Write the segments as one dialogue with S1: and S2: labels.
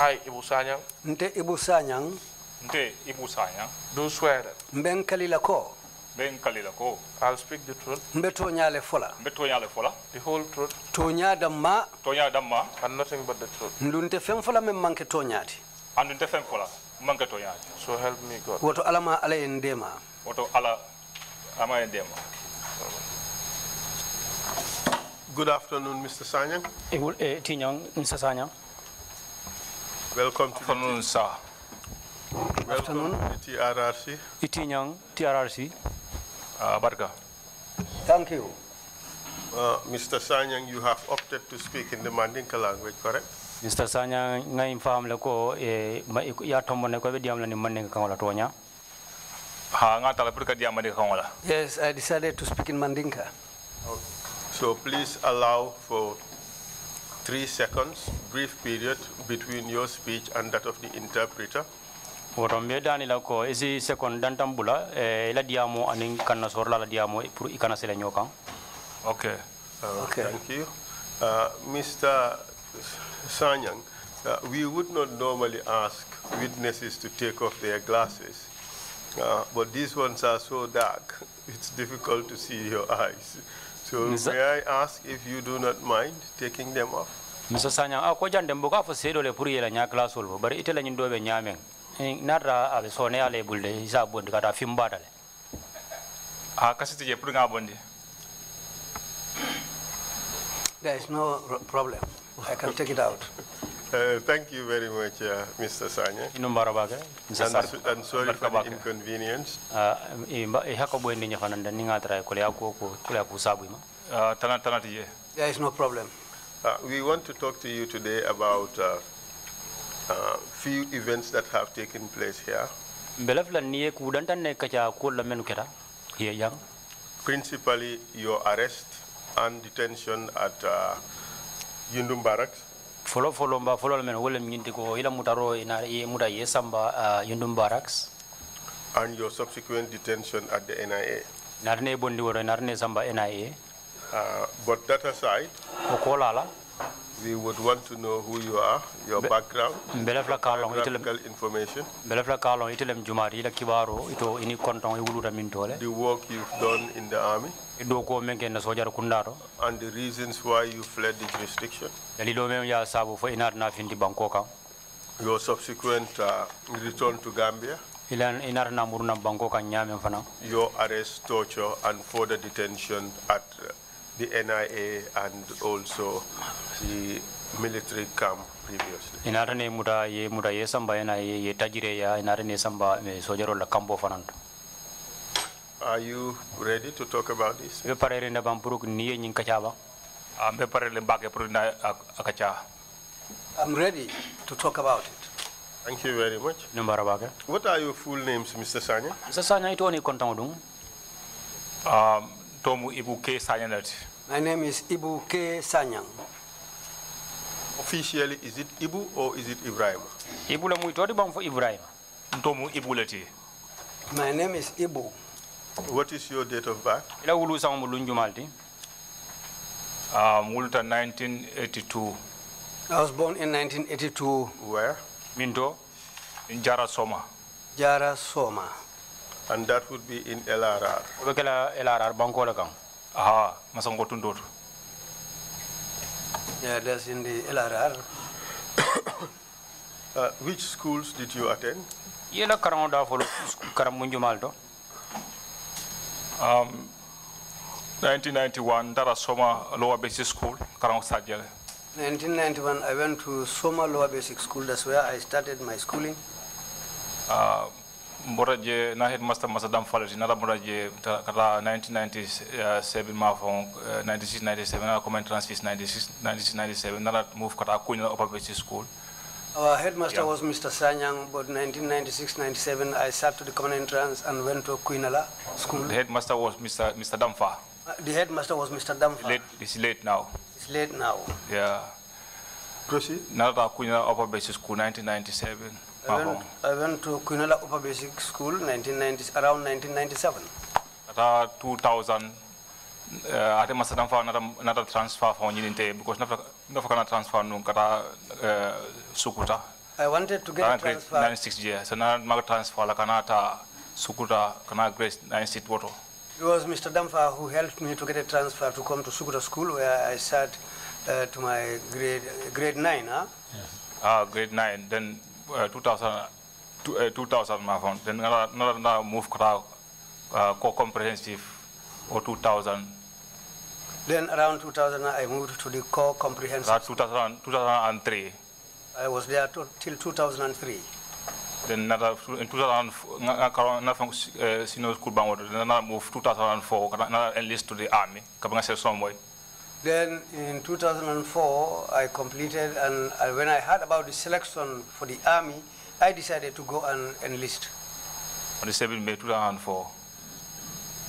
S1: I, Ibu Sanyang,
S2: nte Ibu Sanyang,
S3: Nte Ibu Sanyang,
S1: do swear that
S2: mben kalila ko,
S3: ben kalila ko,
S1: I'll speak the truth,
S2: mbe toñale fola,
S3: mbe toñale fola,
S1: the whole truth,
S2: toña damma,
S3: toña damma,
S1: and nothing but the truth.
S2: ndunte fen fola men manke toñati.
S3: andu nte fen fola, manke toñaati.
S1: So help me God.
S2: Woto alama ala en dema.
S3: Woto ala ama en dema.
S4: Good afternoon, Mr. Sanyang.
S5: Tinyang, Mr. Sanyang.
S3: Welcome to afternoon, sir.
S4: Welcome to the TRRC.
S5: Tinyang, TRRC.
S3: Barka.
S2: Thank you.
S4: Mr. Sanyang, you have opted to speak in the Mandinka language, correct?
S5: Mr. Sanyang, ngai fam le ko ya tombo ne ko be diam la ni manne kan wala tonya.
S3: Ha ngata la purka diam de kan wala.
S2: Yes, I decided to speak in Mandinka.
S4: So please allow for 3 seconds, brief period between your speech and that of the interpreter.
S5: Woto mbe dani la ko isi second dan tambula la diamo anin kanna sorla la diamo pour ikana sele nyokan.
S3: Okay.
S2: Okay.
S4: Thank you. Mr. Sanyang, we would not normally ask witnesses to take off their glasses, but these ones are so dark, it's difficult to see your eyes. So may I ask if you do not mind taking them off?
S5: Mr. Sanyang ko jande mboka fo sedo le pour yela nya class wol bari itela nyin dobe nyamen. Nara abe sone ale bulde isa bondi kata fimbata le.
S3: Kasiti je pour nga bondi.
S2: There is no problem. I can take it out.
S4: Thank you very much, Mr. Sanyang. And sorry for the inconvenience.
S2: There is no problem.
S4: We want to talk to you today about few events that have taken place here. Principally, your arrest and detention at Yundum Barracks.
S5: Follow men wolem nyintiko ila mutaro ina muda yesamba Yundum Barracks.
S4: And your subsequent detention at the NIA.
S5: Narne bondi woro narne samba NIA.
S4: But that aside,
S5: okolala
S4: we would want to know who you are, your background, biographical information, the work you've done in the army, and the reasons why you fled the jurisdiction, your subsequent return to Gambia, your arrest, torture, and further detention at the NIA and also the military camp previously.
S5: Inarane muda ye samba NIA ye tajire ya inarane samba me sojaro la kambo fananto.
S4: Are you ready to talk about this?
S5: Be parere na bampuruk niye nyin kachaba.
S3: Be parere mbake pour na akacha.
S2: I'm ready to talk about it.
S4: Thank you very much. What are your full names, Mr. Sanya?
S5: Mr. Sanya ito ni kontang dung.
S3: Tomu Ibu K. Sanyang.
S2: My name is Ibu K. Sanyang.
S4: Officially, is it Ibu or is it Ibrahim?
S5: Ibu la muito di bang for Ibrahim.
S3: Tomu Ibu leti.
S2: My name is Ibu.
S4: What is your date of birth?
S5: Ila ulu sang mulunju malti.
S3: Multa 1982.
S2: I was born in 1982.
S4: Where?
S5: Minto.
S3: In Jara Soma.
S2: Jara Soma.
S4: And that would be in LRR.
S5: LRR banko la kang.
S3: Aha, masango tundoto.
S2: Yeah, that's in the LRR.
S4: Which schools did you attend?
S5: Yela karang da follow karam munju malto.
S3: 1991, Dara Soma Lower Basic School, Karang Sajele.
S2: 1991, I went to Soma Lower Basic School. That's where I started my schooling.
S3: Moraje na headmaster Masadam Falati, nada moraje kata 1997 mafon 96-97, nada comment transfers 96-97, nada move kata Kuina Upper Basic School.
S2: Our headmaster was Mr. Sanyang, but 1996-97 I sat to the common entrance and went to Kuinala School.
S3: The headmaster was Mr. Damfa.
S2: The headmaster was Mr. Damfa.
S3: It's late now.
S2: It's late now.
S3: Yeah.
S4: Proceed.
S3: Nada Kuina Upper Basic School 1997.
S2: I went to Kuinala Upper Basic School around 1997.
S3: 2000, I think Master Damfa another transfer for Uninte because never can transfer no kata Sukuta
S2: I wanted to get a transfer.
S3: 96 years. So now mag transfer la kanata Sukuta kana grade 96 water.
S2: It was Mr. Damfa who helped me to get a transfer to come to Sukuta School, where I sat to my grade 9. Huh?
S3: Grade 9. Then 2000 ma found. Then another move kata co-comprehensive or 2000.
S2: Then around 2000 I moved to the core comprehensive.
S3: 2003.
S2: I was there till 2003.
S3: Then another in 2004, senior school bang then another move 2004, another enlist to the army.
S2: Then in 2004 I completed, and when I heard about the selection for the army, I decided to go and enlist.
S3: On the 7th May 2004.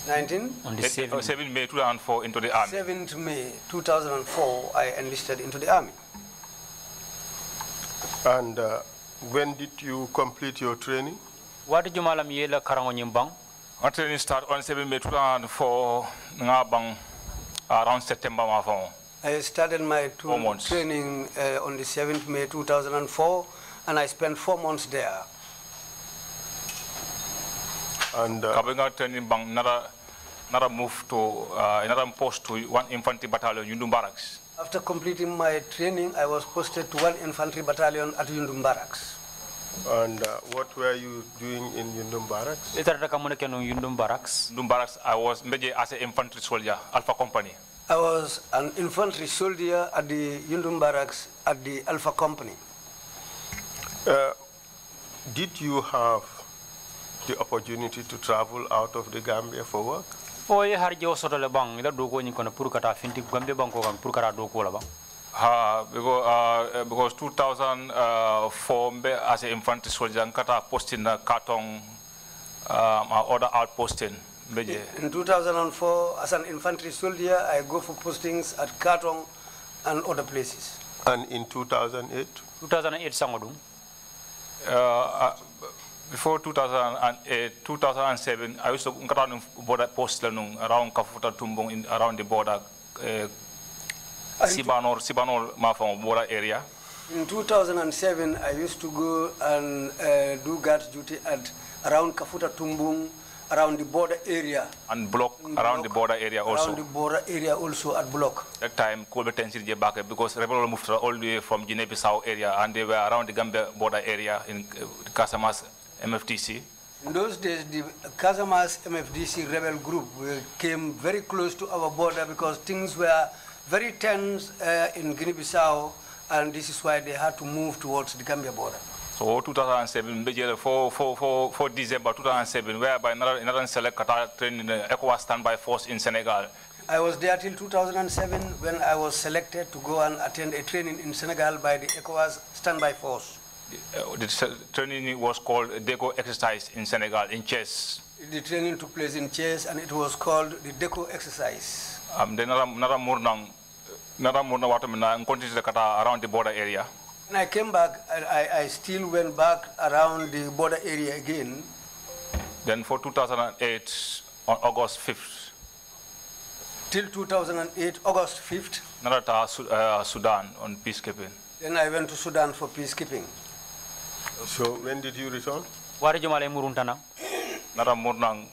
S2: 7
S3: May 2004 into the army.
S2: 7th May 2004 I enlisted into the army.
S4: And when did you complete your training?
S5: What did you malam yela karango nyimbang?
S3: Our training started on 7 May 2004 around September.
S2: I started my training on the 7th May 2004, and I spent 4 months there.
S4: And
S3: Kabinga training bang another move to another post to 1 infantry battalion Yundum Barracks.
S2: After completing my training, I was posted to 1 infantry battalion at Yundum Barracks.
S4: And what were you doing in Yundum Barracks?
S5: Yundum Barracks.
S3: Yundum Barracks, I was as an infantry soldier, Alpha Company.
S2: I was an infantry soldier at the Yundum Barracks at the Alpha Company.
S4: Did you have the opportunity to travel out of the Gambia for work?
S5: Oye harje osoto le bang ila dogo ni kono pour kata finti Gambia banko kan pour kata dogo la bang.
S3: Because 2004 as an infantry soldier kata posting na Katong other outposting.
S2: In 2004 as an infantry soldier I go for postings at Katong and other places.
S4: And in 2008?
S5: 2008 sangodum.
S3: Before 2008, 2007, I used to go border post around Kafuta Tumbung around the border, Sibanor Mafang border area.
S2: In 2007, I used to go and do guard duty at around Kafuta Tumbung, around the border area.
S3: And block around the border area also.
S2: Around the border area also at block.
S3: That time, Detention back because rebels moved all the way from Guinea-Bissau area, and they were around the Gambia border area in Casamas MFDC.
S2: In those days, the Casamas MFDC rebel group came very close to our border because things were very tense in Guinea-Bissau, and this is why they had to move towards the Gambia border.
S3: So 2007, for December 2007, whereby another select Qatar trained in the ECOWAS standby force in Senegal.
S2: I was there till 2007 when I was selected to go and attend a training in Senegal by the ECOWAS standby force.
S3: The training was called DECO exercise in Senegal, in chess.
S2: The training took place in chess, and it was called the DECO exercise.
S3: Then another continued around the border area.
S2: When I came back, I still went back around the border area again.
S3: Then for 2008, on August 5th.
S2: Till 2008, August 5th.
S3: Another Sudan on peacekeeping.
S2: Then I went to Sudan for peacekeeping.
S4: So when did you return?
S5: Wari jumale muruntana.
S3: Another Murnang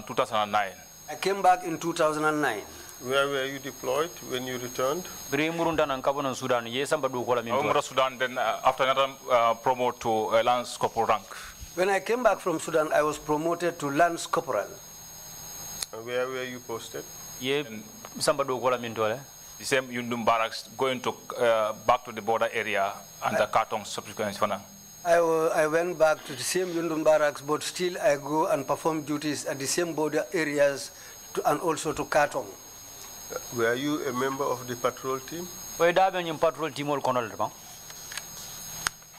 S3: 2009.
S2: I came back in 2009.
S4: Where were you deployed when you returned?
S5: Bri muruntana kabono Sudan ye samba du kola min.
S3: Sudan, then after another promote to Lance Corporal rank.
S2: When I came back from Sudan, I was promoted to Lance Corporal.
S4: Where were you posted?
S5: Ye samba du kola min tole.
S3: The same Yundum Barracks going to back to the border area and the Katong subsequent.
S2: I went back to the same Yundum Barracks, but still I go and perform duties at the same border areas and also to Katong.
S4: Were you a member of the patrol team?
S5: Patrol team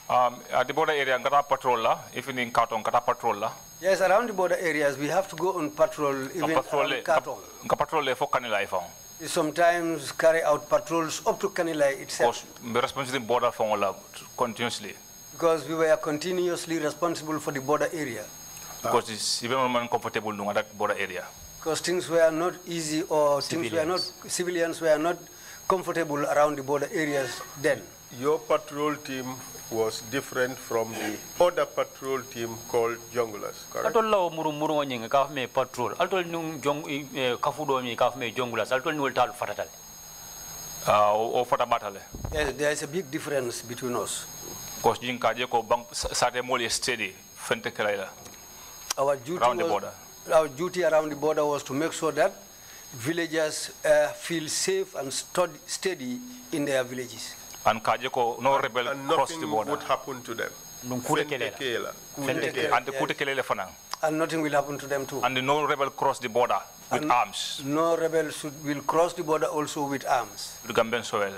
S3: at the border area, Gata patrol, even in Katong, Gata patrol.
S2: Yes, around the border areas, we have to go on patrol, even around Katong.
S3: Patrol for Kanilai.
S2: We sometimes carry out patrols up to Kanilai itself.
S3: We're responsible border for continuously.
S2: Because we were continuously responsible for the border area.
S3: Because it's even uncomfortable at that border area.
S2: Because things were not easy, or things were not, civilians were not comfortable around the border areas then.
S4: Your patrol team was different from the other patrol team called junglers, correct?
S5: Atol law muru nyinga kaf me patrol. Altol nung jong kafudo mi kaf me jonglers. Altol nul tal fatatal.
S3: O fata batale.
S2: Yes, there is a big difference between us.
S3: Because jinka je ko bang sate moli steady fente kelaila.
S2: Our duty
S3: Around the border.
S2: Our duty around the border was to make sure that villagers feel safe and steady in their villages.
S3: And kaje ko no rebel
S4: and
S3: cross the
S4: nothing
S3: border.
S4: would happen to them.
S3: And the kute kelele fana.
S2: And nothing will happen to them too.
S3: And no rebel cross the border with arms.
S2: No rebel will cross the border also with arms.
S3: The Gambian soil.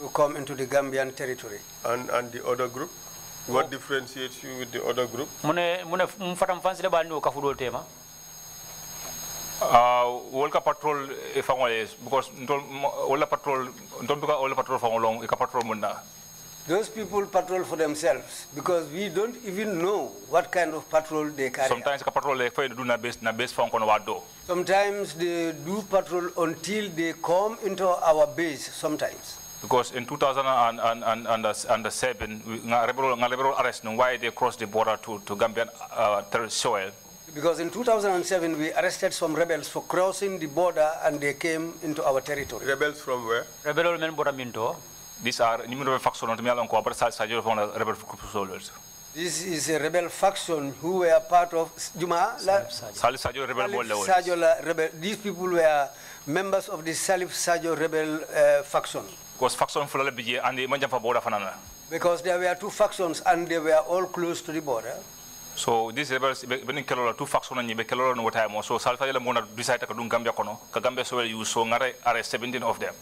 S2: To come into the Gambian territory.
S4: And the other group? What differentiates you with the other group?
S5: Mune fatam fansi le banu kafudo tema.
S3: Wolka patrol ifangole because all patrol don't all patrol fangolong ika patrol munda.
S2: Those people patrol for themselves because we don't even know what kind of patrol they carry.
S3: Sometimes ika patrol they do na base fang kono wado. Sometimes
S2: they do patrol until they come into our base. Sometimes.
S3: Because in 2007, rebel arrest why they crossed the border to Gambian soil.
S2: Because in 2007 we arrested some rebels for crossing the border and they came into our territory.
S4: Rebels from where?
S5: Rebel men border minto.
S3: These are rebel faction rebel soldiers.
S2: This is a rebel faction who were part of Juma rebel. These people were members of the Salif Sajo rebel faction.
S3: Because faction and the border fanana.
S2: Because there were two factions and they were all close to the border.
S3: So these rebels been two factions and you no time. So Salfa Mona decided to do Gambia kono. Gambia so you so arrest 17 of them.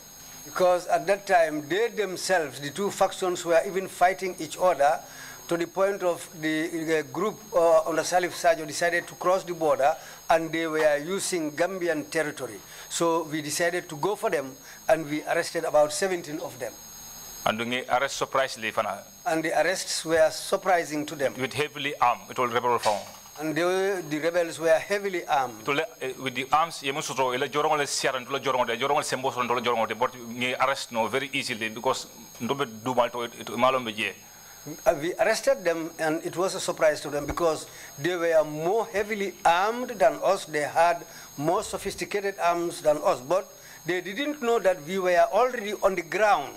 S2: Because at that time they themselves, the two factions, were even fighting each other to the point of the group on the Salif Sajo decided to cross the border and they were using Gambian territory. So we decided to go for them and we arrested about 17 of them.
S3: And the arrest surprisingly,
S2: and the arrests were surprising to them.
S3: With heavily armed, it all rebel found.
S2: And the rebels were heavily armed.
S3: With the arms, you must throw a jorong Sierra and jorong symbols on jorong, but you arrest no very easily because nobody do malombe.
S2: We arrested them and it was a surprise to them because they were more heavily armed than us. They had more sophisticated arms than us, but they didn't know that we were already on the ground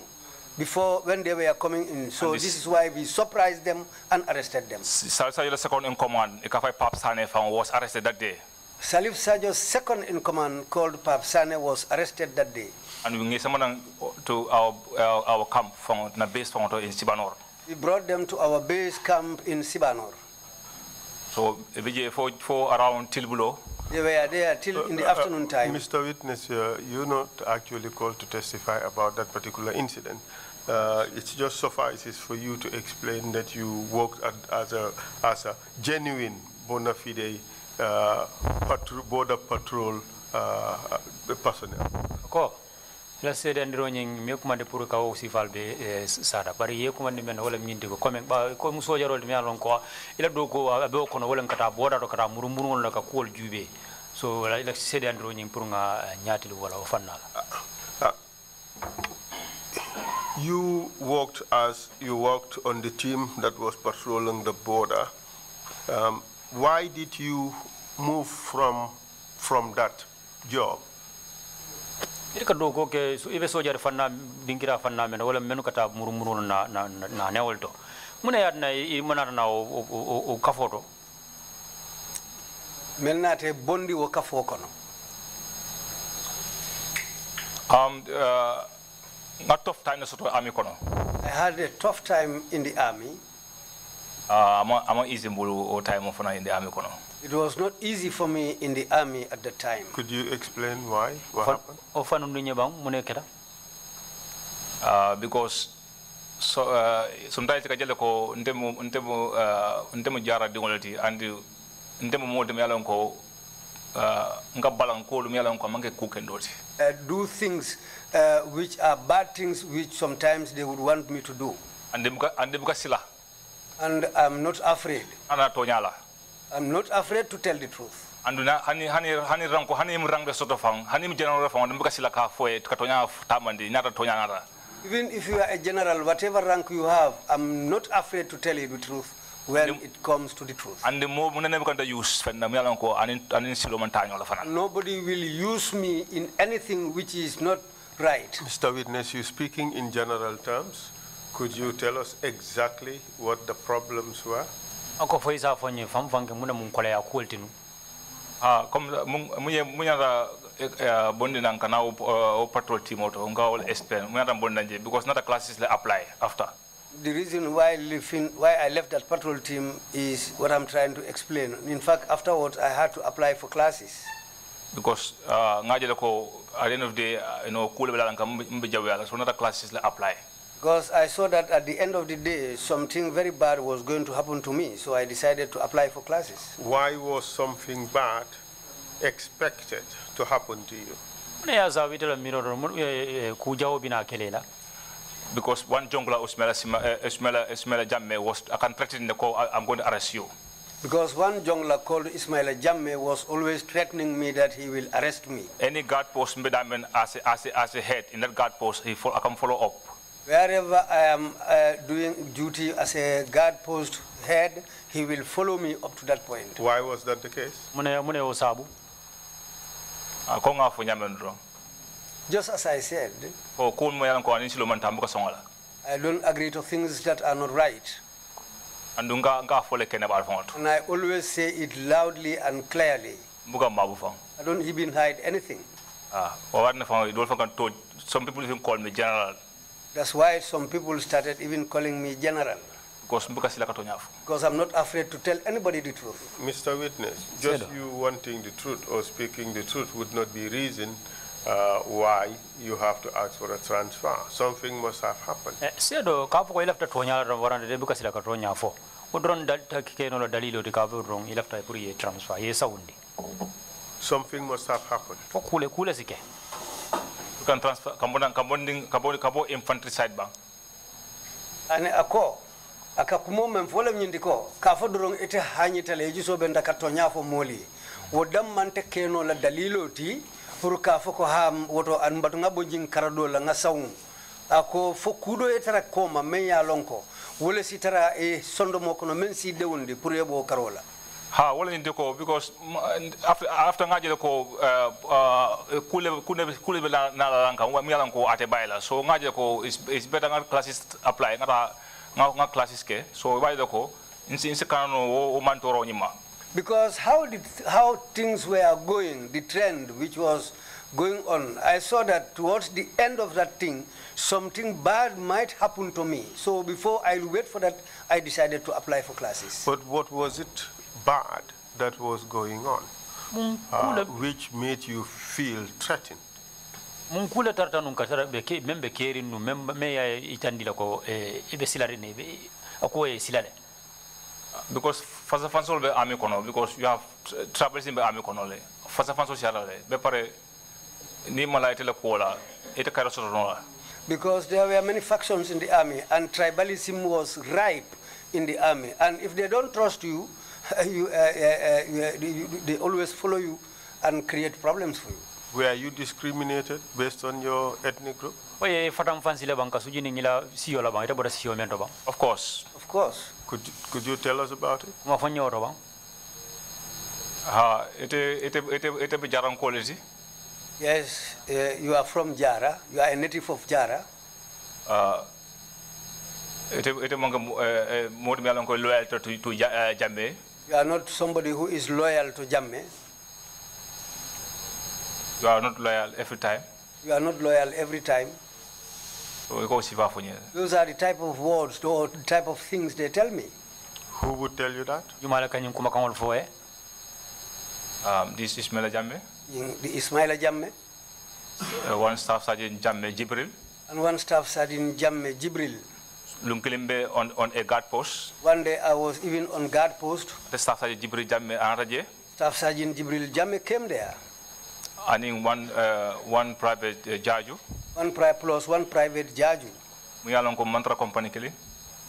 S2: before when they were coming in. So this is why we surprised them and arrested them.
S3: Salif second in command, Pap Sane was arrested that day.
S2: Salif Sajo's second in command called Pap Sane was arrested that day. And
S3: we gave someone to our camp from the base in Sibanor.
S2: We brought them to our base camp in Sibanor.
S3: So for around Tilbulo.
S2: They were there till in the afternoon time.
S4: Mr. Witness, you're not actually called to testify about that particular incident. It just suffices for you to explain that you worked as a genuine bona fide border patrol personnel.
S5: Ko la sede ndiro nying mi ko mande pour ka o sifal be sada bari ye ko mande men wala nyindi ko comme ba ko muso jarol mi alon ko ila do ko abe ko no wala kata border do kata murumuru la ka ko jube so la sede ndiro nying pour nga nyati wala o fannala.
S4: You worked on the team that was patrolling the border. Why did you move from that job?
S5: Ika do ko ke ibe sojar fanna dingira fanna men wala menu kata murumuru na newolto muna yadna I manata na o kafoto
S2: melnate bondi wo kafo kono.
S3: A tough time in the army kono.
S2: I had a tough time in the army.
S3: I'm easy time in the army kono.
S2: It was not easy for me in the army at the time.
S4: Could you explain why? What happened?
S3: Because sometimes I get ko ntemu jara dingolati and ntemu mo dem yalon ko nga balan ko dum yalon ko manke kukendoti.
S2: Do things which are bad things which sometimes they would want me to do.
S3: And sila.
S2: And I'm not afraid.
S3: Ana tonyala.
S2: I'm not afraid to tell the truth.
S3: anduna hani ranko hani mrangde soto fang hani general fang ndum kasila ka foye katonya tamandi nyata tonya nara.
S2: Even if you are a general, whatever rank you have, I'm not afraid to tell you the truth when it comes to the truth.
S3: And the more munene kan da use fenna mi alanko anin silo man tanyo la fana.
S2: Nobody will use me in anything which is not right.
S4: Mr. Witness, you speaking in general terms. Could you tell us exactly what the problems were?
S5: Ako foi sa fonye fam fange muna mun kola ya kultinu.
S3: Comme munyara bondi nan kana o patrol team auto nga all explain munyara bondanje because not a classes le apply after.
S2: The reason why I left that patrol team is what I'm trying to explain. In fact, afterwards I had to apply for classes.
S3: Because ngajele ko at the end of the day kule bela nka mbijawela so not a classes le apply.
S2: Because I saw that at the end of the day, something very bad was going to happen to me, so I decided to apply for classes.
S4: Why was something bad expected to happen to you?
S3: Because one jungler Ismaila Jammeh was threatening the call, I'm going to arrest you.
S2: Because one jungler called Ismaila Jammeh was always threatening me that he will arrest me.
S3: Any guard post as a head in that guard post, I can follow up.
S2: Wherever I am doing duty as a guard post head, he will follow me up to that point.
S4: Why was that the case?
S2: Just as I said, I don't agree to things that are not right. And I always say it loudly and clearly. I don't even hide anything.
S3: Some people even call me general.
S2: That's why some people started even calling me general. Because I'm not afraid to tell anybody the truth.
S4: Mr. Witness, just you wanting the truth or speaking the truth would not be reason why you have to ask for a transfer. Something must have happened. Something must have happened.
S3: You can transfer Kabo infantry side bank.
S2: And akakumo memfola mnyindiko kafodorong ete hanyita leji so benda katonya fo moli wodam mante keno la dalilo ti pour kafo ko ham woto an batu ngabo jing karado la ngasaw ako fo kudo etara koma menya lonko wala sitara e sondo moko no men si dewundi pour yebo karola.
S3: Ha wala ndiko because after ngaje ko kule na lanka mi lanko ate baila so ngaje ko is better nga classes apply nga classes ke so baila ko inse kanano o mantoro nyima.
S2: Because how things were going, the trend which was going on, I saw that towards the end of that thing, something bad might happen to me. So before I wait for that, I decided to apply for classes.
S4: But what was it bad that was going on, which made you feel threatened?
S5: Munkula tarta nun katara beke membe keri nu membe me ya itandila ko ibe silare ne be ako e silale.
S3: Because fasa fansol be army kono because you have travels in be army kono le fasa fansol siarale be pare ni mala itela kola ita kara sotono.
S2: Because there were many factions in the army and tribalism was ripe in the army, and if they don't trust you, they always follow you and create problems for you.
S4: Were you discriminated based on your ethnic group?
S5: Of
S3: course.
S2: Of course.
S4: Could you tell us about it?
S2: Yes, you are from Jara. You are a native of Jara.
S3: Loyal to Jammeh.
S2: You are not somebody who is loyal to Jammeh.
S3: You are not loyal every time.
S2: You are not loyal every time. Those are the type of words or the type of things they tell me.
S4: Who would tell you that?
S3: This is Ismaila Jammeh.
S2: The Ismaila Jammeh.
S3: One staff sergeant Jammeh Jibril.
S2: And one staff sergeant Jammeh Jibril.
S3: Lunkilimbe on a guard post.
S2: One day I was even on guard post.
S3: The staff sergeant Jibril Jammeh Anraje.
S2: Staff sergeant Jibril Jammeh came there.
S3: And in one private jaju.
S2: One private jaju.
S3: We are on mantra company kili.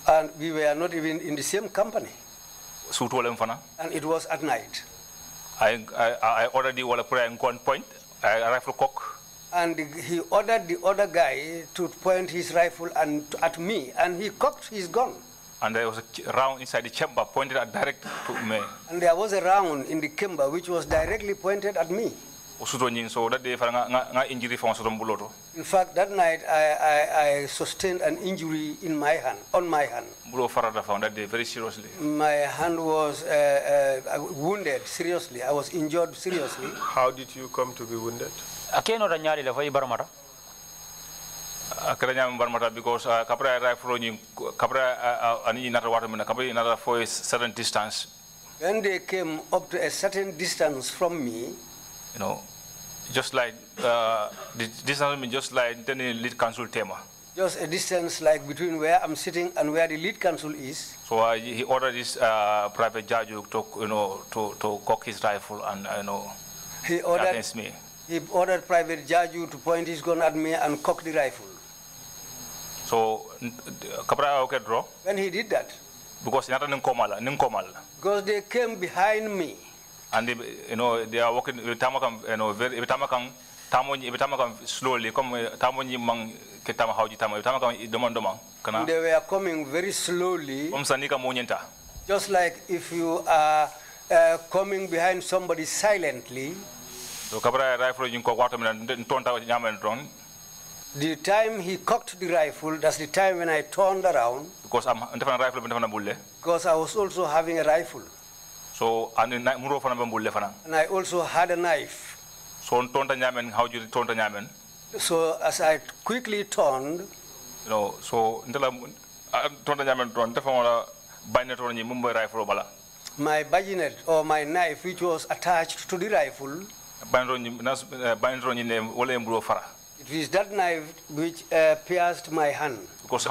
S2: And we were not even in the same company.
S3: And
S2: it was at night.
S3: I ordered the wala put in gun point, a rifle cock.
S2: And he ordered the other guy to point his rifle at me, and he cocked his gun.
S3: And there was a round inside the chamber pointed at direct to me.
S2: And there was a round in the chamber which was directly pointed at me.
S3: So that day, injury from Buloto.
S2: In fact, that night I sustained an injury in my hand, on my hand.
S3: Bulo Farada found that day very seriously.
S2: My hand was wounded seriously. I was injured seriously.
S4: How did you come to be wounded?
S5: Akeno da nyali la fay baramata.
S3: Akanya barmata because kapra rifle ni kapra ani nata water mina kapra nata for a certain distance.
S2: When they came up to a certain distance from me,
S3: you know, just like the distance just like the lead council tema.
S2: Just a distance like between where I'm sitting and where the lead counsel is.
S3: So he ordered his private judge to cock his rifle and
S2: he ordered
S3: against me.
S2: He ordered private judge to point his gun at me and cock the rifle.
S3: So kapra okay draw.
S2: When he did that,
S3: because
S2: because they came behind me.
S3: And they are walking very slowly
S2: They were coming very slowly, just like if you are coming behind somebody silently. The time he cocked the rifle, that's the time when I turned around, because I was also having a rifle.
S3: So and
S2: I also had a knife. So as I quickly turned, my bayonet or my knife, which was attached to the rifle, it is that knife which pierced my hand because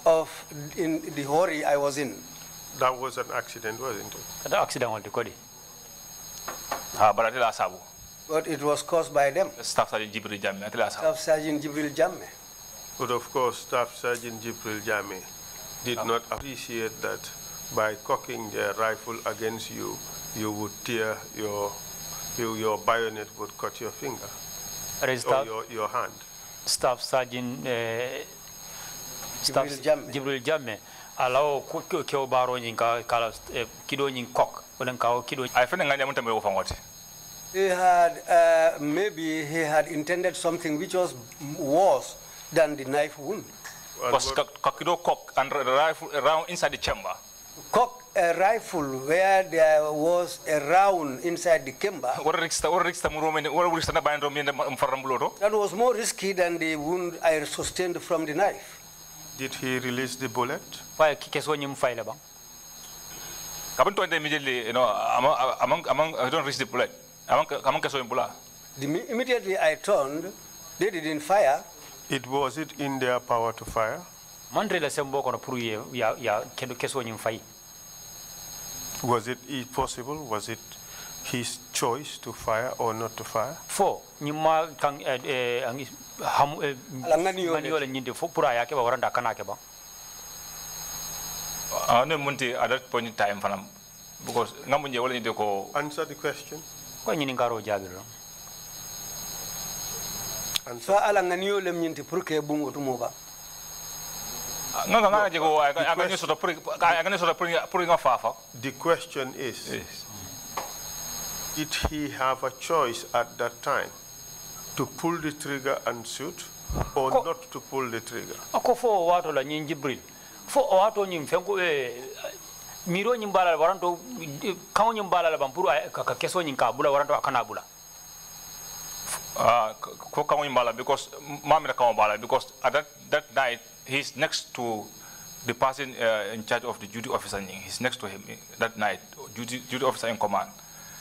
S2: of in the hurry I was in.
S4: That was an accident, wasn't it?
S5: That accident was the
S2: But it was caused by them.
S3: Staff Sergeant Jibril Jammeh.
S2: Staff Sergeant Jibril Jammeh.
S4: But of course, Staff Sergeant Jibril Jammeh did not appreciate that by cocking their rifle against you, you would tear your bayonet would cut your finger or your hand.
S5: Staff Sergeant Jibril Jammeh. Allow Kyo Baro in Kido in cock, Kido.
S3: I think I am what.
S2: He had maybe he had intended something which was worse than the knife wound.
S3: Because Kakido cock and rifle around inside the chamber.
S2: Cock a rifle where there was a round inside the chamber. That was more risky than the wound I sustained from the knife.
S4: Did he release the bullet?
S5: Why
S3: immediately, I don't reach the bullet.
S2: Immediately I turned, they didn't fire.
S4: Was it in their power to fire? Was it possible? Was it his choice to fire or not to fire?
S3: At that point in time, because
S4: answer the question. The question is, did he have a choice at that time to pull the trigger and shoot or not to pull the trigger?
S5: Miro nyimbala waranto kawo nyimbala la bampuru ka keso nyinkabula waranto akanabula
S3: ko kawo nyimbala because mamira kawo bala because at that night he's next to the person in charge of the duty officer. He's next to him that night, duty officer in command.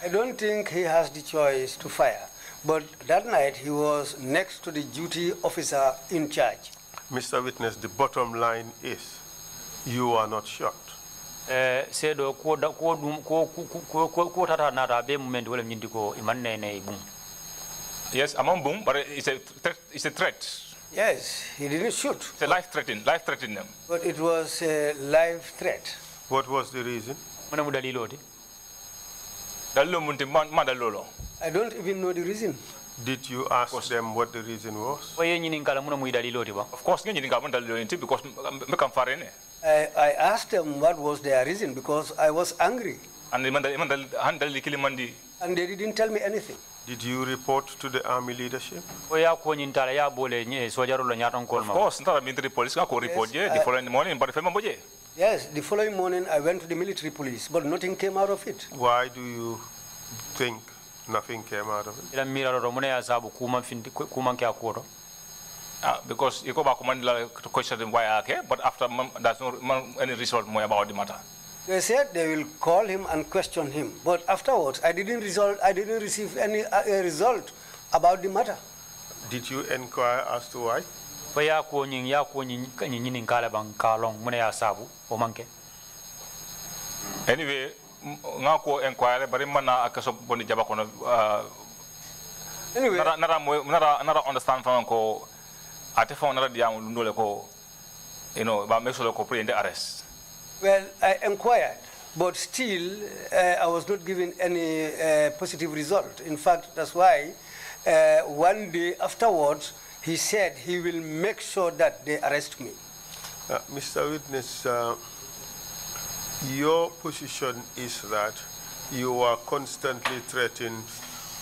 S2: I don't think he has the choice to fire, but that night he was next to the duty officer in charge.
S4: Mr. Witness, the bottom line is you are not shocked.
S5: Yes,
S3: among boom, but it's a threat.
S2: Yes, he didn't shoot.
S3: It's a life threatening them.
S2: But it was a life threat.
S4: What was the reason?
S5: Manamudali lodi.
S3: Dallo munti mandalolo.
S2: I don't even know the reason.
S4: Did you ask them what the reason was?
S5: Waye nyini ngala muna mu idali lodi ba.
S3: Of course, ngini nga mandalolo inti because me kan farene.
S2: I asked them what was their reason because I was angry.
S3: And handal kilimandi.
S2: And they didn't tell me anything.
S4: Did you report to the army leadership?
S5: Oya ko nyin tala ya bole nye sojaro lo nyaton kol ma.
S3: Of course, ntara military police nga ko report je the following morning but fema boje.
S2: Yes, the following morning I went to the military police, but nothing came out of it.
S4: Why do you think nothing came out of it?
S5: Ila mira ro mune ya sabu kuma finti kuma kya ko ro.
S3: Because you go back to question them why okay, but after there's no any result more about the matter.
S2: They said they will call him and question him, but afterwards I didn't receive any result about the matter.
S4: Did you inquire as to why?
S5: Ya ko nyin nyini ngala bang kalong mune ya sabu o manke.
S3: Anyway, nga ko inquire bari mana akaso boni jaba kono
S2: Anyway,
S3: nara understand from ko ate phone nara diam ndole ko ba make sure ko pre in the arrest.
S2: well, I inquired, but still I was not given any positive result. In fact, that's why one day afterwards he said he will make sure that they arrest me.
S4: Mr. Witness, your position is that you are constantly threatened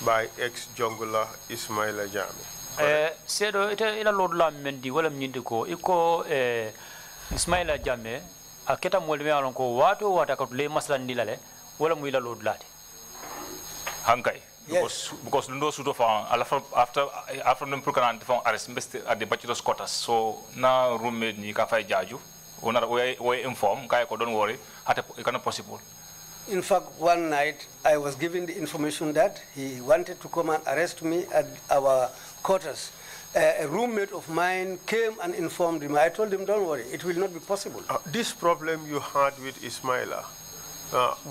S4: by ex-jungler Ismaila Jammeh.
S5: Sedo ita ila lodla mendi wala mnyindi ko iko Ismaila Jammeh aketa molme alon ko wato wata ka le maslan dilale wala mu ila lodlade.
S3: Hankai.
S2: Yes.
S3: Because no sudo fa after them program to arrest at the bachelor's quarters. So na roommate ni ka fay jaju. Ona we inform kay ko don't worry it cannot possible.
S2: In fact, one night I was given the information that he wanted to come and arrest me at our quarters. A roommate of mine came and informed him. I told him, don't worry, it will not be possible.
S4: This problem you had with Ismaila,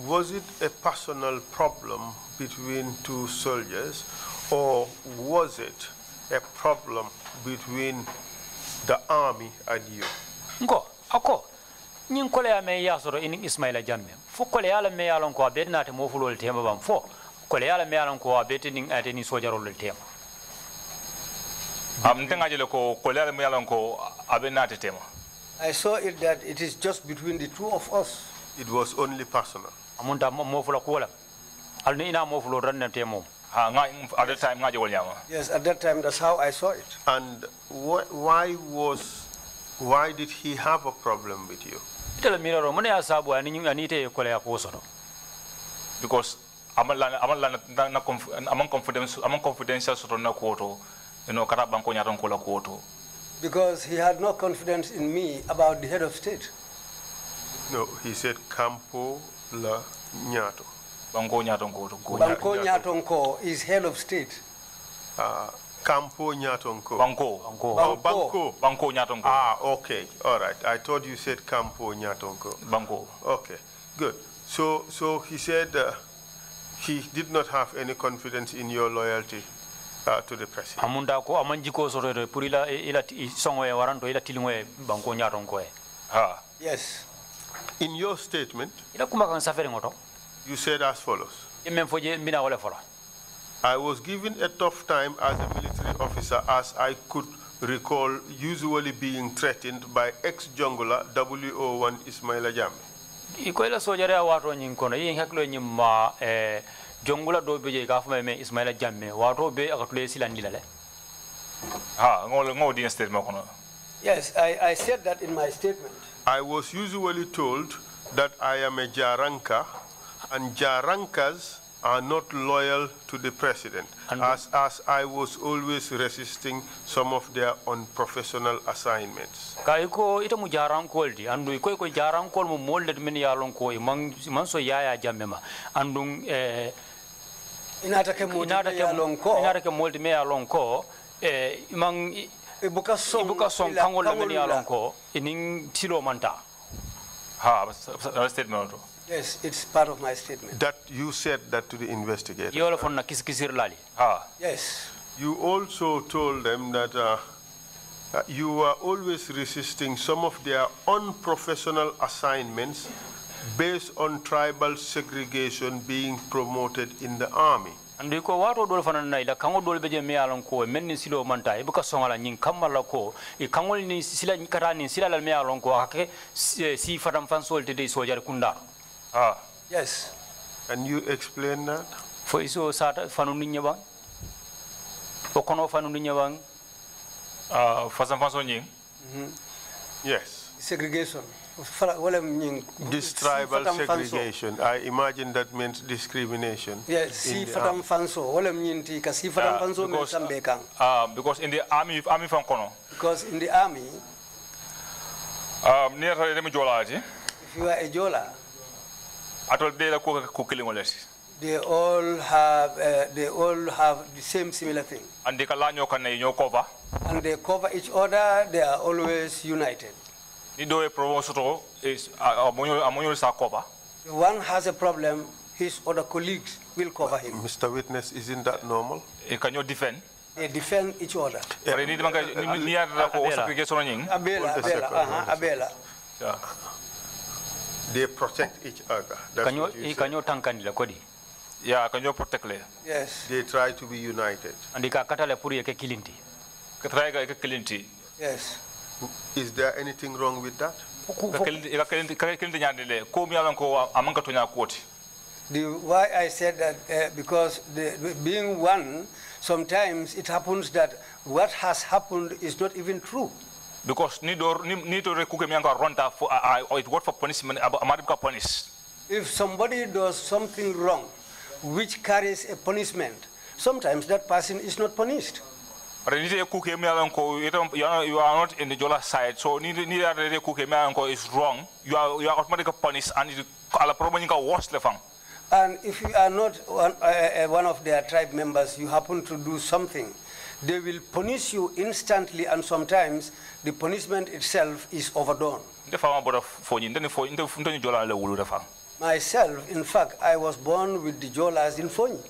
S4: was it a personal problem between two soldiers, or was it a problem between the army and you?
S5: Ngo ako nyin kole ya me ya soro in Ismaila Jammeh fo kole ya la me ya lon ko be na te mo fulol tema bam fo kole ya la me ya lon ko be te ning ate ni sojarol tema
S3: Ntenga jele ko kole ya me ya lon ko abe na te tema.
S2: I saw it that it is just between the two of us.
S4: It was only personal.
S5: amunta mo fula ko la al ni ina mo fulo ran na temo
S3: At the time nga jewol nyama.
S2: Yes, at that time, that's how I saw it.
S4: And why did he have a problem with you?
S5: itala mira ro mone asabu ani te kole ya ko soro
S3: Because among confidential sort na koto kata banko nyaton ko la koto.
S2: Because he had no confidence in me about the head of state.
S4: No, he said Campo La Nyato.
S3: Banko nyaton koto.
S2: Banko Nyatonko is head of state.
S4: Campo Nyatonko.
S3: Banko nyaton ko.
S4: Ah, okay. All right. I thought you said Campo Nyatonko.
S3: Banko.
S4: Okay, good. So he said he did not have any confidence in your loyalty to the president.
S5: amunda ko amanjiko soro re purila ila songo e waranto ila tilingo e banko nyaton ko e
S2: Yes.
S4: In your statement,
S5: ila kuma kan safere ngoto
S4: you said as follows.
S5: men foje mina wala fola
S4: I was given a tough time as a military officer as I could recall usually being threatened by ex-jungler WO1 Ismaila Jammeh.
S5: iko ila sojare wato nyin kono yin haklo nyimma jongula do beje ka fama me Ismaila Jammeh wato be akatule silandi lale
S3: ngol di statement kono.
S2: Yes, I said that in my statement.
S4: I was usually told that I am a Jaranka, and Jarankas are not loyal to the president, as I was always resisting some of their unprofessional assignments.
S5: Kaiko ita mu jaran koldi andu ko jaran kol mu molde men yalon ko man so yaya jammema andun
S2: Inata ke
S5: molde me yalon ko man ibuka song kangol men yalon ko inin tilo manta
S3: statement.
S2: Yes, it's part of my statement.
S4: That you said that to the investigator.
S5: Yola fonna kiskisir lali.
S2: Yes.
S4: You also told them that you were always resisting some of their unprofessional assignments based on tribal segregation being promoted in the army.
S5: andi ko wato dol fana na ila kango dol beje me alon ko men ni silo manta e buka songala nyin kamala ko e kangol ni sila kata ni sila me alon ko hake si fatam fan solte de sojar kunda
S2: Yes.
S4: Can you explain that?
S5: fo iso sata fanu ni nyaba o kono fanu ni nyaba
S3: façon façon nyi
S4: Yes.
S2: Segregation.
S4: This tribal segregation, I imagine that meant discrimination.
S2: Yes, si fatam fanso, wala mnyinti ka si fatam fanso me sambekang.
S3: Because in the army fan kono.
S2: Because in the army,
S3: near them jolaji.
S2: if you are a Jola,
S3: Atol de la ko kilingolesi.
S2: they all have the same similar thing.
S3: And they kalanyo kan nyo cover.
S2: And they cover each other, they are always united.
S3: Ni do e provosto is amonyo sa cover.
S2: If one has a problem, his other colleagues will cover him.
S4: Mr. Witness, isn't that normal?
S3: E can you defend?
S2: They defend each other.
S3: But ni manga ni ya ko segregation nying.
S2: Abela.
S4: They protect each other. That's what you
S5: kanyo tankandila kodi.
S3: Yeah, can you protect le?
S2: Yes.
S4: They try to be united.
S5: andi ka katale puri ke kilinti.
S3: Ka try ga kilinti.
S2: Yes.
S4: Is there anything wrong with that?
S3: Kilinti nyande le ko mi alon ko amanka to nya koti.
S2: Why I said that because being one, sometimes it happens that what has happened is not even true.
S3: Because ni to rekuke mi anga ronta for it work for punishment amadika punish.
S2: If somebody does something wrong which carries a punishment, sometimes that person is not punished.
S3: But ni to kuke mi alon ko you are not in the Jola side, so ni to kuke mi alon ko is wrong, you are automatically punished and ala problem ka worse le fam.
S2: And if you are not one of their tribe members, you happen to do something, they will punish you instantly, and sometimes the punishment itself is overdone. Myself, in fact, I was born with the Jolas in Fonyi.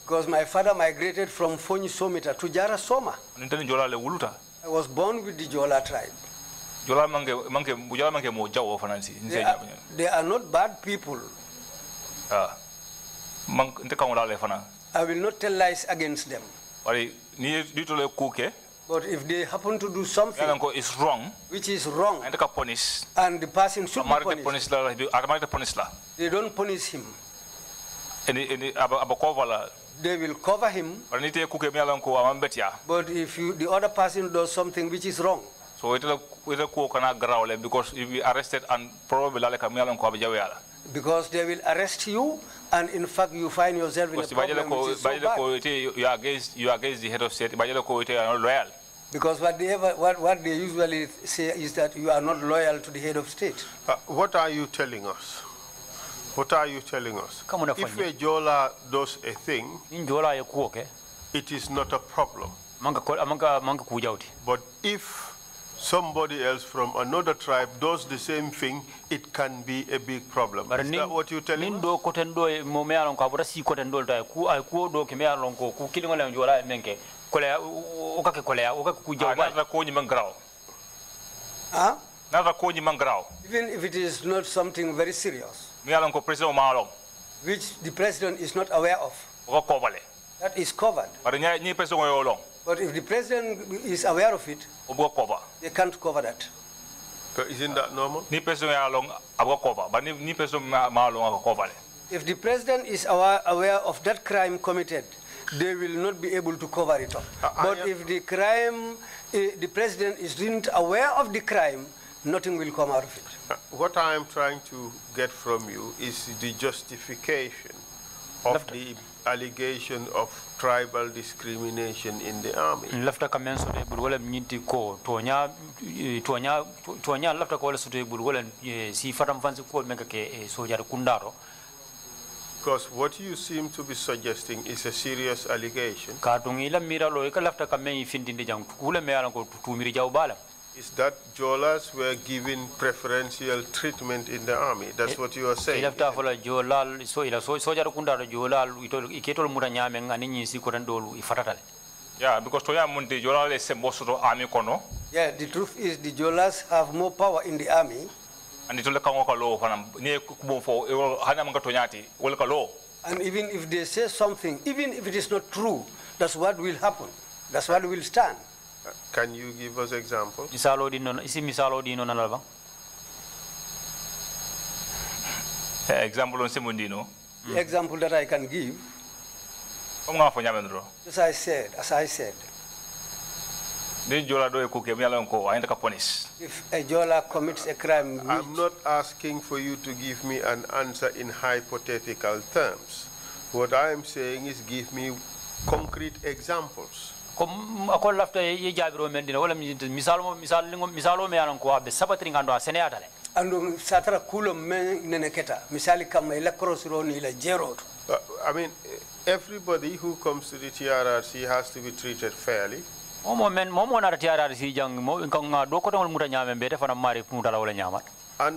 S2: Because my father migrated from Fonyi Somita to Jara Soma. I was born with the Jola tribe. They are not bad people. I will not tell lies against them. But if they happen to do something which is wrong, and the person should be punished, they don't punish him. They will cover him. But if the other person does something which is wrong,
S3: so because if we arrested and probably
S2: because they will arrest you, and in fact you find yourself in a problem which is so bad.
S3: You are against the head of state. You are not loyal.
S2: Because what they usually say is that you are not loyal to the head of state.
S4: What are you telling us? What are you telling us? If a Jola does a thing, it is not a problem. But if somebody else from another tribe does the same thing, it can be a big problem. Is that what you're telling us?
S2: Even if it is not something very serious, which the president is not aware of, that is covered. But if the president is aware of it, they can't cover that.
S4: Isn't that normal?
S2: If the president is aware of that crime committed, they will not be able to cover it up. But if the president isn't aware of the crime, nothing will come out of it.
S4: What I am trying to get from you is the justification of the allegation of tribal discrimination in the army.
S5: Lafta commence to be wala nyinti ko tonya lafta ko wala sute bul wala si fatam fansi ko meka ke sojar kundaro.
S4: Because what you seem to be suggesting is a serious allegation.
S5: Katungila mira lo ka lafta kamen findinde jang kula me ala ko tumiri jaw bala.
S4: Is that Jolas were given preferential treatment in the army? That's what you are saying.
S5: Yeah, because
S3: Toya Munti Jolal is a most army kono,
S2: Yeah, the truth is the Jolas have more power in the army.
S3: And itole kango ka law fanam ne kubo fo hana manga tonyati wala ka law.
S2: And even if they say something, even if it is not true, that's what will happen. That's what will stand.
S4: Can you give us examples?
S5: Misalo di non isi misalo di non alba.
S3: Example on Simundino.
S2: The example that I can give, as I said, if a Jola commits a crime,
S4: I'm not asking for you to give me an answer in hypothetical terms. What I am saying is give me concrete examples.
S2: Ando satara kulo men neneketa misali kama ila crossroad ni ila jero.
S4: I mean, everybody who comes to the TRRC has to be treated fairly. And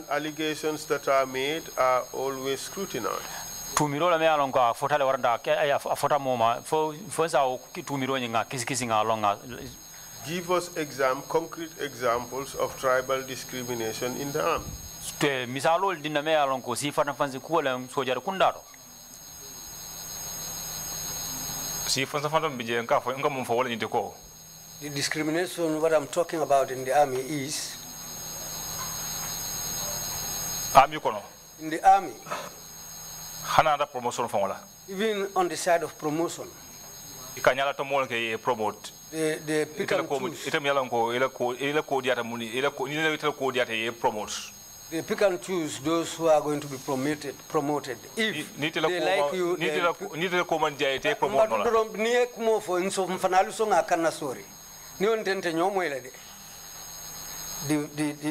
S4: allegations that are made are always scrutinized. Give us concrete examples of tribal discrimination in the army. The
S2: discrimination what I'm talking about in the army is in the army. Even on the side of promotion. They pick and choose. They pick and choose those who are going to be promoted. If they like you,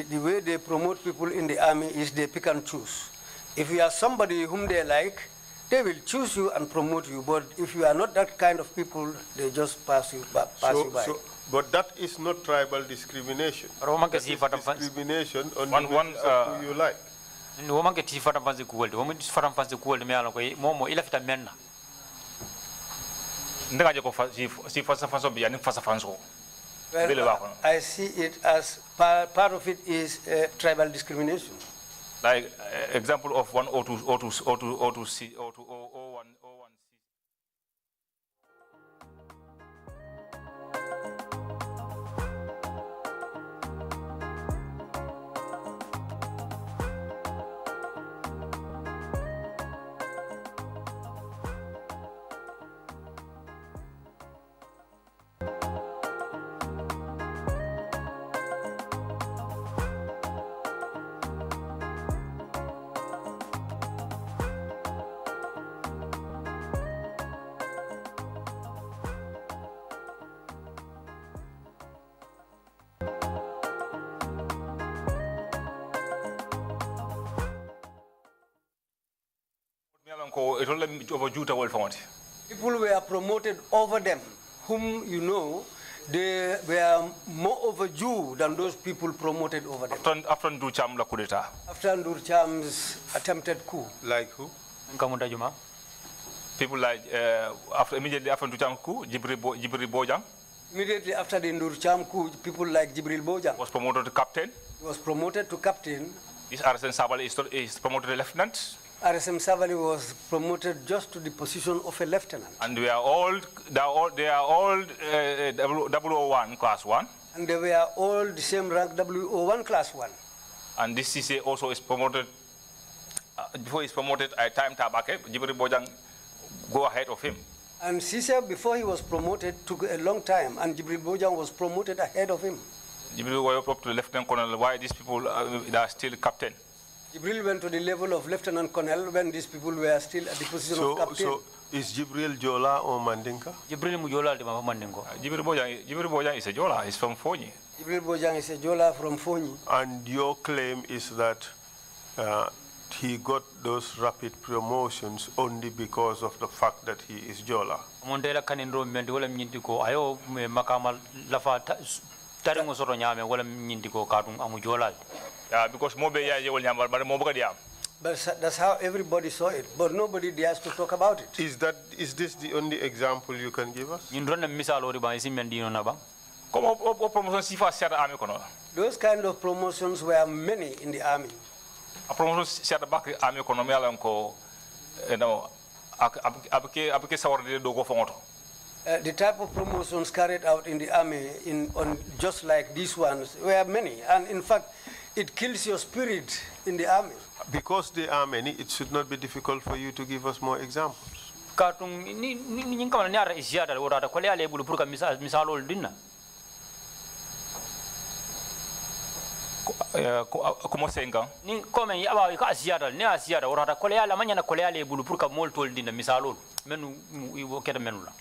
S2: the way they promote people in the army is they pick and choose. If you are somebody whom they like, they will choose you and promote you. But if you are not that kind of people, they just pass you by.
S4: But that is not tribal discrimination. That is discrimination on the basis of who you like.
S2: Well, I see it as part of it is tribal discrimination.
S3: Like example of 102C.
S2: People were promoted over them, whom you know, they were more overdue than those people promoted over them.
S3: After
S2: Ndur Cham's attempted coup.
S4: Like who?
S3: People like immediately after Ndur Cham coup, Jibril Bojang.
S2: Immediately after the Ndur Cham coup, people like Jibril Bojang
S3: was promoted to captain.
S2: He was promoted to captain.
S3: This RSM Sabali is promoted to lieutenant.
S2: RSM Savali was promoted just to the position of a lieutenant.
S3: And they are all 001 class 1.
S2: And they were all the same rank, W01 class 1.
S3: And this CC also is promoted, before he's promoted at time Tabake, Jibril Bojang go ahead of him.
S2: And CC, before he was promoted, took a long time, and Jibril Bojang was promoted ahead of him.
S3: Jibril went up to the lieutenant colonel. Why these people are still captain?
S2: Jibril went to the level of lieutenant colonel when these people were still at the position of captain.
S4: So is Jibril Jola or Mandinka?
S5: Jibril Mujola de Mandingo.
S3: Jibril Bojang is a Jola. He's from Fonyi.
S2: Jibril Bojang is a Jola from Fonyi.
S4: And your claim is that he got those rapid promotions only because of the fact that he is Jola.
S5: Mondela kanindro mendi wala mnyindiko ayo makama lafa taringo soro nyame wala mnyindiko kadung amu Jola.
S3: Yeah, because mobe ya yewol nyambal bare mobo diam.
S2: But that's how everybody saw it, but nobody dares to talk about it.
S4: Is this the only example you can give us?
S5: Indrona misalo riba isi mendino naba.
S3: Como o promotion sifa siata army kono.
S2: Those kind of promotions were many in the army.
S3: A promotion siata back army kono me alan ko no abke sawarde do go fongoto.
S2: The type of promotions carried out in the army on just like these ones were many, and in fact it kills your spirit in the army.
S4: Because there are many, it should not be difficult for you to give us more examples.
S5: Katung ni kama nyara isiada ora ko le ale bulu pour ka misalol dinna.
S3: Como senga
S5: Ni come aba ka asiada ne asiada ora ko le ala manyana ko le ale bulu pour ka moltol dinna misalol menu wo keda menula.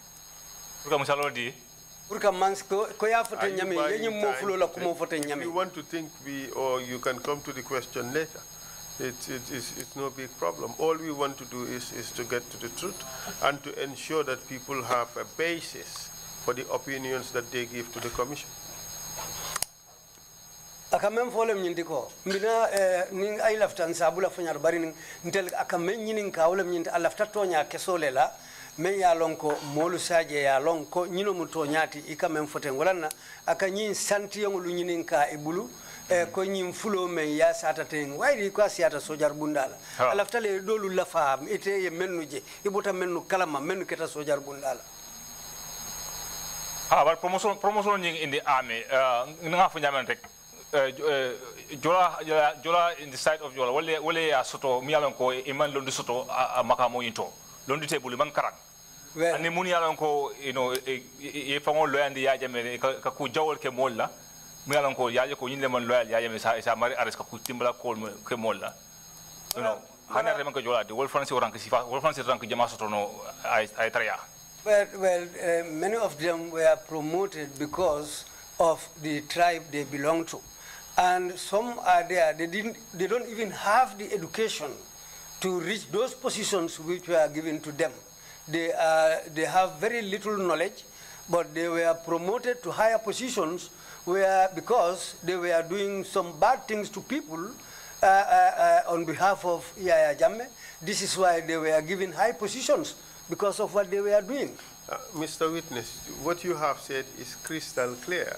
S3: Pour que misalo di
S2: Pour que mans ko ya fote nyame yenyi mo fulo la ko mo fote
S4: If
S2: nyame.
S4: you want to think or you can come to the question later. It's no big problem. All we want to do is to get to the truth and to ensure that people have a basis for the opinions that they give to the commission.
S2: Akamem folem nyindi ko mbina ning ay laftan sabula fanyar bari ning ntel akamen nyinin ka wala nyindi alafta tonya kesole la men ya lonko molu saje ya lonko nyino mu tonyati ikamem foten wala aka nyin santi yongulu nyinin ka ibulu ko nyim fulo men ya sata ten wayri ko siata sojar bundala alafta le dolu la fam ite ye mennu je ibuta mennu kalama mennu keta sojar bundala.
S3: but promotion in the army nga fu nyamen rek jola in the side of jola wale ya soto mi yalan ko iman londi soto makamo into londi tebuli man karan ani mun yalan ko e fango loyandi ya jame ka ku jawol ke molla mi yalan ko ya ko nyinde man loyal ya jame sa mari ares ka ku timbala ko ke molla hanen reman ko jola de wol france rank sifa wol france rank jama soto no ay traya.
S2: Well, many of them were promoted because of the tribe they belong to. And some are there, they don't even have the education to reach those positions which were given to them. They have very little knowledge, but they were promoted to higher positions because they were doing some bad things to people on behalf of Yaya Jammeh. This is why they were given high positions, because of what they were doing.
S4: Mr. Witness, what you have said is crystal clear.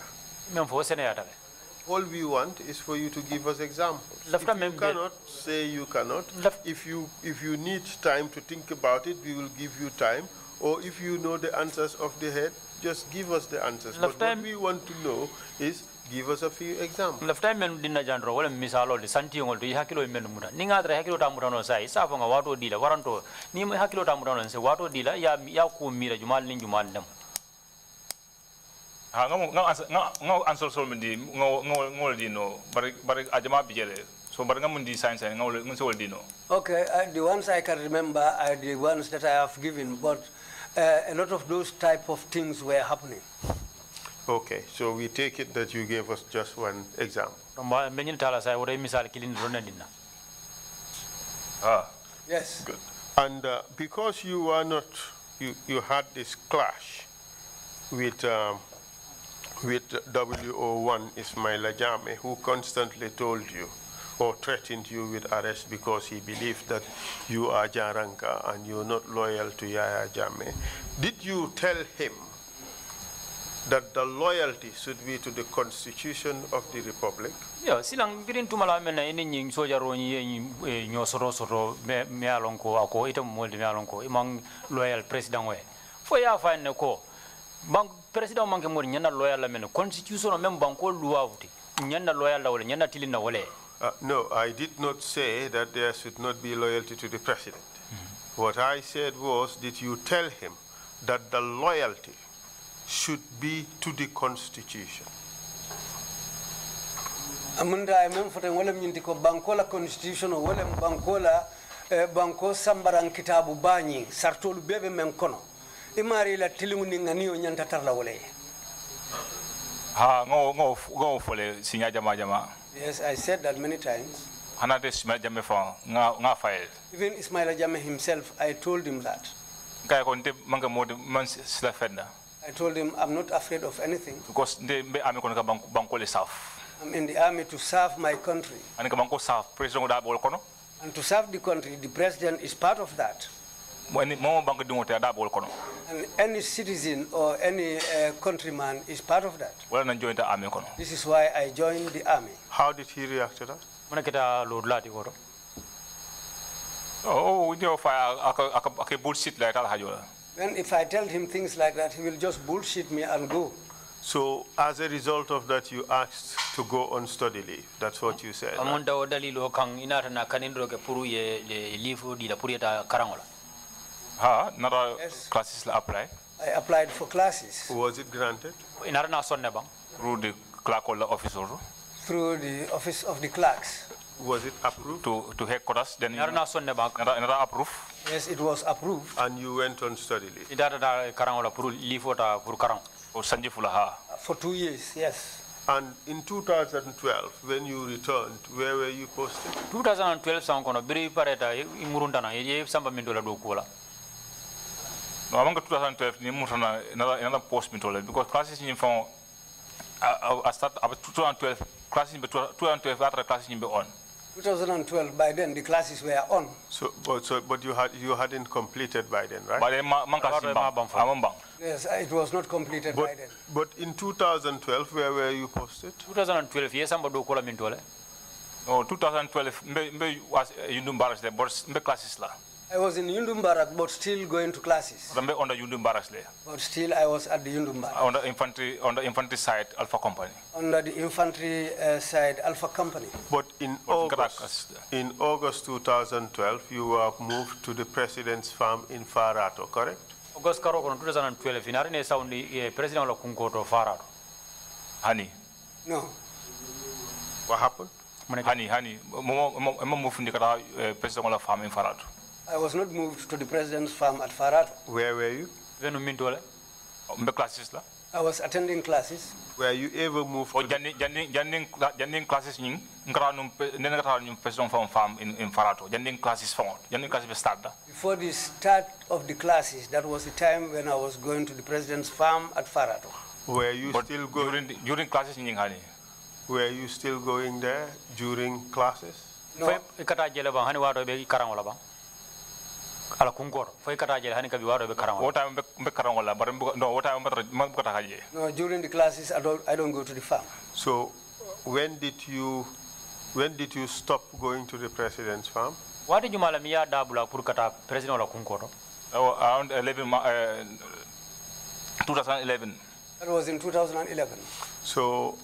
S4: All we want is for you to give us examples. If you cannot, say you cannot. If you need time to think about it, we will give you time. Or if you know the answers off the head, just give us the answers. But what we want to know is give us a few examples.
S5: Lafta men dinna jandro wala misalo de santiongol de hakilo men muda ninga dra hakilo tamura no sai sa fanga wato dila waranto ni mo hakilo tamura no se wato dila ya ko mira jumal nin jumal dem
S3: ha ngam answer so mindi ngol dino bari ajama bijele so bari ngam di science ngol so dino.
S2: Okay, the ones I can remember are the ones that I have given, but a lot of those type of things were happening.
S4: Okay, so we take it that you gave us just one example.
S2: Yes.
S4: Good. And because you are not, you had this clash with WO1 Ismaila Jammeh, who constantly told you or threatened you with arrest because he believed that you are Jaranka and you're not loyal to Yaya Jammeh. Did you tell him that the loyalty should be to the Constitution of the Republic?
S5: Yeah, silang birin tumala mena ini nying soja roni nyo soro me alonko ako ita molde me alonko imang loyal president we. Fo ya fa ne ko bang president manke mori nyana loyal la mena constitution mem banko luawti nyana loyal la wala nyana tilina wala.
S4: No, I did not say that there should not be loyalty to the president. What I said was, did you tell him that the loyalty should be to the Constitution?
S2: Amunda amem fote wala nyindi ko bankola constitution wala bankola banko sambaran kitabu bani sartolu bebe men kono imari la tilingu ni ngani o nyanta tarla wala.
S3: Ha ngo fole sinya jama.
S2: Yes, I said that many times.
S3: Hanade Ismaila Jammeh fa nga file.
S2: Even Ismaila Jammeh himself, I told him that.
S3: Kaya ko nte manga mode man sila fenda.
S2: I told him I'm not afraid of anything.
S3: Because nte be army kono ka banko le south.
S2: I'm in the army to serve my country.
S3: Ani ka banko south president da bol kono.
S2: And to serve the country, the president is part of that.
S3: Mo banko dingo te da bol kono.
S2: And any citizen or any countryman is part of that.
S3: Wala na join the army kono.
S2: This is why I joined the army.
S4: How did he react to that?
S5: Mana kita load lati woro.
S3: Oh, you know, aka bullshit like that hajola.
S2: Then if I tell him things like that, he will just bullshit me and go.
S4: So as a result of that, you asked to go on study leave. That's what you said.
S5: Amonda odali lo kang inata na kanindro ke puru ye leave di la purieta karangola.
S3: Ha, nara
S2: Yes.
S3: classes la apply
S2: I applied for classes
S4: Was it granted?
S5: Inara na sonne bang.
S3: through the clerk or the officer
S2: through the office of the clerks.
S4: Was it approved?
S3: to headquarters. Then
S5: Inara na sonne bang.
S3: nara approve.
S2: Yes, it was approved.
S4: And you went on study leave?
S5: Inata da karangola puru leave ota puru karang.
S3: Or sanji fula ha.
S2: For 2 years, yes.
S4: And in 2012, when you returned, where were you posted?
S5: 2012 sang kono biri pareta imurunda na ye samba mindola do kula.
S3: No, among 2012 ni mutana another post me told because classes in from I start about 2012 classes in 2012 after classes in be on.
S2: 2012, by then the classes were on.
S4: But you hadn't completed by then, right?
S3: But then man classes bang.
S2: Yes, it was not completed by then.
S4: But in 2012, where were you posted?
S5: 2012 ye samba do kula mindola.
S3: No, 2012 mbe was Yundum Barracks there, but mbe classes la.
S2: I was in Yundum Barrack, but still going to classes.
S3: Mbe on the Yundum Barracks there.
S2: But still I was at the Yundum Barrack.
S3: On the infantry side, Alpha Company.
S2: Under the infantry side, Alpha Company.
S4: But in August 2012, you were moved to the president's farm in Farato, correct?
S5: August karo kono 2012 inara ne saundi president la kunkoto farado.
S3: Hani.
S2: No.
S4: What happened?
S3: Hani. Mo move from the president of the farm in Farato.
S2: I was not moved to the president's farm at Farato.
S4: Where were you?
S5: Venu mindola.
S3: Mbe classes la.
S2: I was attending classes.
S4: Were you ever moved
S3: O
S4: to
S3: janding classes nying ngara num president from farm in Farato. Janding classes from. Janding classes start da.
S2: Before the start of the classes, that was the time when I was going to the president's farm at Farato.
S4: Were you still going
S3: during classes nying hani?
S4: Were you still going there during classes?
S2: No.
S5: Foi ikata jele bang hani wado be karangola bang. Ala kunkor. Foi ikata jele hani kabi wado be karangola.
S3: What time be karangola but no what time be kata haje.
S2: No, during the classes, I don't go to the farm.
S4: So when did you stop going to the president's farm?
S5: Wadi jumala miya dabula pur kata president la kunkoro.
S3: Around 2011.
S2: That was in 2011.
S4: So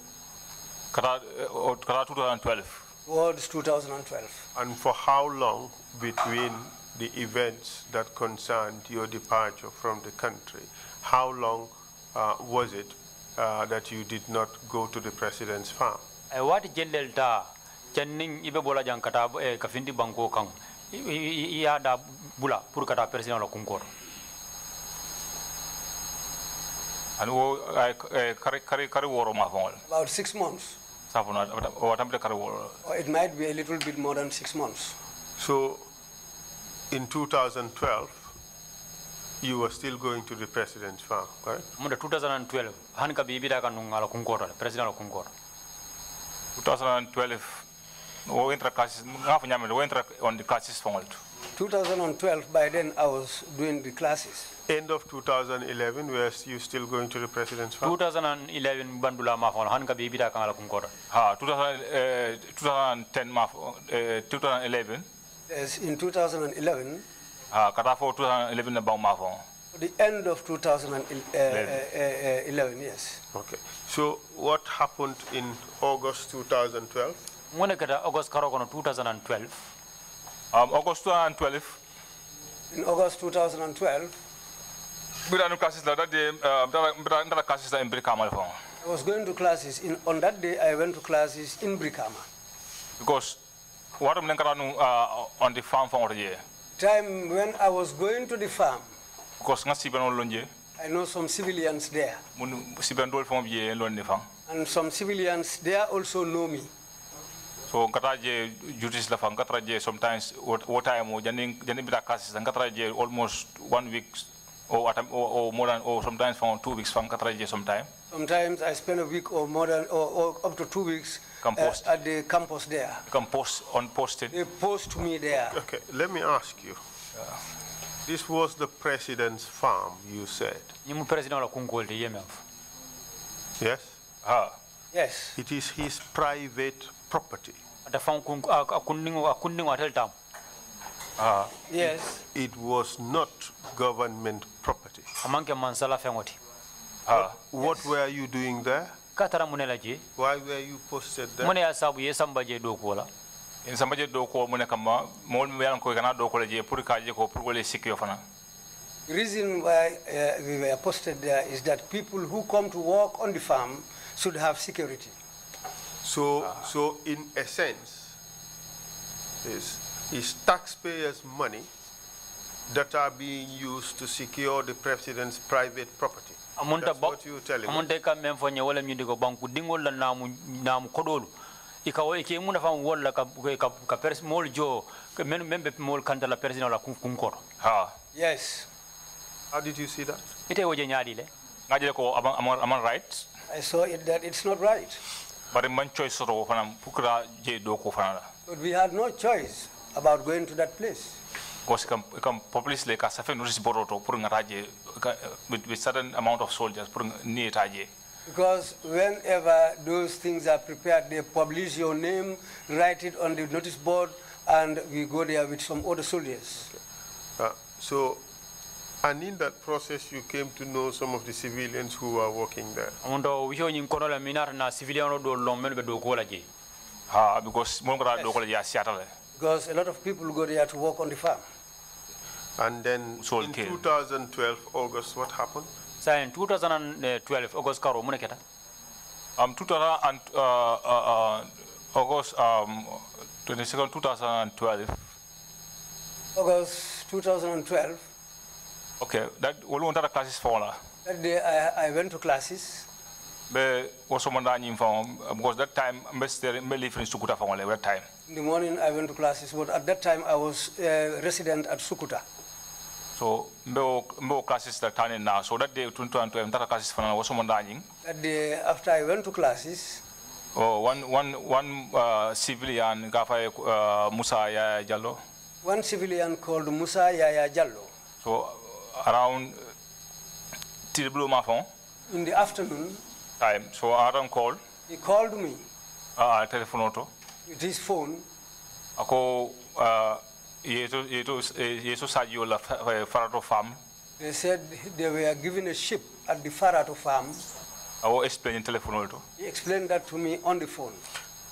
S3: Kata 2012.
S2: Towards 2012.
S4: and for how long between the events that concerned your departure from the country, how long was it that you did not go to the president's farm?
S5: Wadi jendel ta janning ibe bola jang kata kafindi banko kang. Iya da bula pur kata president la kunkoro.
S3: And kari woro ma fongol.
S2: About 6 months.
S3: Sapuna o tambe kari woro.
S2: Or it might be a little bit more than 6 months.
S4: So in 2012, you were still going to the president's farm, correct?
S5: Munda 2012 han ka bibida kan ngala kunkoro president la kunkoro.
S3: 2012 o entra classes ngafa nyamel o entra on the classes fongol.
S2: 2012, by then I was doing the classes.
S4: End of 2011, were you still going to the president's farm?
S5: 2011 bandula ma fon han ka bibida kan ngala kunkoro.
S3: Ha 2010 ma 2011.
S2: Yes, in 2011.
S3: Kata for 2011 na bang ma fong.
S2: The end of 2011, yes.
S4: Okay. So what happened in August 2012?
S5: Mone kata August karo kono 2012.
S3: August 2012.
S2: In August 2012,
S3: Bidanu classes la that day ndara classes la in Brikama fong.
S2: I was going to classes. On that day, I went to classes in Brikama.
S3: Because what am I on the farm for the
S2: Time when I was going to the farm,
S3: because
S2: I know some civilians there. And some civilians there also know me.
S3: So kataje duties la fang kataje sometimes what time o janing bida classes and kataje almost 1 week or more than or sometimes for 2 weeks fang kataje sometime.
S2: Sometimes I spend a week or more than or up to 2 weeks at the campus there.
S3: Compost on posted.
S2: They post me there.
S4: Okay, let me ask you. This was the president's farm, you said.
S5: Nimu president la kungolde yemef.
S4: Yes?
S2: Yes.
S4: It is his private property.
S5: Ata fam akundingo atel tam.
S2: Yes.
S4: It was not government property.
S5: Amanke mansala fengoti.
S4: What were you doing there?
S5: Katara munela je.
S4: Why were you posted there?
S5: Mune asabu yesamba je dokola.
S3: In sambaje doko mune kama mol mbiyan ko kana doko je pour kaje ko pour le sikyo fana.
S2: The reason why we were posted there is that people who come to work on the farm should have security.
S4: So in essence, is taxpayers' money that are being used to secure the president's private property. That's what you're telling me.
S5: Amunta ka memfanya wala mnyindiko banku dingol la namu kodolu. Ikawa iki muna fam wala ka pers mol jo membe mol kanta la president la kunkoro.
S2: Yes.
S4: How did you see that?
S5: Ite woje nyadi le.
S3: Ngajele ko among right.
S2: I saw it that it's not right.
S3: But man choice ro fana pukra je doko fana.
S2: But we had no choice about going to that place.
S3: Because come police like a certain notice boroto pour ngaraje with certain amount of soldiers pour ni taje.
S2: Because whenever those things are prepared, they publish your name, write it on the notice board, and we go there with some other soldiers.
S4: Okay. And in that process, you came to know some of the civilians who were working there.
S2: Because a lot of people go there to work on the farm.
S4: And then in 2012, August, what happened?
S5: In 2012, August karo mune keta.
S3: 2000 August 22nd 2012.
S2: August 2012.
S3: Okay, that all one of classes for la.
S2: That day I went to classes.
S3: Be also mandani inform because that time me live in Sukuta for that time.
S2: In the morning I went to classes, but at that time I was a resident at Sukuta.
S3: So me classes that time now. So that day 2012 that classes for also mandani.
S2: That day after I went to classes.
S3: Oh, one civilian Gafa Musa Yaya Jallo.
S2: One civilian called Musa Yaya Jallo.
S3: So around Blue Mafon.
S2: In the afternoon.
S3: Time. So Adam called.
S2: He called me.
S3: Telephone auto.
S2: With his phone.
S3: Ako yeso sadio la Farato farm.
S2: They said they were given a ship at the Farato farm.
S3: I will explain telephone auto.
S2: He explained that to me on the phone.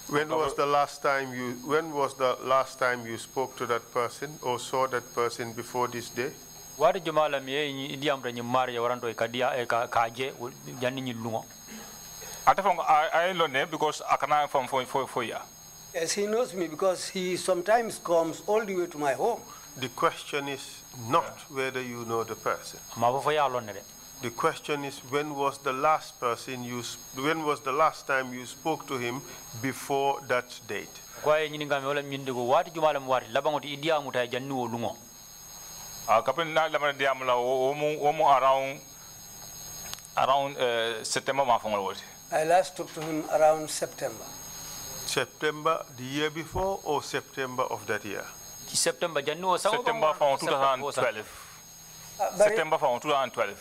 S4: When was the last time you spoke to that person or saw that person before this day?
S5: Wadi jumala mi idiam re nyimari ya waranto ikadia kaje jani nyilungo.
S3: I learned because I can from for year.
S2: Yes, he knows me because he sometimes comes all the way to my home.
S4: The question is not whether you know the person. The question is when was the last time you spoke to him before that date?
S5: Kwa nyinga me wala nyindigo wadi jumala mwari labangoti idiamu ta jannu olungo.
S3: Kapin na lamana diamla omo around September mafon.
S2: I last talked to him around September.
S4: September the year before or September of that year?
S5: September January
S3: September from 2012. September from 2012.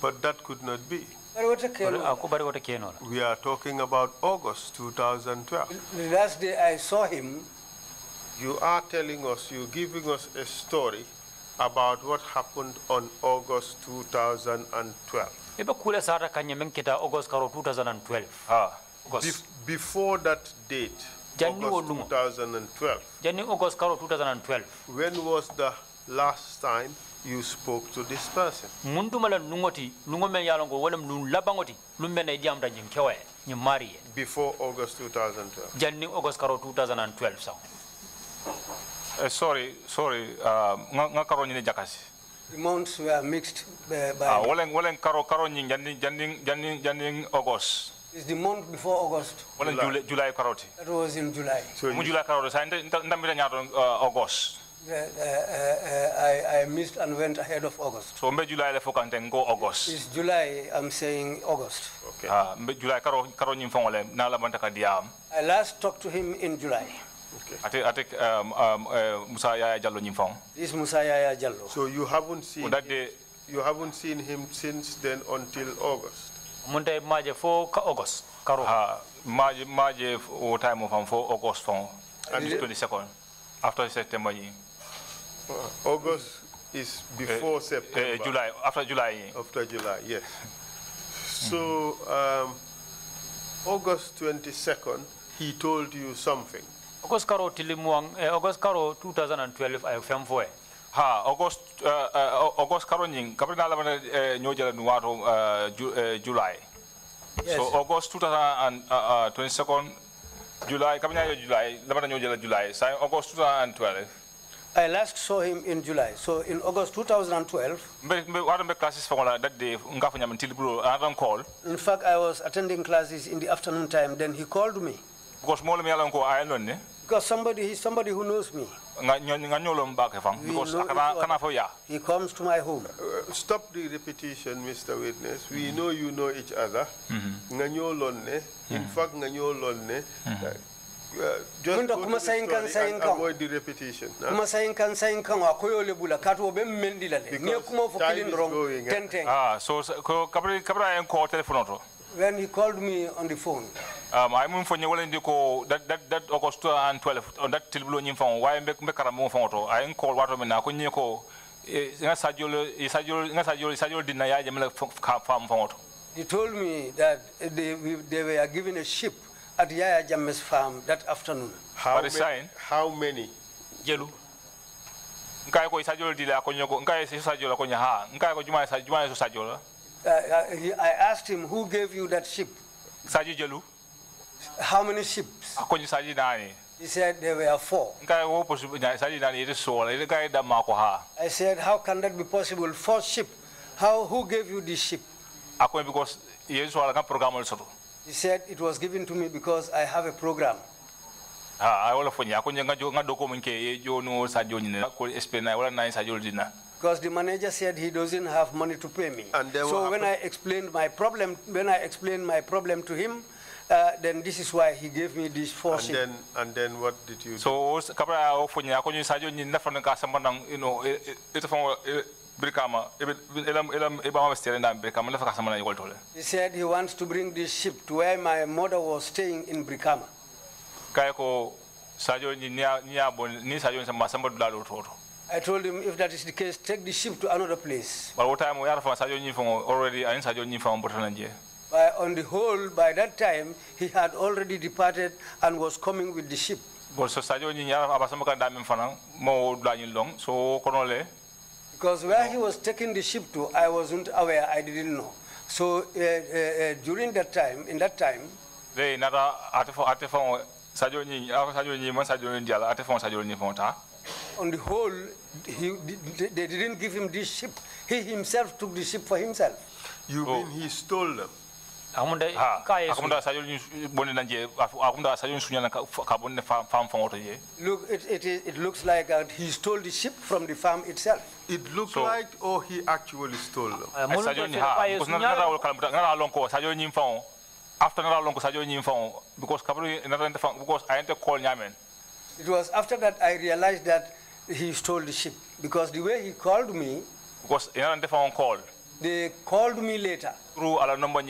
S4: But that could not be. We are talking about August 2012.
S2: The last day I saw him.
S4: You are telling us, you're giving us a story about what happened on August 2012.
S5: August 2012.
S4: Before that date, August 2012, when was the last time you spoke to this person? Before August 2012.
S3: Sorry.
S2: The months were mixed by.
S3: August.
S2: It's the month before August.
S3: July karoti.
S2: That was in July.
S3: So July karoti. August.
S2: I missed and went ahead of August.
S3: So July go August.
S2: It's July. I'm saying August.
S3: Okay. July karo nyimfongole na la bantaka diam.
S2: I last talked to him in July.
S4: Okay.
S3: I think Musa Yaya Jallo nyimfong.
S2: This Musa Yaya Jallo.
S4: So you haven't seen
S3: That day,
S4: you haven't seen him since then until August.
S5: Munte maje fo August karo.
S3: Maje o time of for August phone and 22nd after September.
S4: August is before September.
S3: July, after July.
S4: After July, yes. So August 22nd, he told you something.
S5: August karo tilimuang August karo 2012 ay fem fo
S3: Ha August karo nying kapina la bana nyojala nuwato July.
S2: Yes.
S3: So August 2022nd July kapina July la bana nyojala July. Sai August 2012.
S2: I last saw him in July. So in August 2012,
S3: Mbe classes for that day ngafanya until bro another call.
S2: in fact, I was attending classes in the afternoon time. Then he called me.
S3: Because more me along ko island ne.
S2: Because he's somebody who knows me.
S3: Because
S2: He comes to my home.
S4: Stop the repetition, Mr. Witness. We know you know each other. In fact, just go to the story and avoid the repetition.
S2: Because time is going.
S3: So
S2: When he called me on the phone,
S3: I mean for that August 2012 on that till blue phone. Why make karamo photo? I call what I mean.
S2: He told me that they were given a ship at Yaya Jammeh's farm that afternoon.
S4: How many?
S3: Yellow.
S2: I asked him, who gave you that ship? How many ships? He said there were 4. I said, how can that be possible? 4 ships. Who gave you this ship?
S3: Because
S2: he said it was given to me because I have a program. Because the manager said he doesn't have money to pay me. So when I explained my problem, to him, then this is why he gave me these 4 ships.
S4: And then what did you do?
S3: So
S2: he said he wants to bring this ship to where my mother was staying in Brikama. I told him, if that is the case, take the ship to another place.
S3: But what time we are from already on the whole,
S2: by that time, he had already departed and was coming with the ship. Because where he was taking the ship to, I wasn't aware, I didn't know. So during that time, on the whole, they didn't give him this ship. He himself took the ship for himself.
S4: You mean he stole them?
S2: Look, it looks like he stole the ship from the farm itself.
S4: It looked like, or he actually stole them?
S3: After because I call Yamen.
S2: It was after that I realized that he stole the ship, because the way he called me,
S3: because call.
S2: They called me later.
S3: Through a number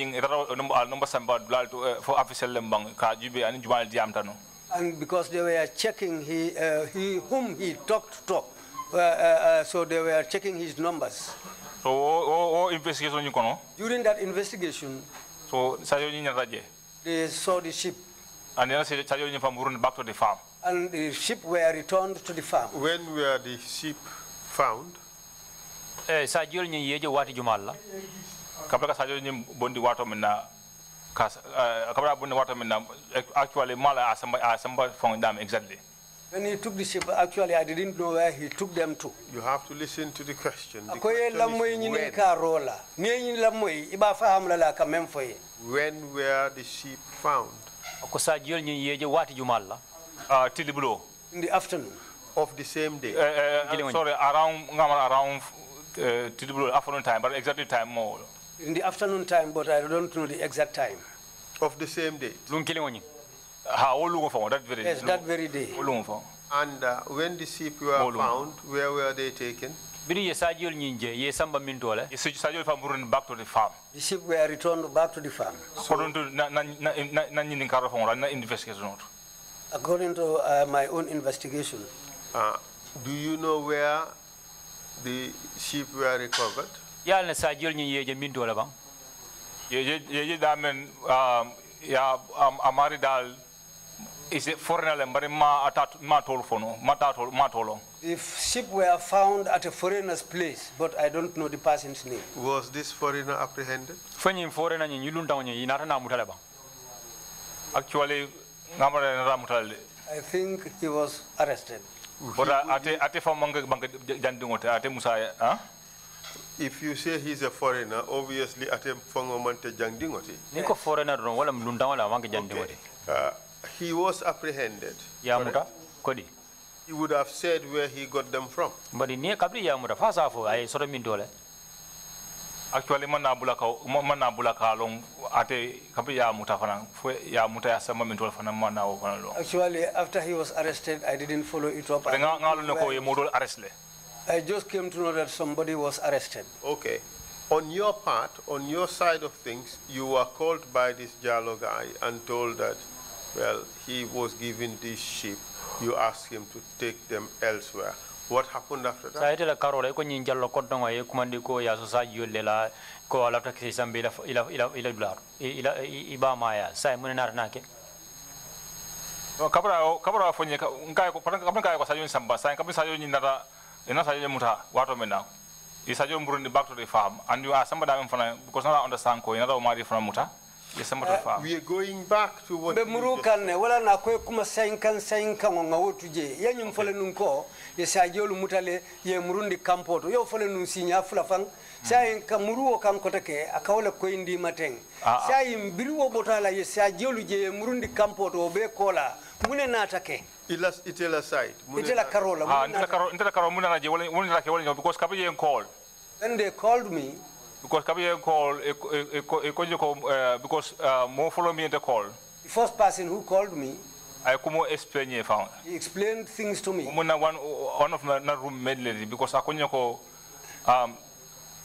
S3: for official lembang and Jumal Diamtano.
S2: And because they were checking whom he talked to, so they were checking his numbers.
S3: So investigation you know.
S2: During that investigation,
S3: so
S2: they saw the ship.
S3: And then from back to the farm.
S2: And the ship were returned to the farm.
S4: When were the ship found?
S5: Sajol ni yeje wati jumalla.
S3: Kabla sajol ni bondi wato mena kabla bondi wato mena actually mala asamba from them exactly.
S2: When he took the ship, actually I didn't know where he took them to.
S4: You have to listen to the question. The
S2: question is
S4: when were the sheep found?
S2: In the afternoon.
S4: Of the same day?
S3: Sorry, around afternoon time, but exactly time more.
S2: In the afternoon time, but I don't know the exact time.
S4: Of the same day?
S3: that very
S2: Yes, that very day.
S4: And when the sheep were found, where were they taken?
S3: Ye sajol fa murun back to the farm.
S2: The sheep were returned back to the farm.
S3: According to na investigation.
S2: According to my own investigation.
S4: Do you know where the sheep were recovered?
S5: Ya na sajol ni ye minto la bang.
S3: Ye damen amari dal is it foreigner mbari ma tolo fono ma tolo.
S2: If sheep were found at a foreigner's place, but I don't know the person's name.
S4: Was this foreigner apprehended?
S5: Fanyi foreigner ni yulunta onye inata na mutale bang.
S3: Actually ngamara na mutale.
S2: I think he was arrested.
S3: But ate fa manga jandingote ate musa
S4: If you say he's a foreigner, obviously ate fongo mante jandingote.
S5: Niko foreigner ron wala mlunta wala manga jandingote.
S4: He was apprehended.
S5: Ya muta kodi.
S4: He would have said where he got them from.
S5: But in near Kabri ya muta fasa fo ay sort of mindole.
S3: Actually manabula long ate Kabri ya muta fana ya muta ya sama mindole fana mana o fana long.
S2: Actually, after he was arrested, I didn't follow it up. I just came to know that somebody was arrested.
S4: Okay. On your part, on your side of things, you were called by this Jalo guy and told that, well, he was given this sheep. You asked him to take them elsewhere. What happened after that?
S5: Sa itela karole ko nyin jallo koddo ngaye kumandi ko ya so sa yolela ko ala ta kisi sambe ila blar ila iba maya sa mun na nake
S3: kabra fonye ngai ko ngai ko sajo samba sa kabra sajo nyin dara ina sajo muta wato mena I sajo mburundi back to the farm and you are somebody because now I understand ko ina do mari from muta.
S4: We are going back to what
S2: wala na kwe kuma sainkan nga wotu je yanyum fole nunko ye sajolu mutale ye murundi kampoto yo fole nun sinya fulafang sainka muruo kan kotake akawle ko indi mateng sayim biriwo botala ye sajolu je murundi kampoto be kola mune natake
S4: itela side
S2: itela karola
S3: itela karola muna na je wala ke wala because kabi ye call
S2: when they called me
S3: because Kabi called because more follow me in the call.
S2: The first person who called me,
S3: I come explain you found.
S2: He explained things to me.
S3: One of my room medley because I couldn't go.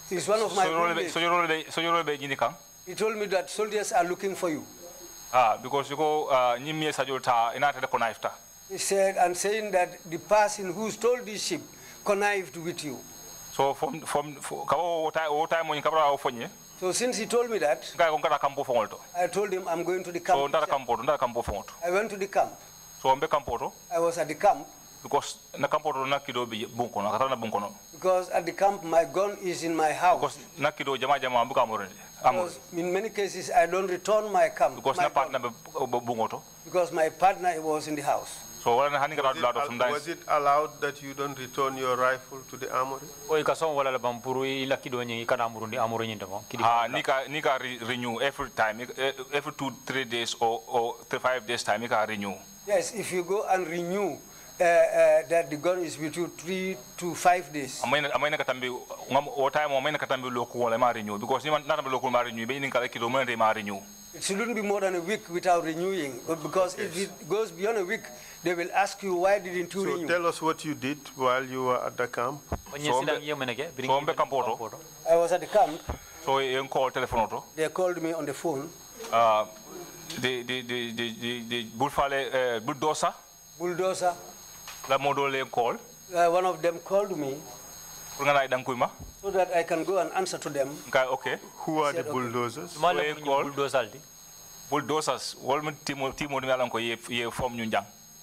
S2: He's one of my roommates.
S3: So you're
S2: He told me that soldiers are looking for you.
S3: Because you go Nimia Sajota and not the connived.
S2: He said and saying that the person who stole this ship connived with you.
S3: So from time when you
S2: so since he told me that, I told him I'm going to the camp. I went to the camp.
S3: So
S2: I was at the camp.
S3: Because
S2: at the camp my gun is in my house. Because in many cases I don't return my camp. Because my partner was in the house.
S3: So
S4: was it allowed that you don't return your rifle to the armory?
S3: Nika renew every time, every 2-3 days or 5 days time, nika renew.
S2: Yes, if you go and renew that the gun is with you 3 to 5 days. It shouldn't be more than a week without renewing, because if it goes beyond a week, they will ask you why didn't you renew.
S4: So tell us what you did while you were at the camp.
S2: I was at the camp.
S3: So you called telephone.
S2: They called me on the phone.
S3: The bulldozer.
S2: Bulldozer.
S3: La modole call.
S2: One of them called me. So that I can go and answer to them.
S3: Okay.
S4: Who are the bulldozers?
S3: Bulldozers.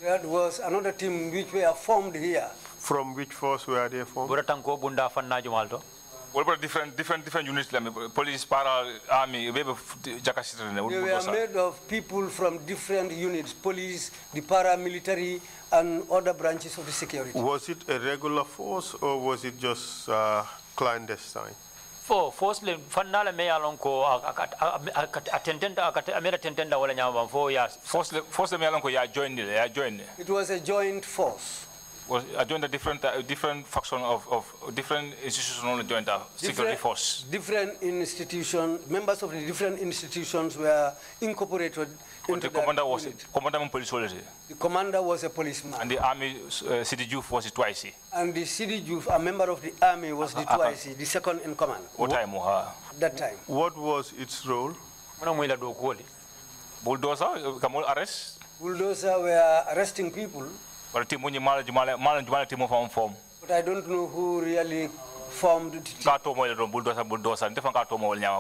S2: That was another team which were formed here.
S4: From which force were they formed?
S3: Different units, police, para, army. They were
S2: made of people from different units, police, the paramilitary, and other branches of the security.
S4: Was it a regular force or was it just clandestine?
S5: Firstly, fanala me along ko attendant wala nyama for ya.
S3: Firstly me along ko ya joined.
S2: It was a joint force.
S3: Was I joined a different faction of different institutional joint security force.
S2: Different institutions, members of the different institutions were incorporated into
S3: the commander
S2: that
S3: was
S2: unit.
S3: commander police soldier.
S2: The commander was a policeman.
S3: And the army city youth was it twice.
S2: And the city youth, a member of the army, was the twice, the second in command.
S3: What time?
S2: That time.
S4: What was its role?
S3: Bulldozer, come on, arrest.
S2: Bulldozer were arresting people,
S3: But the team form.
S2: but I don't know who really formed the team.
S3: Bulldozer, different car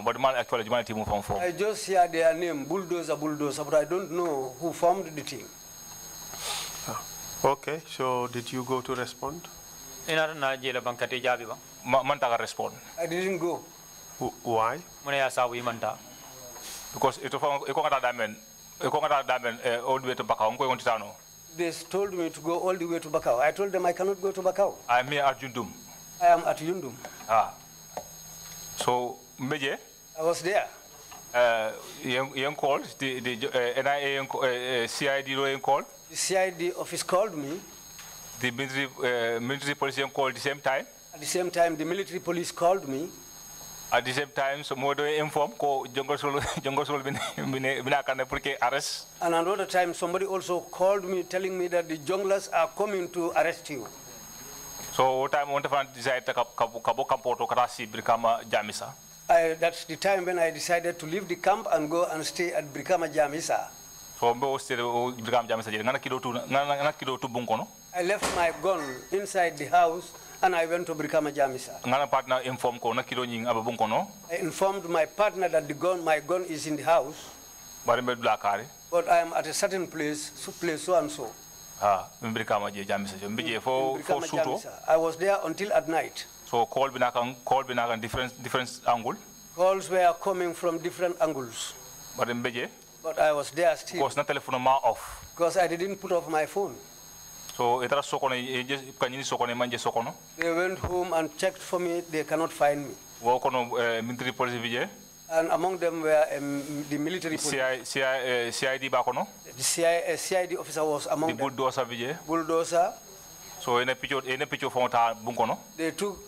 S3: but man actually Jumala team form.
S2: I just hear their name, Bulldozer, but I don't know who formed the team.
S4: Okay, so did you go to respond?
S3: Mantaka respond.
S2: I didn't go.
S4: Why?
S3: Because it was all the way to Bakau, going to Tano.
S2: They told me to go all the way to Bakau. I told them I cannot go to Bakau.
S3: I'm here at Jundum.
S2: I am at Yundum.
S3: So, Meje,
S2: I was there.
S3: young called, the NIA CID called.
S2: The CID office called me.
S3: The military police called at the same time.
S2: At the same time, the military police called me.
S3: At the same time, so more inform ko jungle sol binakana porque arrest.
S2: And another time, somebody also called me telling me that the junglers are coming to arrest you.
S3: So time on the decide to kabo kampoto karasi brikama jamisa.
S2: That's the time when I decided to leave the camp and go and stay at Brikama Jamisa.
S3: So mbe stay brikama jamisa je ngana kilo tu bunkono.
S2: I left my gun inside the house and I went to Brikama Jamisa.
S3: Ngana partner inform ko na kilo nying aba bunkono.
S2: I informed my partner that my gun is in the house.
S3: Bari mbe blakari.
S2: But I am at a certain place so and so.
S3: Brikama je jamisa je mbije for suto.
S2: I was there until at night.
S3: So call binakan different angle.
S2: Calls were coming from different angles.
S3: But
S2: I was there still.
S3: Because na telephone ma off.
S2: Because I didn't put off my phone.
S3: So etara sokono kanyini sokono manje sokono.
S2: They went home and checked for me. They cannot find me.
S3: Wo kono military police vije.
S2: And among them were the military police.
S3: CID ba kono.
S2: The CID officer was among them.
S3: Bulldozer vije.
S2: Bulldozer.
S3: So in a picture from bunkono.
S2: They took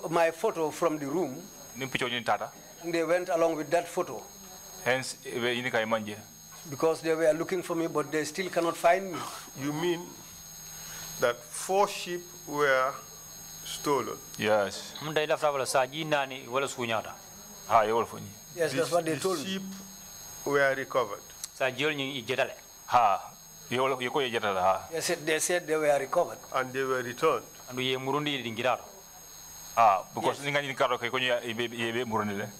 S2: my photo from the room. And they went along with that photo.
S3: Hence,
S2: because they were looking for me, but they still cannot find me.
S4: You mean that 4 sheep were stolen?
S3: Yes.
S2: Yes, that's what they told me.
S4: The sheep were recovered.
S2: Yes, they said they were recovered.
S4: And they were returned.
S3: Because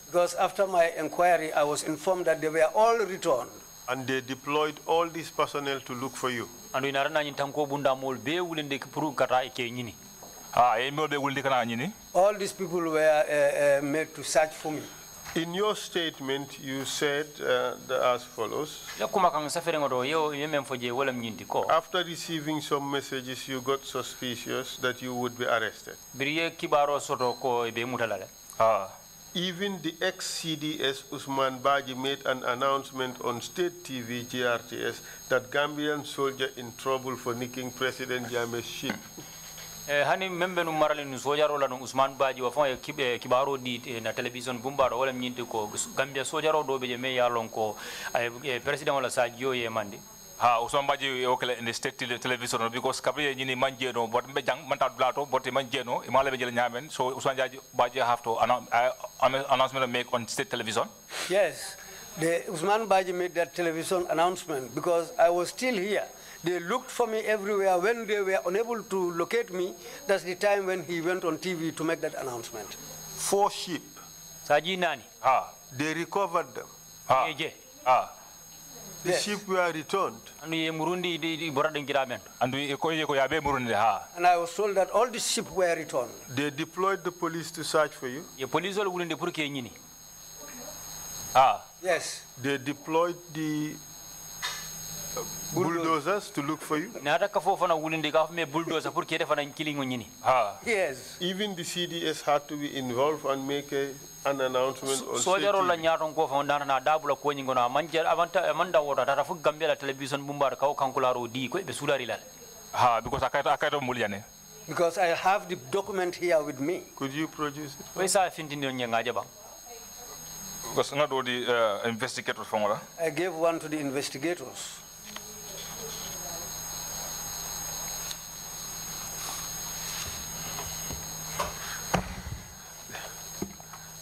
S2: Because after my inquiry, I was informed that they were all returned.
S4: And they deployed all this personnel to look for you.
S2: All these people were made to search for me.
S4: In your statement, you said as follows. After receiving some messages, you got suspicious that you would be arrested. Even the ex-CDS Usman Baji made an announcement on state TV GRTS that Gambian soldier in trouble for nicking President Jammeh's ship.
S5: Hani membe no marale no sojaro la no Usman Baji wa fon kibaro di na television bumbaro wala nyinti ko Gambia sojaro do be me yalon ko president wala Sadio ye mandi
S3: Usman Baji okele in the state television because kabri nyini manje no but be jang manta blato but manje no imale be jele nyamen so Usman Baji have to announcement make on state television.
S2: Yes, the Usman Baji made that television announcement because I was still here. They looked for me everywhere. When they were unable to locate me, that's the time when he went on TV to make that announcement.
S4: 4 sheep. They recovered them. The sheep were returned.
S2: And I was told that all the sheep were returned.
S4: They deployed the police to search for you.
S2: Yes.
S4: They deployed the bulldozers to look for you.
S2: Yes.
S4: Even the CDS had to be involved and make an announcement on state
S2: Because I have the document here with me.
S4: Could you produce it?
S3: Because not all the investigators from
S2: I gave one to the investigators.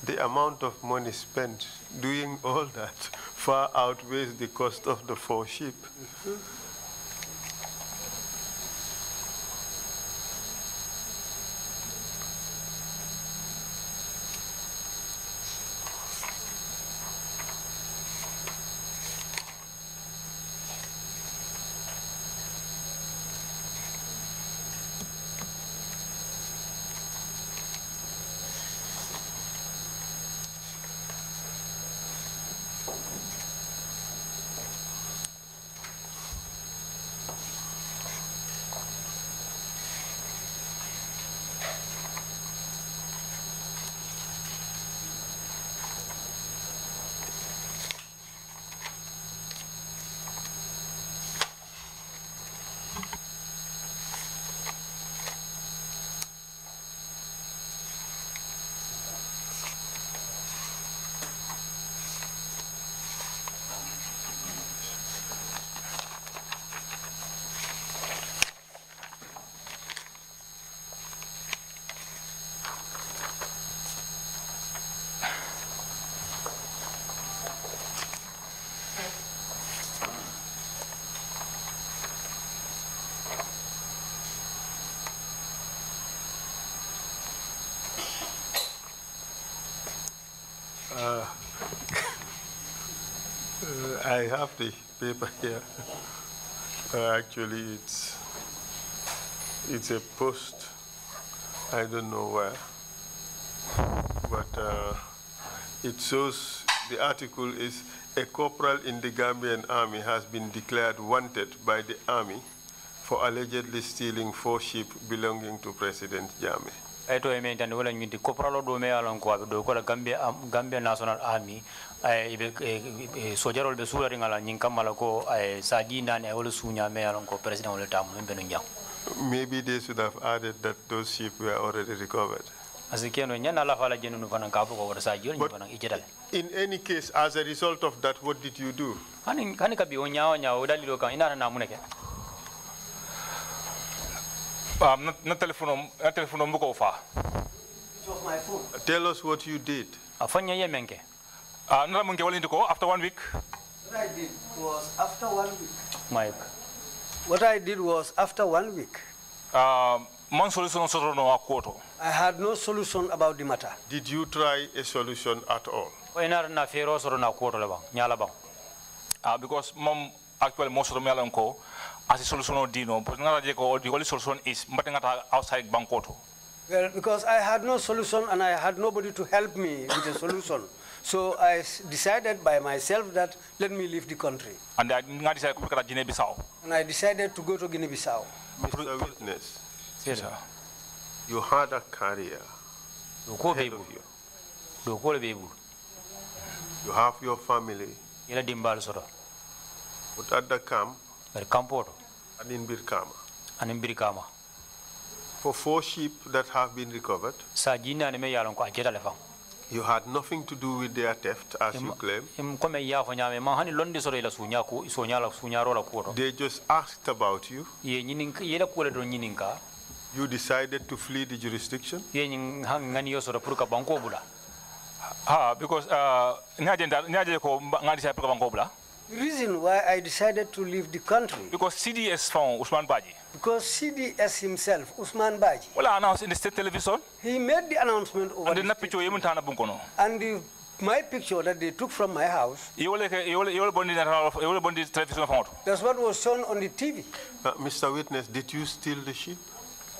S4: The amount of money spent doing all that far outweighs the cost of the 4 sheep. I have the paper here. Actually, it's a post. I don't know where, but it shows the article is a corporal in the Gambian army has been declared wanted by the army for allegedly stealing 4 sheep belonging to President Jammeh.
S5: Eto e maintain wala nyindi corporal do me alon ko do ko la Gambia National Army sojarol be suula ringala nyin kamala ko saji nane wala sunya me alon ko president wala tamu benu njang.
S4: Maybe they should have added that those sheep were already recovered.
S5: Asikeno nyana la fala jenu no fanan kafu ko wala saji ni fanan ijedal.
S4: In any case, as a result of that, what did you do?
S5: Hani kabi onyawo dalilo kan ina na muneke.
S3: na telephone mbuko fa.
S2: It was my phone.
S4: Tell us what you did.
S5: Afanya ye menke.
S3: Na munge wali ndiko after 1 week.
S2: What I did was after 1 week.
S5: Mike.
S2: What I did was after 1 week.
S3: Man solution soro no akoto.
S2: I had no solution about the matter.
S4: Did you try a solution at all?
S5: O ina na fero soro na akoto le bang nyala bang.
S3: Because mom actually most of them yalan ko as a solution or dino, but not the only solution is matangata outside Bankoto.
S2: Well, because I had no solution and I had nobody to help me with a solution. So I decided by myself that let me leave the country.
S3: And I decided to go to Guinea-Bissau.
S2: And I decided to go to Guinea-Bissau.
S4: Mr. Witness,
S5: Yes, sir.
S4: you had a career ahead of you. You have your family.
S5: Ila dimbal soro.
S4: But at the camp,
S5: Campoto.
S4: and in Birkama,
S5: And in Birkama.
S4: for 4 sheep that have been recovered,
S5: Sajina ne me yalon ko ajeta le fang.
S4: you had nothing to do with their theft, as you claim.
S5: Come ya fo nyame ma hani londi soro ila sunya ko sonya la sunya ro la ko.
S4: They just asked about you.
S5: Ye nyinin ye la ko le do nyininka.
S4: You decided to flee the jurisdiction.
S5: Ye nyin ngani yo soro purka banko bula.
S3: Because ngaje ko ngadi sa purka banko bula.
S2: The reason why I decided to leave the country,
S3: Because CDS found Usman Baji.
S2: because CDS himself, Usman Baji,
S3: Well, announced in the state television.
S2: he made the announcement over
S3: And
S2: the
S3: the picture you mutana bunkono.
S2: and my picture that they took from my house,
S3: You will bondi television found.
S2: that's what was shown on the TV.
S4: Mr. Witness, did you steal the sheep?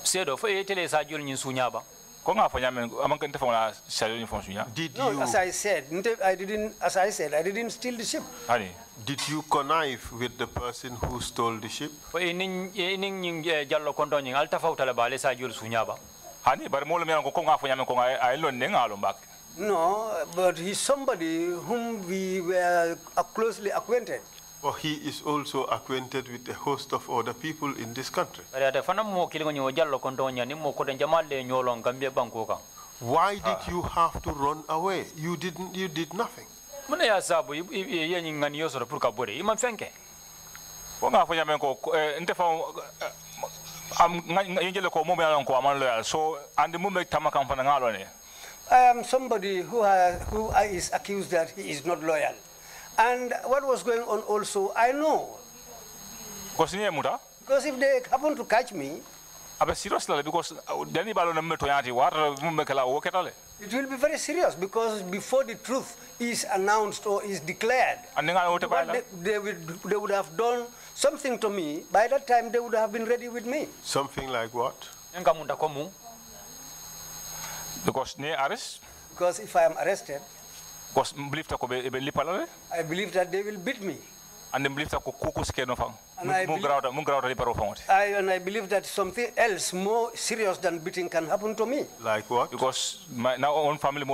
S5: Sedo fo ye tele sa jol nyin sunya ba.
S3: Ko nga fa nyame amanka nte fona sayo ni fonsunya.
S4: Did
S2: No,
S4: you?
S2: as I said, I didn't steal the ship.
S3: Hani.
S4: Did you connive with the person who stole the sheep?
S5: Fo nin nyin jallo konto nyin alta fawta la bale sa jol sunya ba.
S3: Hani bar mo le ko nga fa nyame ko ay lon ne ngalo mbak.
S2: No, but he's somebody whom we were closely acquainted.
S4: Or he is also acquainted with a host of other people in this country.
S5: Bari ata fana mo kilingo nyo jallo konto nya ni mo ko den jamalle nyolon Gambia banko kan.
S4: Why did you have to run away? You did nothing.
S5: Muna ya sabu ye ngani yoso pour ka bore imam fenke.
S3: Ko nga fo nyame ko nte fa am ngajele ko momo yalon ko aman loyal so andi mum tama kam fana ngalo ne.
S2: I am somebody who is accused that he is not loyal. And what was going on also, I know.
S3: Because
S2: if they happen to catch me,
S3: because
S2: it will be very serious because before the truth is announced or is declared, they would have done something to me. By that time, they would have been ready with me.
S4: Something like what?
S2: Because if I am arrested, I believe that they will beat me.
S3: And I believe
S2: that something else more serious than beating can happen to me.
S4: Like what?
S3: Because my own family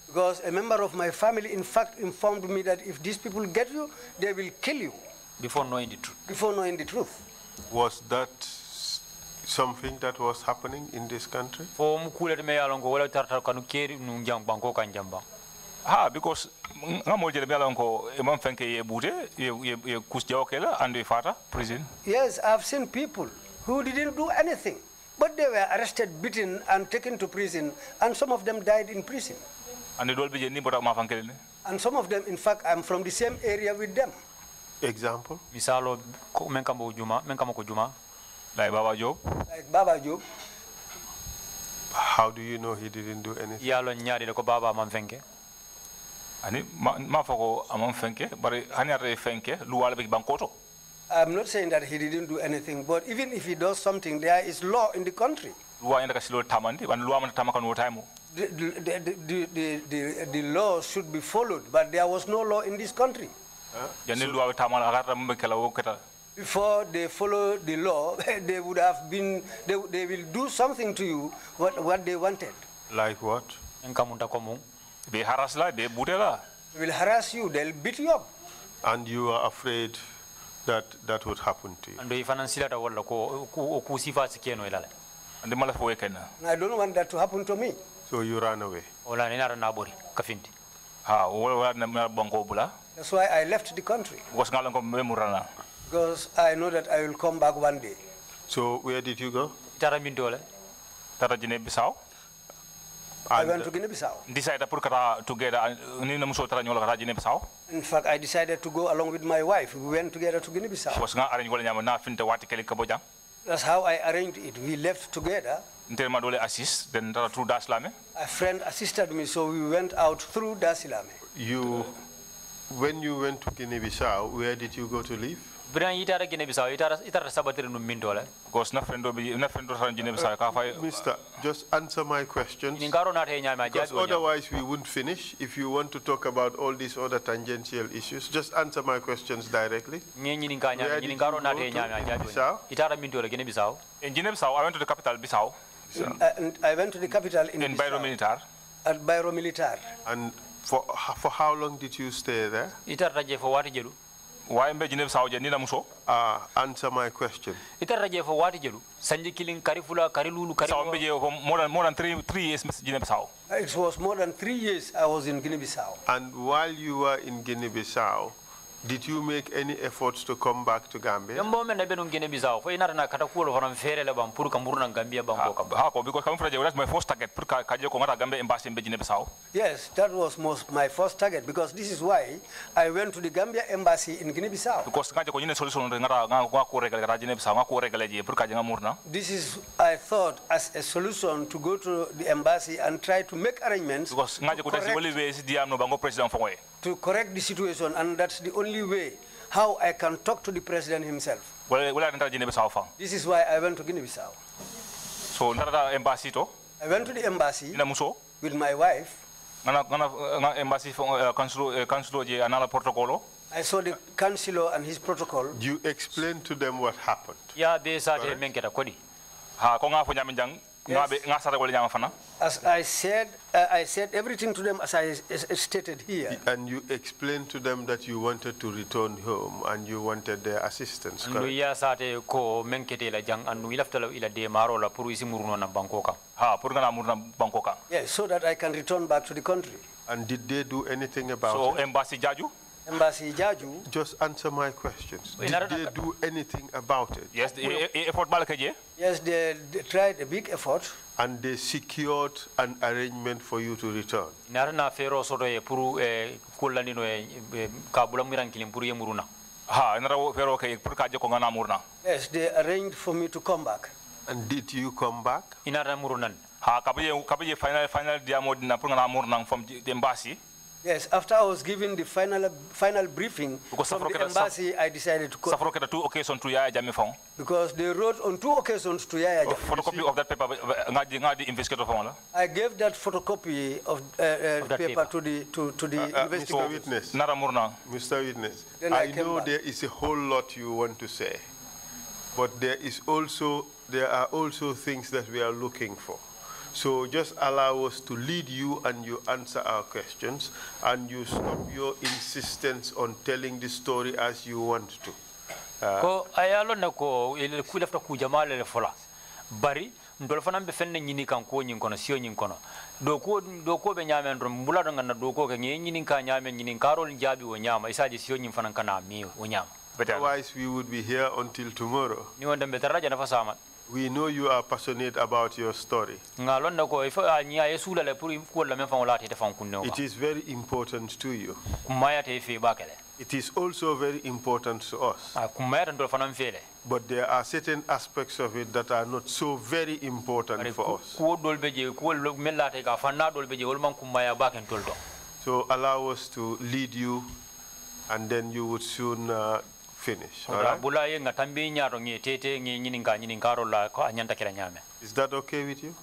S2: because a member of my family in fact informed me that if these people get you, they will kill you.
S5: Before knowing the truth.
S2: Before knowing the truth.
S4: Was that something that was happening in this country?
S3: Because
S2: yes, I've seen people who didn't do anything, but they were arrested, beaten, and taken to prison, and some of them died in prison. And some of them, in fact, I'm from the same area with them.
S4: Example?
S5: Misalo
S3: like Baba Job.
S2: Like Baba Job.
S4: How do you know he didn't do anything?
S3: Ani mafoko amam fenke bari hani are fenke luwala be bankoto.
S2: I'm not saying that he didn't do anything, but even if he does something, there is law in the country.
S3: Luwa enda kasilo tamandi ban luwa man tamaka no time.
S2: The law should be followed, but there was no law in this country. Before they follow the law, they would have been, they will do something to you what they wanted.
S4: Like what?
S3: They harass la, they butela.
S2: They will harass you, they'll beat you up.
S4: And you are afraid that that would happen to you.
S2: And I don't want that to happen to me.
S4: So you ran away.
S2: That's why I left the country. Because I know that I will come back one day.
S4: So where did you go?
S2: I went to Guinea-Bissau. In fact, I decided to go along with my wife. We went together to Guinea-Bissau. That's how I arranged it. We left together. A friend assisted me, so we went out through Dasilame.
S4: When you went to Guinea-Bissau, where did you go to live?
S5: Mister,
S4: just answer my questions. Because otherwise we wouldn't finish. If you want to talk about all these other tangential issues, just answer my questions directly.
S3: In Guinea-Bissau, I went to the capital, Bissau.
S2: And I went to the capital in
S3: Bairo Militar.
S2: At Bairo Militar.
S4: And for how long did you stay there? Answer my question.
S3: More than 3 years, Guinea-Bissau.
S2: It was more than 3 years I was in Guinea-Bissau.
S4: And while you were in Guinea-Bissau, did you make any efforts to come back to Gambia?
S3: Because my first target.
S2: Yes, that was my first target because this is why I went to the Gambia embassy in Guinea-Bissau. This is, I thought, as a solution to go to the embassy and try to make arrangements to correct the situation, and that's the only way how I can talk to the president himself. This is why I went to Guinea-Bissau.
S3: So, I
S2: went to the embassy with my wife. I saw the councillor and his protocol.
S4: You explained to them what happened.
S2: As I said everything to them as I stated here.
S4: And you explained to them that you wanted to return home and you wanted their assistance, correct?
S2: Yes, so that I can return back to the country.
S4: And did they do anything about it?
S3: So Embassy Jaju?
S2: Embassy Jaju.
S4: Just answer my questions. Did they do anything about it?
S3: Yes, the effort balakaje.
S2: Yes, they tried a big effort.
S4: And they secured an arrangement for you to return.
S2: Yes, they arranged for me to come back.
S4: And did you come back?
S3: Final diamond from the embassy.
S2: Yes, after I was given the final briefing from the embassy, I decided to come. Because they wrote on 2 occasions to Yaya Jammeh.
S3: Photocopy of that paper, the investigator.
S2: I gave that photocopy of the paper to the investigator.
S4: Mr. Witness,
S3: Mr.
S4: Witness, I know there is a whole lot you want to say, but there are also things that we are looking for. So just allow us to lead you and you answer our questions and you stop your insistence on telling the story as you want to.
S5: Ko ayalo na ko ile kula fta ku jamaa le fola bari ndol fana be fenne nyini kan ko nyin kono sio nyin kono do ko be nyame ndo mbula do ngana do ko ke nyini ka nyame nyini karol jabi wo nyama isaji sio nyin fana kana mi wo nyama.
S4: Otherwise we would be here until tomorrow.
S5: Ni wonda be taraja na fasama.
S4: We know you are passionate about your story. It is very important to you. It is also very important to us. But there are certain aspects of it that are not so very important for us. So allow us to lead you and then you would soon finish. All right? Is that okay with you?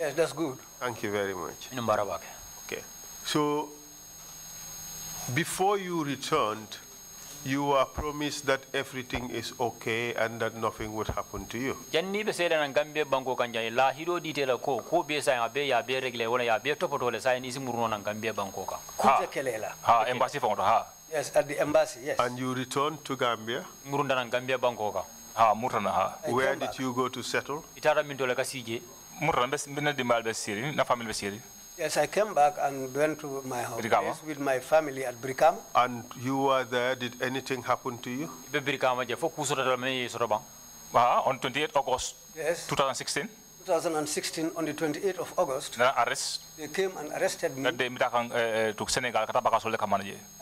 S2: Yes, that's good.
S4: Thank you very much. Okay. So, before you returned, you were promised that everything is okay and that nothing would happen to you.
S2: Yes, at the embassy, yes.
S4: And you returned to Gambia? Where did you go to settle?
S2: Yes, I came back and went to my home with my family at Brikama.
S4: And you were there, did anything happen to you?
S3: On 28 August 2016.
S2: 2016, on the 28th of August, they came and arrested me.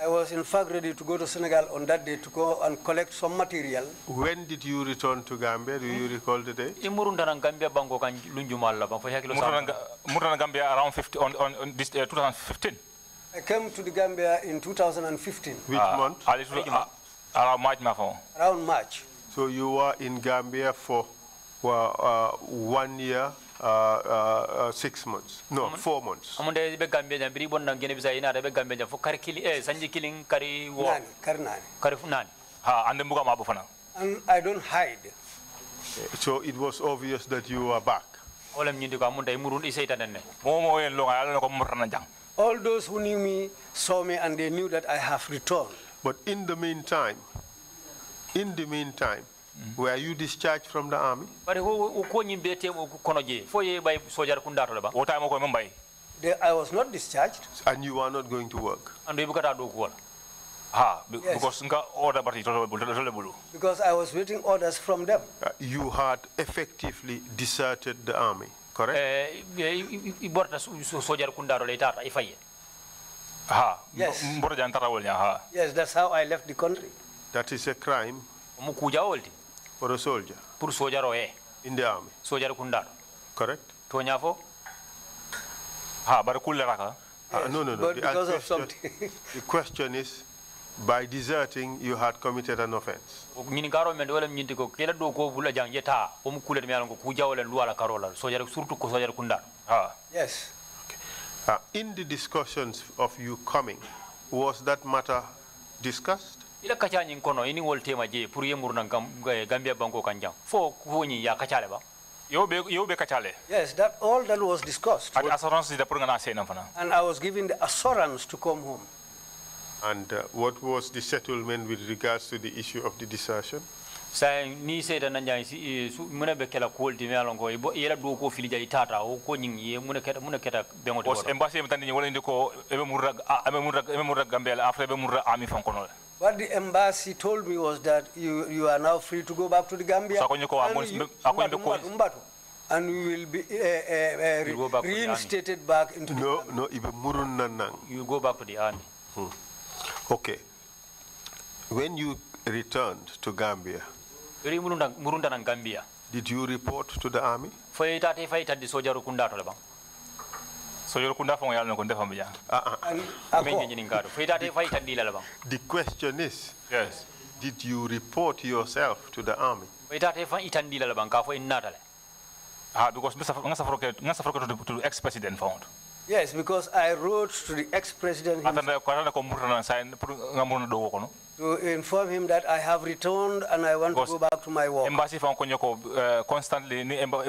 S2: I was in fact ready to go to Senegal on that day to go and collect some material.
S4: When did you return to Gambia? Do you recall the date?
S3: Gambia around 2015.
S2: I came to the Gambia in 2015.
S4: Which month?
S3: Around March.
S2: Around March.
S4: So you were in Gambia for 1 year, 6 months. No, 4 months.
S2: And I don't hide.
S4: So it was obvious that you were back.
S2: All those who knew me saw me and they knew that I have returned.
S4: But in the meantime, were you discharged from the army?
S2: I was not discharged.
S4: And you are not going to work?
S2: Yes. Because I was waiting orders from them.
S4: You had effectively deserted the army, correct?
S2: Yes. Yes, that's how I left the country.
S4: That is a crime for a soldier in the army, correct?
S2: But because of something.
S4: The question is, by deserting, you had committed an offense.
S2: Yes.
S4: Okay. In the discussions of you coming, was that matter discussed?
S3: Yo be kachale.
S2: Yes, all that was discussed.
S3: At assurance the purga say fana.
S2: And I was given the assurance to come home.
S4: And what was the settlement with regards to the issue of the desertion?
S5: Say ni say da nanya muna be kala cool di melongo yela do ko filija itata o ko nyin ye muna keta bengo
S3: Was embassy mtandi ni wala ndiko ebe murra Gambia after ebe murra army fankono.
S2: What the embassy told me was that you are now free to go back to the Gambia. And we will be reinstated back into the army.
S4: No, ibe murun
S5: you go back to the army.
S4: Okay. When you returned to Gambia,
S5: murunda na Gambia.
S4: Did you report to the army?
S5: Faita di sojaru kunda to lebang.
S3: Sojaru kunda fon yalla ko defam biya.
S4: The question is,
S3: yes,
S4: did you report yourself to the army?
S3: Because to the ex-president found.
S2: Yes, because I wrote to the ex-president to inform him that I have returned and I want to go back to my work.
S3: Embassy found constantly because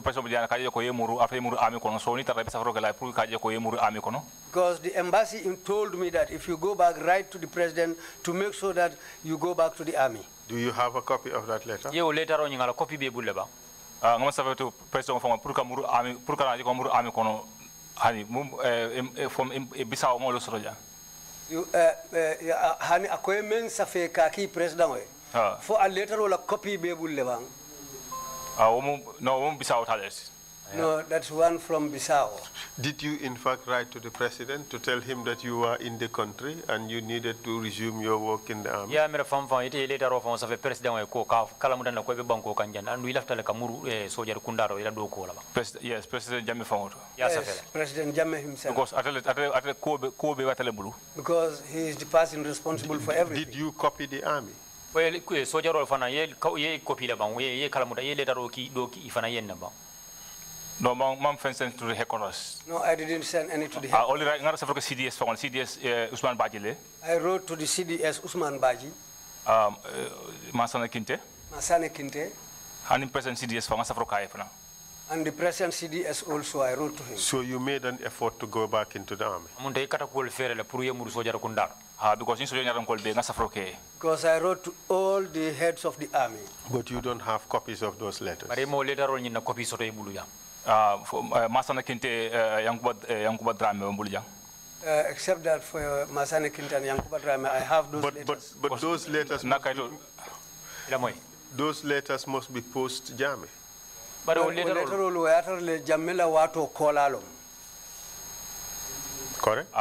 S2: the embassy told me that if you go back, write to the president to make sure that you go back to the army.
S4: Do you have a copy of that letter?
S5: Yeah, later on you have a copy be buleba.
S3: I'm going to president from army from Bissau Molo Soja.
S2: You hani akoy men safe kaki president we for a letter or a copy be buleba.
S3: No, Bissau Tales.
S2: No, that's one from Bissau.
S4: Did you in fact write to the president to tell him that you were in the country and you needed to resume your work in the army?
S5: Yeah, mera fam it later on sa president ko kala mudan ko be banko kanjan and we left la kamuru sojar kundaro ila do ko la.
S3: Yes, President Jammeh found.
S2: Yes, President Jammeh himself.
S3: Because at ko be watale bulu.
S2: Because he is the person responsible for everything.
S4: Did you copy the army?
S5: Well, sojar fana ye copy la ban ye kala mudan ye later ki ifana yen na ban.
S3: No, mom sent to the headquarters.
S2: No, I didn't send any to the headquarters.
S3: Only right, CDS for CDS Usman Bajile.
S2: I wrote to the CDS Usman Baji.
S3: Masana Kinte. And in present CDS for Masafrokai.
S2: And the present CDS also I wrote to him.
S4: So you made an effort to go back into the army?
S2: Because I wrote to all the heads of the army.
S4: But you don't have copies of those letters?
S3: Masana Kinte Yankuba Drame Buljang.
S2: Except that for Masana Kinte and Yankuba Drame, I have those letters.
S4: But those letters must be post-Jammeh.
S2: But
S4: correct?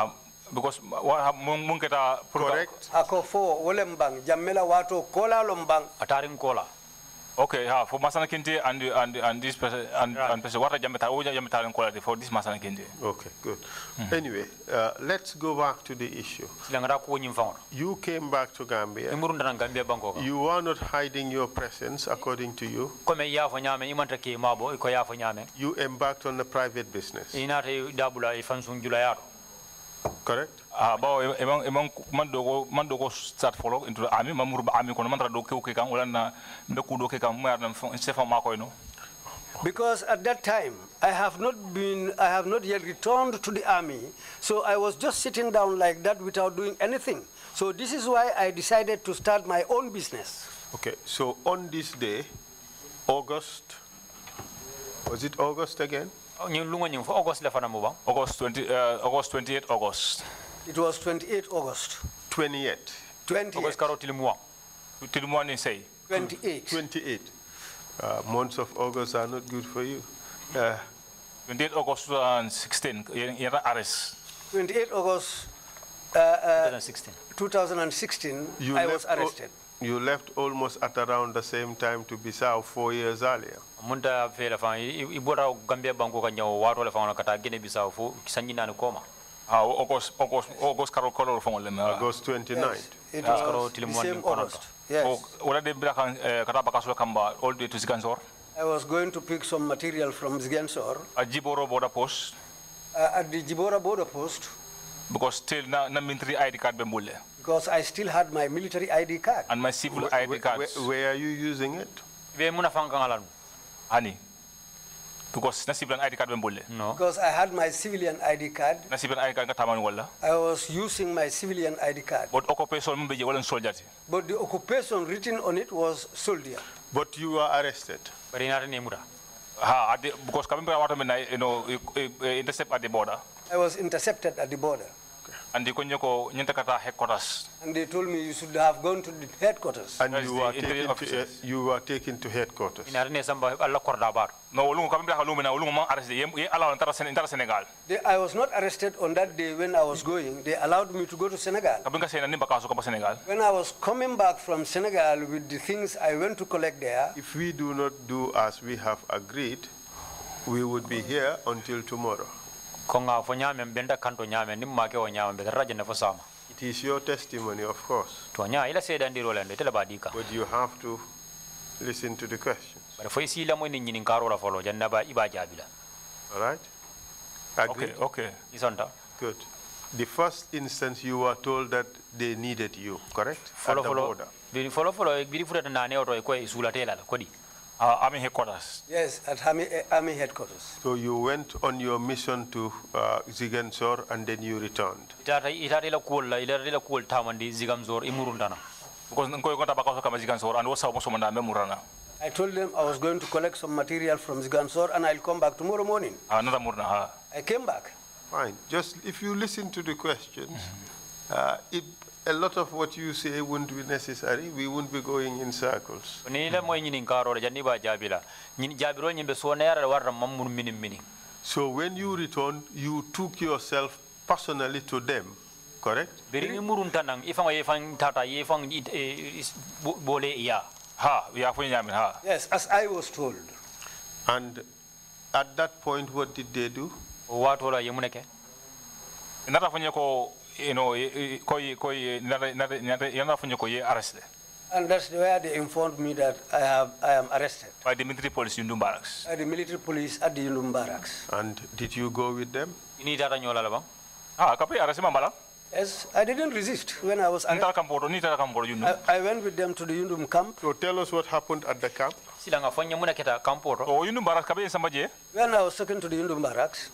S3: Because what Munketa
S4: correct?
S2: Ako for Wolembang, Jamela Wato Kola Lombang,
S5: Atarim Kola.
S3: Okay, for Masana Kinte and this person and what Jametaran quality for this Masana Kinte.
S4: Okay, good. Anyway, let's go back to the issue. You came back to Gambia. You are not hiding your presence, according to you. You embarked on a private business. Correct?
S3: Mandogo start follow into the army, Mamur army,
S2: because at that time I have not yet returned to the army, so I was just sitting down like that without doing anything. So this is why I decided to start my own business.
S4: Okay, so on this day, August, was it August again?
S3: August 28 August.
S2: It was 28 August.
S4: 28.
S2: 28.
S4: 28. Months of August are not good for you.
S3: 28 August 2016. Arrest.
S2: 28 August 2016. I was arrested.
S4: You left almost at around the same time to Bissau 4 years earlier.
S3: August
S4: 29th.
S2: It was the same August. Yes.
S3: All the way to Ziganzor.
S2: I was going to pick some material from Zigansor.
S3: At Jiboro border post.
S2: At the Jibora border post.
S3: Because still na military ID card bembule.
S2: Because I still had my military ID card.
S3: And my civil ID card.
S4: Where are you using it?
S3: Honey. Because na civilian ID card bembolle.
S5: No.
S2: Because I had my civilian ID card.
S3: Na civilian ID card ngataman wala.
S2: I was using my civilian ID card.
S3: But occupation mbe je wala soldier.
S2: But the occupation written on it was soldier.
S4: But you were arrested.
S5: But in Arne Mura.
S3: Because Kabimba Waterman, intercept at the border.
S2: I was intercepted at the border.
S3: And the Konyoko Nyantakata headquarters.
S2: And they told me you should have gone to the headquarters.
S4: And
S3: That
S4: you were taken to headquarters.
S5: In Arne Samba Allah Kordabar.
S3: No, Kabimba Halumina, Uluma arrested. Allow Inter Senegal.
S2: I was not arrested on that day when I was going. They allowed me to go to Senegal.
S3: Kabinga saying Nimbakaso Senegal.
S2: When I was coming back from Senegal with the things I went to collect there,
S4: If we do not do as we have agreed, we would be here until tomorrow.
S5: Konga fo nyame benda kanto nyame nimma ke o nyame be raja na fo sama.
S4: It is your testimony, of course,
S5: To nya ila seda ndiro lande tele badika.
S4: but you have to listen to the questions.
S5: Bare fo isi la mo ni nyinin karo la folo janna ba iba jabila.
S4: All right? Agree?
S3: Okay.
S5: Isonta.
S4: Good. The first instance you were told that they needed you, correct?
S5: Follow
S4: At the border.
S5: Biri follow biri futa na ne oto ko isula tela la kodi.
S3: Army headquarters.
S2: yes, at Army headquarters.
S4: So you went on your mission to Ziguinchor and then you returned.
S5: Itata la kul tamandi zigamzor imurundana.
S3: Because Nkoy Kota Bakaso Kamazigansor and also Mosomanda Memurana.
S2: I told them I was going to collect some material from Zigansor and I'll come back tomorrow morning.
S3: Another Murna.
S2: I came back.
S4: Fine. Just if you listen to the questions, a lot of what you say wouldn't be necessary. We wouldn't be going in circles.
S5: Ni la mo nyinin karo la janni ba jabila. Nyin jabiro nyimbe so na yara warra mamur mini.
S4: So when you returned, you took yourself personally to them, correct?
S5: Biri imurunta nang ifang tata ifang bole iya.
S3: We are for Yamin.
S2: Yes, as I was told.
S4: And at that point, what did they do?
S5: What wala yemuneke?
S3: Another Funyako, arrested.
S2: And that's where they informed me that I am arrested.
S3: By the military police Yundum Barracks.
S2: By the military police at the Yundum barracks.
S4: And did you go with them?
S5: Ini tata nyola la bang.
S3: Kapi arrested Mambala.
S2: Yes, I didn't resist when I was arrested. I went with them to the Yundum camp.
S4: So tell us what happened at the camp.
S5: Silanga fonya muna kita kamporo.
S3: Oh, Yundum Barracks Kapi Sambaje.
S2: When I was taken to the Yundum barracks.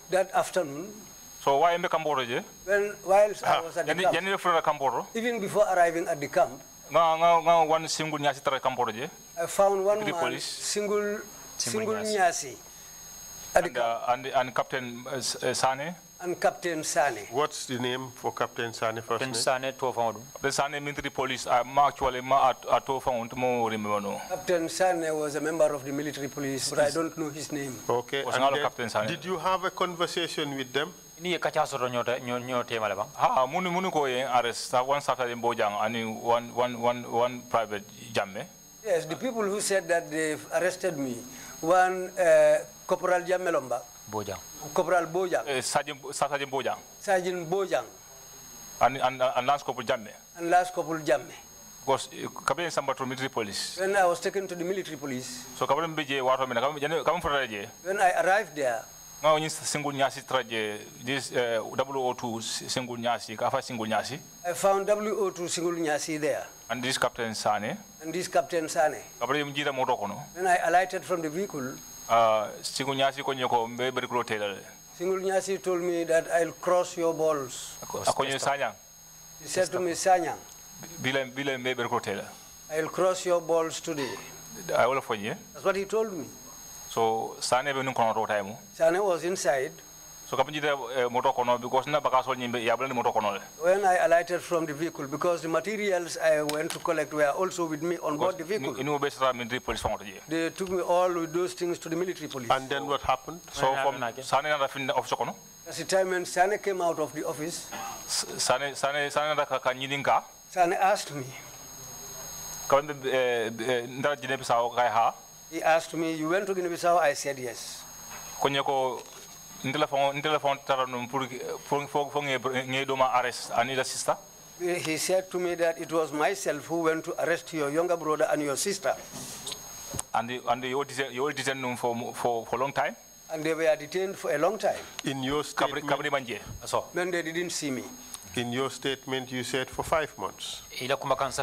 S2: That afternoon.
S3: So why am I Camboroje?
S2: Whilst I was at the camp, even before arriving at the camp,
S3: one single Nyasi Camboroje.
S2: I found one man, single Nyasi at the camp.
S3: And Captain Sane.
S2: And Captain Sane.
S4: What's the name for Captain Sane first name?
S5: Captain Sane to found.
S3: The Sane military police actually at found more remember.
S2: Captain Sane was a member of the military police, but I don't know his name.
S4: Okay. And did you have a conversation with them?
S5: Ni kachaso nyote malabang.
S3: Munu ko arrest one Saturday Bojang and one private jamme.
S2: Yes, the people who said that they've arrested me, one Corporal Jamelomba.
S5: Bojang.
S2: Corporal Bojang.
S3: Sergeant Bojang.
S2: Sergeant Bojang.
S3: And Lance Corporal Jamme.
S2: And Lance Corporal Jamme.
S3: Because Kabin Samba to military police.
S2: When I was taken to the military police.
S3: So Kabin Beje Waterman, come for Raje.
S2: When I arrived there.
S3: Now in single Nyasi Traje, this 002 single Nyasi, Kafa single Nyasi.
S2: I found 002 single Nyasi there.
S3: And this Captain Sane.
S2: And this Captain Sane.
S3: Kabin Jida Motokono.
S2: When I alighted from the vehicle.
S3: Single Nyasi Konyoko, very close tailor.
S2: Single Nyasi told me that I'll cross your balls. He said to me, Sanyang.
S3: Bila Maber Hotel.
S2: I'll cross your balls today.
S3: I will for you.
S2: That's what he told me.
S3: So Sane time.
S2: Sane was inside.
S3: So Kapinjida Motokono because na Bakaso Yablan Motokono.
S2: When I alighted from the vehicle, because the materials I went to collect were also with me on board the vehicle.
S3: Military police.
S2: They took me all with those things to the military police.
S4: And then what happened?
S3: So from Sane and Rafin of Sokono.
S2: As the time when Sane came out of the office,
S3: Sane
S2: asked me. He asked me, you went to Guinea-Bissau? I said yes. He said to me that it was myself who went to arrest your younger brother and your sister.
S3: And you were detained for a long time?
S2: And they were detained for a long time.
S4: In your statement,
S2: when they didn't see me.
S4: In your statement, you said for 5 months.
S3: Almost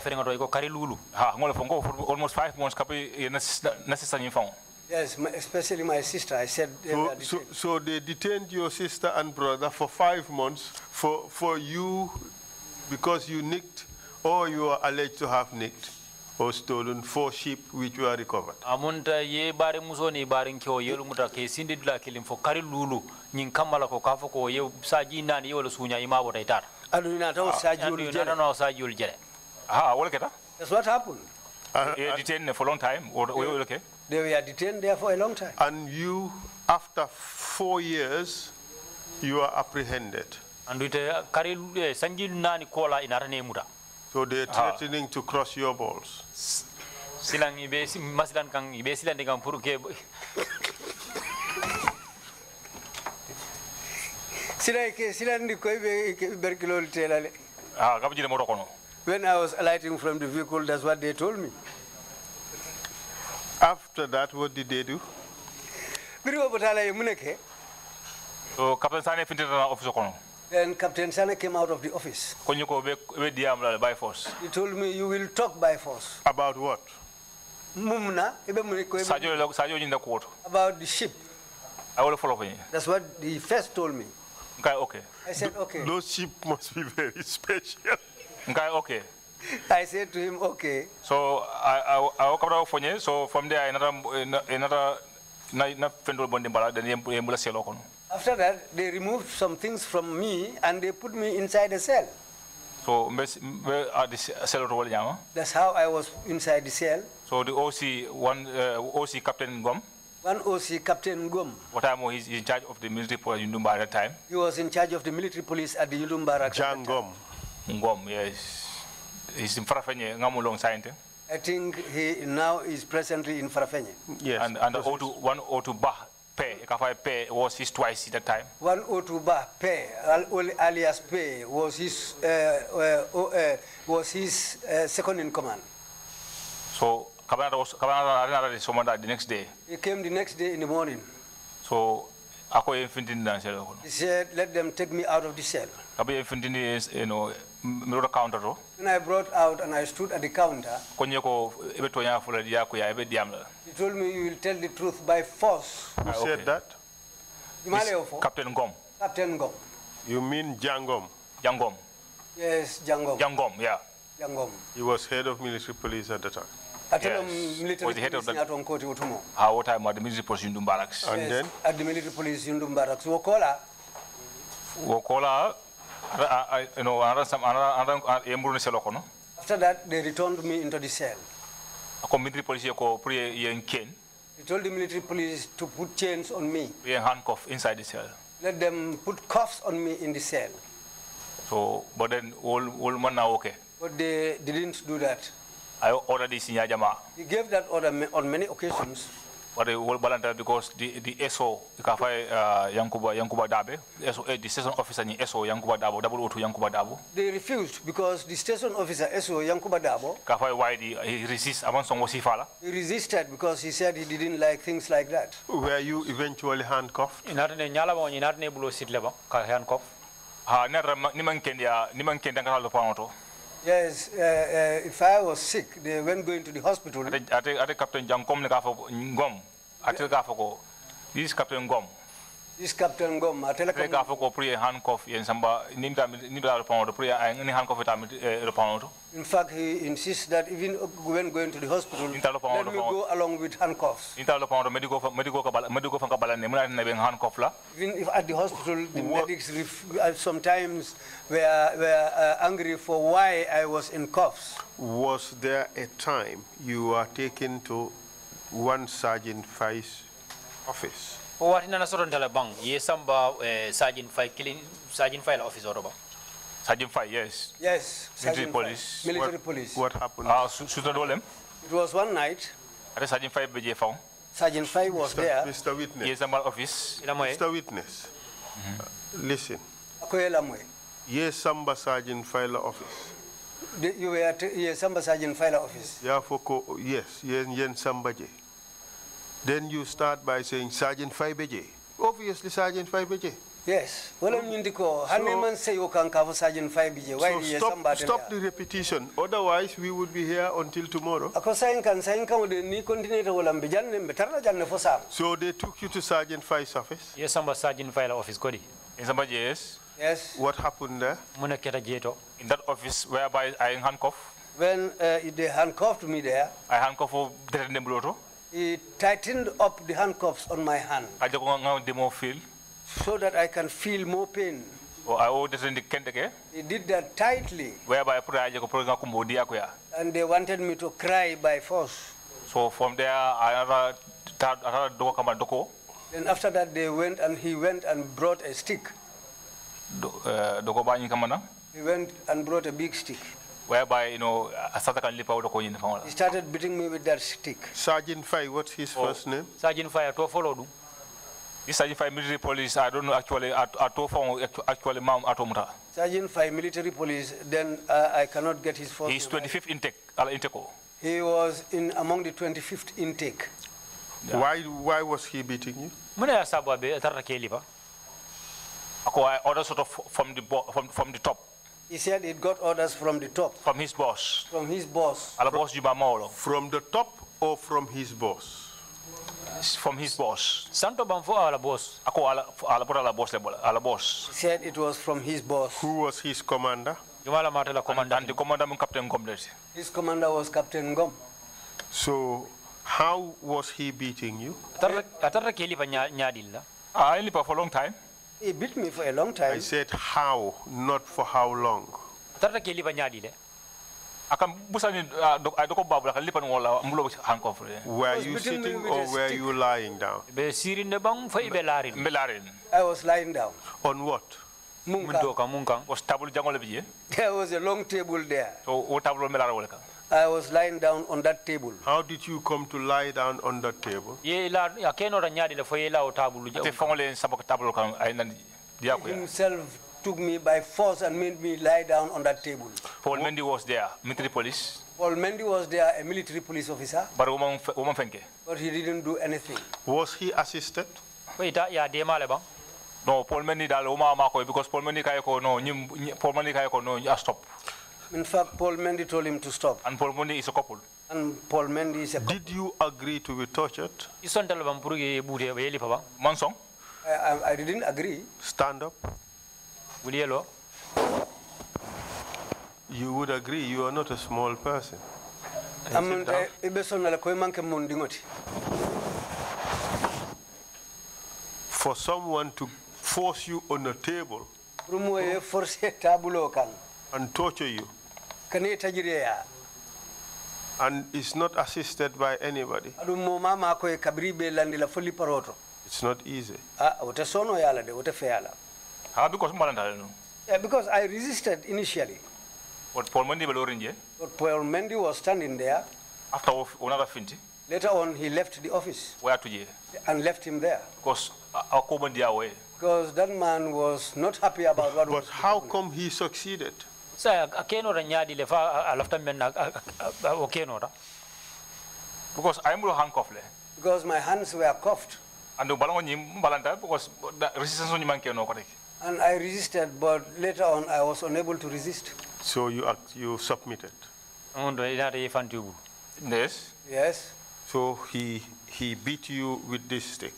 S3: 5 months.
S2: Yes, especially my sister. I said they were detained.
S4: So they detained your sister and brother for 5 months for you because you nicked or you are alleged to have nicked or stolen 4 sheep which were recovered.
S5: Amunta ye bari musoni bari nkyo yelu muta ke sindi dula kilim fo kari lulu nyin kamala ko kafo ko ye saji nani ye wala sunya ima bota itara.
S2: Adu na tawo saji ul jere.
S5: No saji ul jere.
S3: Ah, wala keta?
S2: That's what happened.
S3: Detained for a long time or okay?
S2: They were detained there for a long time.
S4: And you, after 4 years, you are apprehended.
S5: And with kari sanji nani kola inara ne muta.
S4: So they're threatening to cross your balls.
S5: Silang ibe masilan kang ibe silan dengan puru ke.
S2: Silan di koi berkilol telale.
S3: Ah, kamu jadi motor kono.
S2: When I was alighting from the vehicle, that's what they told me.
S4: After that, what did they do?
S3: So Captain Sane finted na office kono.
S2: Then Captain Sane came out of the office.
S3: Konyo ko be diam la by force.
S2: He told me, you will talk by force.
S4: About what?
S3: Sajo in the court.
S2: About the ship.
S3: I will follow you.
S2: That's what he first told me.
S3: Okay.
S2: I said, okay.
S4: Those sheep must be very special.
S3: Okay.
S2: I said to him, okay.
S3: So I woke up for you. So from there, another
S2: After that, they removed some things from me and they put me inside a cell.
S3: So where are the cell?
S2: That's how I was inside the cell.
S3: So the OC Captain Gom.
S2: One OC Captain Gom.
S3: What time was he in charge of the military police in Yundumba at that time?
S2: He was in charge of the military police at the Yundumba.
S4: Jan Gom.
S3: Gom, yes. He's in Farafenye, Ngamulong Science.
S2: I think he now is presently in Farafenye.
S3: Yes. And the 102 Bah Pay, Kafai Pay was his twice at that time. 102
S2: Bah Pay, alias Pay, was his second in command.
S3: So Kabana the next day.
S2: He came the next day in the morning.
S3: So he
S2: said, let them take me out of the cell. When I brought out and I stood at the counter, he told me, you will tell the truth by force.
S4: Who said that?
S3: Captain Gom.
S2: Captain Gom.
S4: You mean Jangom?
S3: Jangom.
S2: Yes, Jangom.
S3: Jangom, yeah.
S2: Jangom.
S4: He was head of military police at the time.
S3: Yes. Was the head of the what time at the military police Yundum Barracks?
S2: And
S4: then?
S2: At the military police Yundum Barracks.
S3: Wokola, after
S2: that, they returned me into the cell.
S3: Military police
S2: He told the military police to put chains on me.
S3: Handcuff inside the cell.
S2: Let them put cuffs on me in the cell.
S3: So, but then all man now okay.
S2: But they didn't do that.
S3: I ordered this in Yajama.
S2: He gave that order on many occasions.
S3: But the whole balance because the SO, Yankuba Dabe, the station officer in SO Yankuba Dabo, 002 Yankuba Dabo.
S2: They refused because the station officer SO Yankuba Dabo.
S3: Why he resisted?
S2: He resisted because he said he didn't like things like that.
S4: Were you eventually handcuffed?
S2: Yes, if I was sick, they weren't going to the hospital.
S3: Captain Gom. This Captain Gom.
S2: This Captain Gom. In fact, he insists that even when going to the hospital, let me go along with handcuffs. Even if at the hospital, the medics sometimes were angry for why I was in cuffs.
S4: Was there a time you were taken to one Sergeant Fai's office?
S5: What in another bang? Yes, Sergeant Fai killing Sergeant Fai office or about?
S3: Sergeant Fai, yes.
S2: Yes.
S3: Military police.
S2: Military police.
S4: What happened?
S2: It was one night.
S3: Sergeant Fai
S2: Sergeant Fai was there.
S4: Mr. Witness.
S3: Yes, I'm office.
S4: Mr. Witness. Listen. Yes, Samba Sergeant Fai's office.
S2: You were at Samba Sergeant Fai's office.
S4: Yes, Yen Samba J. Then you start by saying Sergeant Fai Beje. Obviously, Sergeant Fai Beje.
S2: Yes. Well, I'm indiko. Haneman say you can cover Sergeant 5 BJ. Why
S4: Stop the repetition. Otherwise, we would be here until tomorrow. So they took you to Sergeant 5's office?
S5: Yes, Sergeant 5 office.
S3: Yes.
S2: Yes.
S4: What happened there?
S3: In that office whereby I handcuffed.
S2: When they handcuffed me there,
S3: I handcuffed for Detention.
S2: he tightened up the handcuffs on my hand so that I can feel more pain. He did that tightly. And they wanted me to cry by force.
S3: So from there,
S2: Then after that, he went and brought a stick. He went and brought a big stick.
S3: Whereby,
S2: He started beating me with that stick.
S4: Sergeant 5, what's his first name?
S5: Sergeant 5 to follow.
S3: This Sergeant 5 military police, I don't know actually,
S2: Sergeant 5 military police, then I cannot get his first
S3: He's
S2: name.
S3: 25th intake.
S2: He was among the 25th intake.
S4: Yeah. Why was he beating you?
S3: Orders sort of from the top.
S2: He said it got orders from the top.
S3: From his boss.
S2: From his boss.
S4: From the top or from his boss?
S3: From his boss.
S5: Santo Banfo ala boss.
S2: He said it was from his boss.
S4: Who was his commander?
S3: And the commander Captain Gomlet.
S2: His commander was Captain Gom.
S4: So how was he beating you?
S3: I only for a long time.
S2: He beat me for a long time.
S4: I said how, not for how long.
S3: I can
S4: Were you sitting or were you lying down?
S2: I was lying down.
S4: On what?
S2: Munka. There was a long table there. I was lying down on that table.
S4: How did you come to lie down on that table?
S2: He himself took me by force and made me lie down on that table.
S3: Paul Mendy was there, military police.
S2: Paul Mendy was there, a military police officer.
S3: But
S2: he didn't do anything.
S4: Was he assisted?
S3: No, Paul Mendy because Paul Mendy stop.
S2: In fact, Paul Mendy told him to stop.
S3: And Paul Mendy is a couple.
S2: And Paul Mendy is a couple.
S4: Did you agree to be tortured?
S3: Mansong?
S2: I didn't agree.
S4: Stand up. You would agree, you are not a small person. For someone to force you on a table and torture you, and is not assisted by anybody, it's not easy.
S2: Because I resisted initially.
S3: But Paul Mendy
S2: was standing there.
S3: After another finti.
S2: Later on, he left the office.
S3: Where to je?
S2: And left him there.
S3: Because
S2: that man was not happy about what was.
S4: But how come he succeeded?
S3: Because I'm handcuffed.
S2: Because my hands were cuffed.
S3: And because resistance.
S2: And I resisted, but later on I was unable to resist.
S4: So you submitted?
S3: Yes.
S2: Yes.
S4: So he beat you with this stick?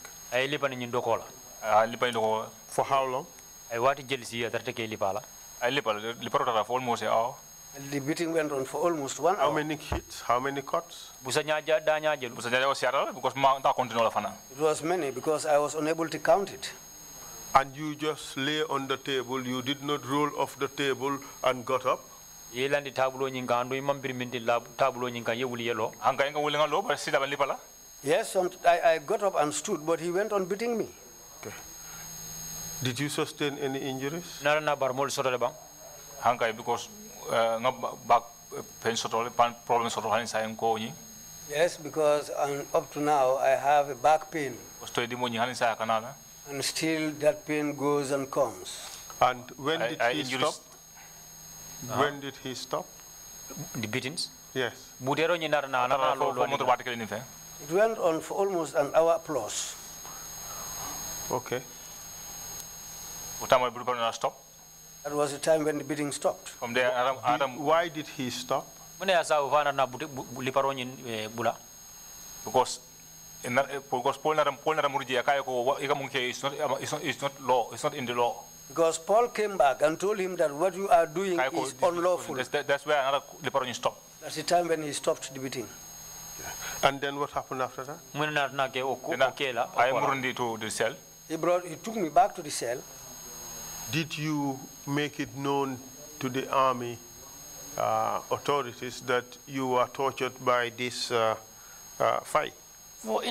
S3: For
S4: how long?
S3: Almost an hour.
S2: The beating went on for almost 1 hour.
S4: How many hits? How many cuts?
S2: It was many because I was unable to count it.
S4: And you just lay on the table, you did not roll off the table and got up?
S2: Yes, I got up and stood, but he went on beating me.
S4: Okay. Did you sustain any injuries?
S3: Because back pain problems.
S2: Yes, because up to now I have a back pain. And still that pain goes and comes.
S4: And when did he stop? When did he stop?
S5: The beatings?
S4: Yes.
S2: It went on for almost an hour plus.
S4: Okay.
S3: Stop.
S2: That was the time when the beating stopped.
S3: From there,
S4: Why did he stop?
S3: because Paul is not law. It's not in the law.
S2: Because Paul came back and told him that what you are doing is unlawful.
S3: That's where another Liparon stopped.
S2: That's the time when he stopped the beating.
S4: And then what happened after that?
S3: I moved to the cell.
S2: He took me back to the cell.
S4: Did you make it known to the army authorities that you were tortured by this fight?
S3: Because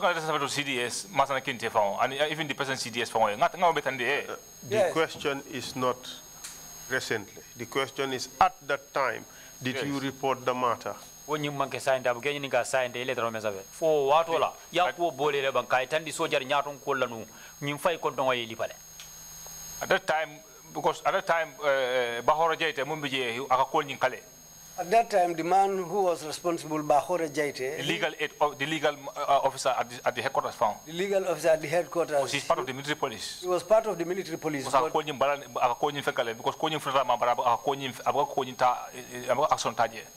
S3: not to CDS, Masana Kinte found, and even the present CDS found.
S4: The question is not recently. The question is at that time, did you report the matter?
S5: When you monkey signed up, getting a signed a letter on for what all Yapo Bole Bankai, Tandy Soldier Yaton Kolanu, Nimfai Kontonga Lipale.
S3: At that time, because at that time, Bahora Jete, Mumbi, Akakonin Kale.
S2: At that time, the man who was responsible, Bahora Jaite,
S3: the legal officer at the headquarters found.
S2: The legal officer at the headquarters.
S3: He's part of the military police.
S2: He was part of the military police.
S3: Because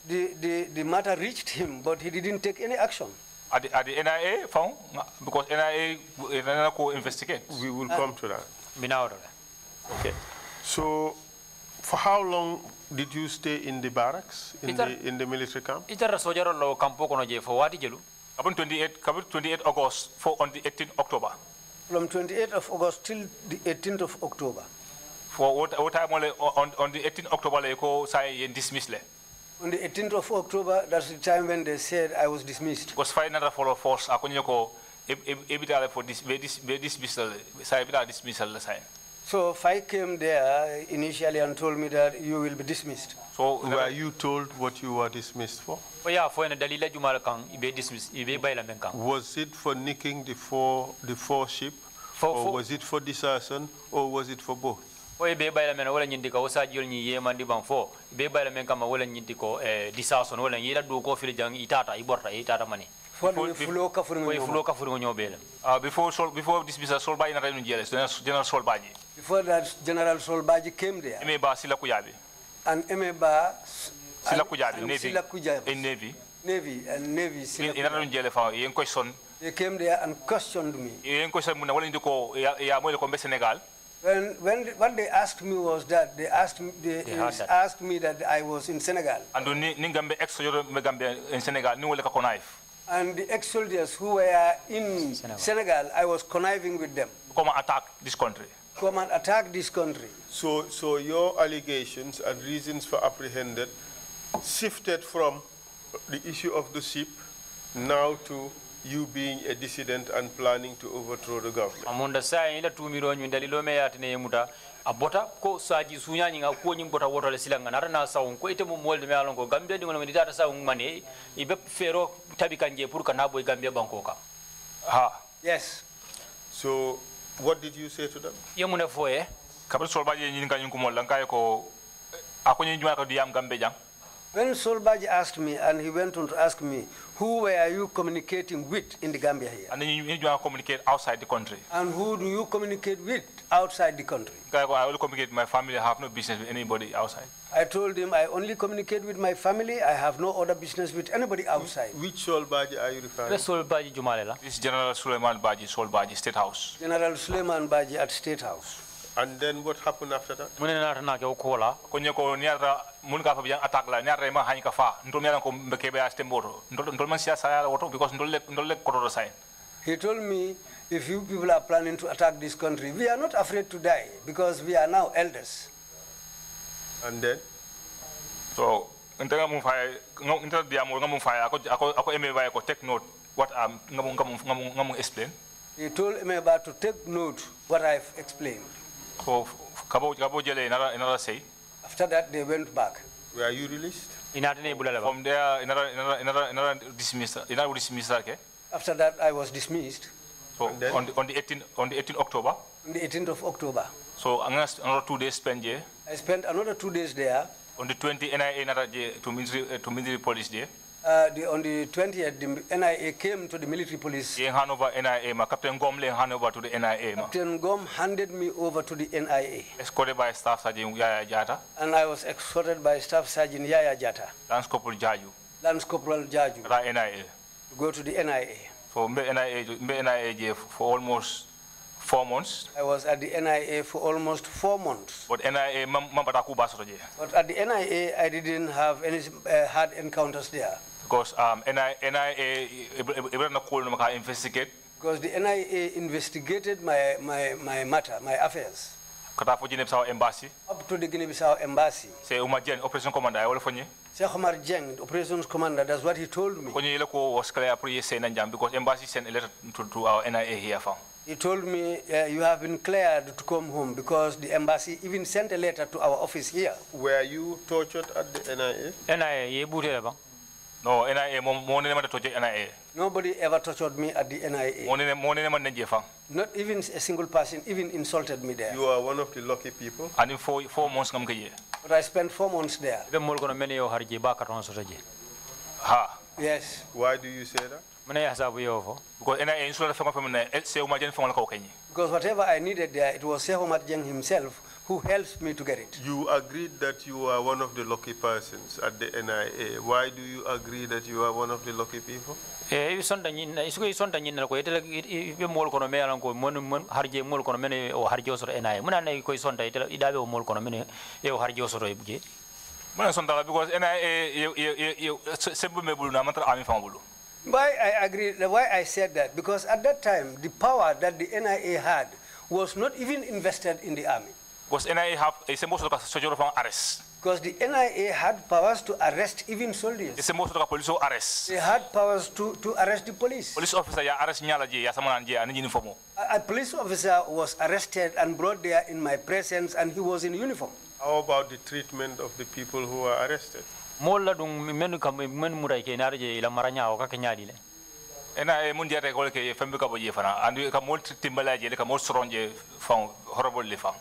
S2: the matter reached him, but he didn't take any action.
S3: At the NIA found, because NIA investigate.
S4: We will come to that.
S3: Okay.
S4: So, for how long did you stay in the barracks, in the military camp?
S5: It's a soldier law campo for what did you do?
S3: Upon 28 August on the 18th October.
S2: From 28th of August till the 18th of October.
S3: For what time on the 18th October they say dismissed.
S2: On the 18th of October, that's the time when they said I was dismissed.
S3: Because final follow force akonyoko ebitale for this dismissal sign.
S2: So I came there initially and told me that you will be dismissed.
S4: So were you told what you were dismissed for?
S5: Oh yeah, for dalila jumala kang ibe dismiss ibe bayla men kang.
S4: Was it for nicking the four ship, or was it for desertion, or was it for both?
S5: Oh ibe bayla men wala nyindi ko sa jol nyi yema ndi ban fo ibe bayla men kama wala nyindi ko desertion wala yila du ko fili jang itata iborta itata mani.
S2: Before
S3: dismissal Solbaji na renu jealous General Solbaji.
S2: Before that, General Solbaji came there.
S3: Emeba Silakujabi.
S2: And Emeba
S3: Silakujabi,
S2: Navy. Navy. They came there and questioned me. When what they asked me was that they asked me that I was in Senegal. And the ex-soldiers who were in Senegal, I was conniving with them.
S3: Come and attack this country.
S2: Come and attack this country.
S4: So your allegations and reasons for apprehended shifted from the issue of the ship now to you being a dissident and planning to overthrow the government.
S5: Amunda sai ila tumiro nyu dalilo me yatine yemuta abota ko saji sunya nyinga ko nyimbota woto le silanga narana sawun ko itemu molde me alon ko gambia dingo ngi data sawun mane ibe fero tabi kanje pour kana boy gambia banko ka.
S2: Yes.
S4: So what did you say to them?
S5: Yemuna foye
S3: kabul Solbaji nyinga nyungu mo lanka ko akonyi juma ko diam gambe jang.
S2: When Solbaji asked me, and he went on to ask me, who were you communicating with in the Gambia here?
S3: And then you communicate outside the country.
S2: And who do you communicate with outside the country?
S3: I only communicate with my family. I have no business with anybody outside.
S2: I told him I only communicate with my family. I have no other business with anybody outside.
S4: Which Solbaji are you referring to?
S5: Solbaji Jumalela.
S3: This is General Suleiman Baji, Solbaji, State House.
S2: General Suleiman Baji at State House.
S4: And then what happened after that?
S3: Attack la nyara ma hanika fa ndol mera ko mbekebe aste moto ndol man siasa ya woto because ndol ko sign.
S2: He told me, if you people are planning to attack this country, we are not afraid to die because we are now elders.
S4: And then?
S3: So ntenga mu fay ntel diamo ngamu fay ako emeba ko take note what ngamu explain.
S2: He told Emeba to take note what I've explained.
S3: So kabo jele another say.
S2: After that, they went back.
S4: Were you released?
S3: From there, another dismissal.
S2: After that, I was dismissed.
S3: So on the 18th October.
S2: On the 18th of October.
S3: So another 2 days spent here.
S2: I spent another 2 days there.
S3: On the 20th, NIA to military police there.
S2: On the 20th, the NIA came to the military police.
S3: Ye hand over NIA ma Captain Gom le hand over to the NIA ma.
S2: Captain Gom handed me over to the NIA.
S3: Escorted by Staff Sergeant Yaya Jata.
S2: And I was escorted by Staff Sergeant Yaya Jata.
S3: Lance Corporal Jaju.
S2: Lance Corporal Jaju.
S3: Ra NIA.
S2: To go to the NIA.
S3: So NIA for almost 4 months.
S2: I was at the NIA for almost 4 months.
S3: But NIA
S2: But at the NIA, I didn't have any hard encounters there.
S3: Because NIA investigate.
S2: Because the NIA investigated my matter, my affairs.
S3: Embassy.
S2: Up to the Guinea-Bissau embassy.
S3: Say Umajen, Operation Commander, I will phone you.
S2: Sheikh Omar Jeng, the operations commander, that's what he told me.
S3: Was clear because embassy sent a letter to our NIA here.
S2: He told me, you have been cleared to come home because the embassy even sent a letter to our office here.
S4: Were you tortured at the NIA?
S5: NIA,
S3: no, NIA.
S2: Nobody ever tortured me at the NIA. Not even a single person even insulted me there.
S4: You are one of the lucky people.
S3: And in 4 months,
S2: but I spent 4 months there.
S3: Ha.
S2: Yes.
S4: Why do you say that?
S2: Because whatever I needed there, it was Sheikh Omar Jeng himself who helped me to get it.
S4: You agreed that you are one of the lucky persons at the NIA. Why do you agree that you are one of the lucky people?
S2: Why I agree, why I said that? Because at that time, the power that the NIA had was not even invested in the army.
S3: Because NIA have a most of the arrest.
S2: Because the NIA had powers to arrest even soldiers.
S3: It's most of the police arrest.
S2: They had powers to arrest the police.
S3: Police officer ya arrest nyalaji ya samananje and uniform.
S2: A police officer was arrested and brought there in my presence, and he was in uniform.
S4: How about the treatment of the people who are arrested?
S5: Molla dung menu kam men murai ke narje ila maranya o ka kenyadi le.
S3: NIA mundia te kole ke fembe ka boje fana and ka mol timbalaje le ka mol stronge found horrible le found.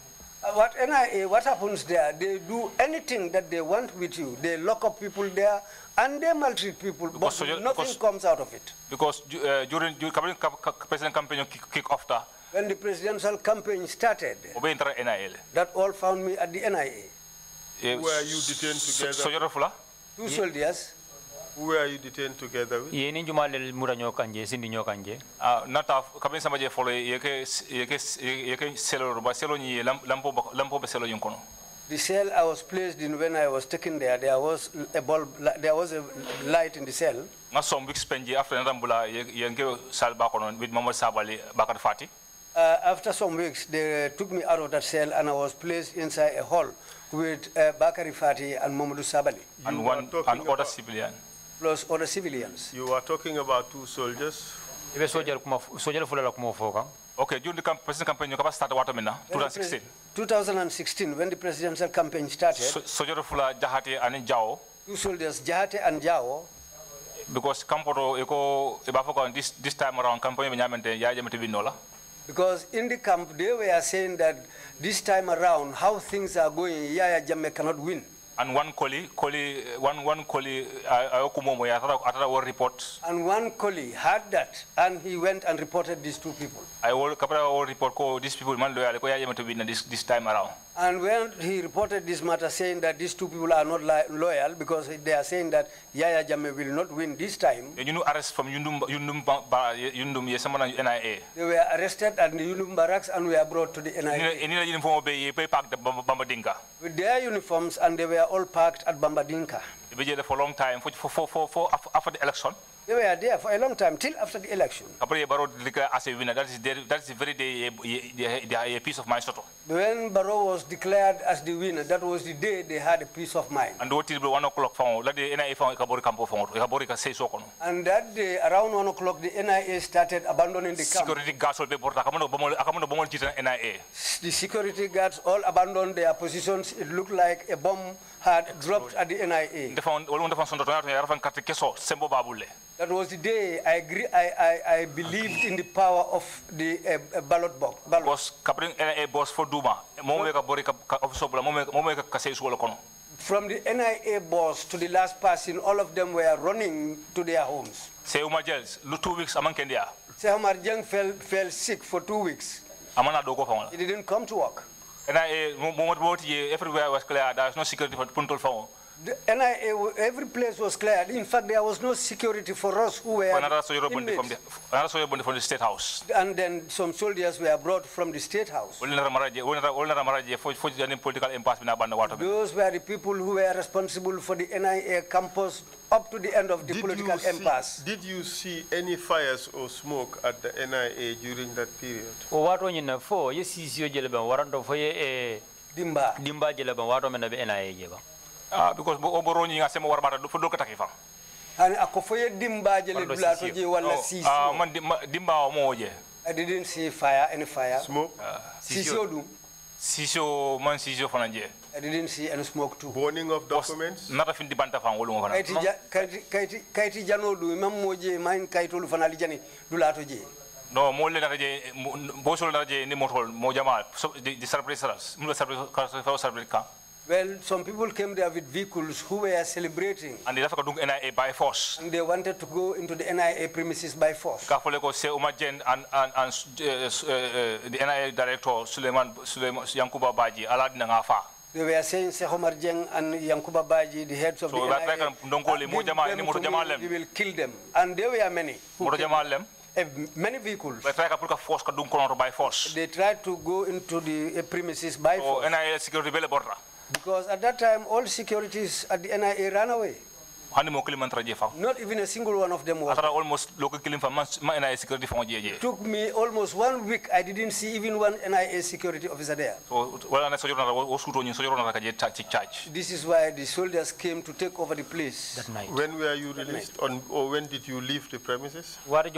S2: What NIA, what happens there, they do anything that they want with you. They lock up people there and they maltreat people, but nothing comes out of it.
S3: Because during president campaign kick off,
S2: when the presidential campaign started, that all found me at the NIA.
S4: Were you detained together?
S2: 2 soldiers.
S4: Who were you detained together with?
S5: Ye ni juma le muranyo kanje sindi nyo kanje.
S3: Nata kabin sama je follow yeke selo ba selo ni lampo be selo yunkono.
S2: The cell I was placed in when I was taken there was a bulb, there was a light in the cell.
S3: Na some weeks spend after ndambula yenge sal ba kono with Mohammed Sabali Bakar Fati.
S2: After some weeks they took me out of that cell and I was placed inside a hall with Bakari Fati and Mohammed Sabali
S3: and other civilian.
S2: Plus other civilians.
S4: You are talking about 2 soldiers.
S5: Soldier fulala kuma foka.
S3: Okay, during the presidential campaign, you started what 2016.
S2: 2016, when the presidential campaign started.
S3: Soldier fula Jahate and Jao.
S2: 2 soldiers, Jahate and Jao.
S3: Because Campo Eco Ebafoko this time around campaign Yamente Yajamati Vinola.
S2: Because in the camp they were saying that this time around how things are going, Yaya Jammeh cannot win.
S3: And one colleague, I report.
S2: And one colleague had that, and he went and reported these 2 people.
S3: I will report these people man loyal to win this time around.
S2: And when he reported this matter, saying that these 2 people are not loyal because they are saying that Yaya Jammeh will not win this time.
S3: You know, arrest from Yundum NIA.
S2: They were arrested at the Yundum barracks and were brought to the NIA. With their uniforms, and they were all parked at Bambadinka.
S3: They were there for a long time, for after the election.
S2: They were there for a long time, till after the election.
S3: As a winner, that's the very day they had a peace of mind.
S2: When Barrow was declared as the winner, that was the day they had a peace of mind.
S3: And what 1 o'clock
S2: and that day, around 1 o'clock, the NIA started abandoning the camp.
S3: Security guards
S2: The security guards all abandoned their positions. It looked like a bomb had dropped at the NIA. That was the day I believed in the power of the ballot box. From the NIA boss to the last person, all of them were running to their homes.
S3: Say Umar Jels, 2 weeks among Kenya.
S2: Sheikh Omar Jeng fell sick for 2 weeks.
S3: Amana Dogo Fong.
S2: He didn't come to work.
S3: NIA, everywhere was clear, there was no security for Puntul Fong.
S2: The NIA, every place was cleared. In fact, there was no security for us who were
S3: Another soldier from
S2: inmates.
S3: the State House.
S2: And then some soldiers were brought from the State House. Those were the people who were responsible for the NIA campus up to the end of the political impasse.
S4: Did you see any fires or smoke at the NIA during that period?
S2: Dimba.
S3: Because Oboroni has more about the Fudokatakifa.
S2: And Akofoye Dimba Jelibulato wala Sisi.
S3: Dimba Moje.
S2: I didn't see fire, any fire.
S4: Smoke?
S2: Sisio.
S3: Sisio, man Sisio Fananje.
S2: I didn't see any smoke too.
S4: Burning of documents?
S3: Not a fin dibanta fan Wolumana.
S2: Kaiti Jano do, Mamoje, mine Kaitulu Fanalijani, Dulato J.
S3: No, more than Bosol Naje, Nimotol, Mojama, the surprisers, Musa.
S2: Well, some people came there with vehicles who were celebrating.
S3: And they have to do NIA by force.
S2: And they wanted to go into the NIA premises by force.
S3: Kafoleko say Umajen and the NIA director Suleiman Yankuba Baji Alad Nangafa.
S2: They were saying Sheikh Omar Jeng and Yankuba Baji, the heads of the NIA, we will kill them. And there were many. Many vehicles.
S3: By force.
S2: They tried to go into the premises by force.
S3: NIA security
S2: Because at that time, all securities at the NIA ran away. Not even a single one of them was.
S3: Almost local killing for NIA security from
S2: It took me almost 1 week. I didn't see even one NIA security officer there. This is why the soldiers came to take over the place.
S5: That night.
S4: When were you released, or when did you leave the premises?
S3: Around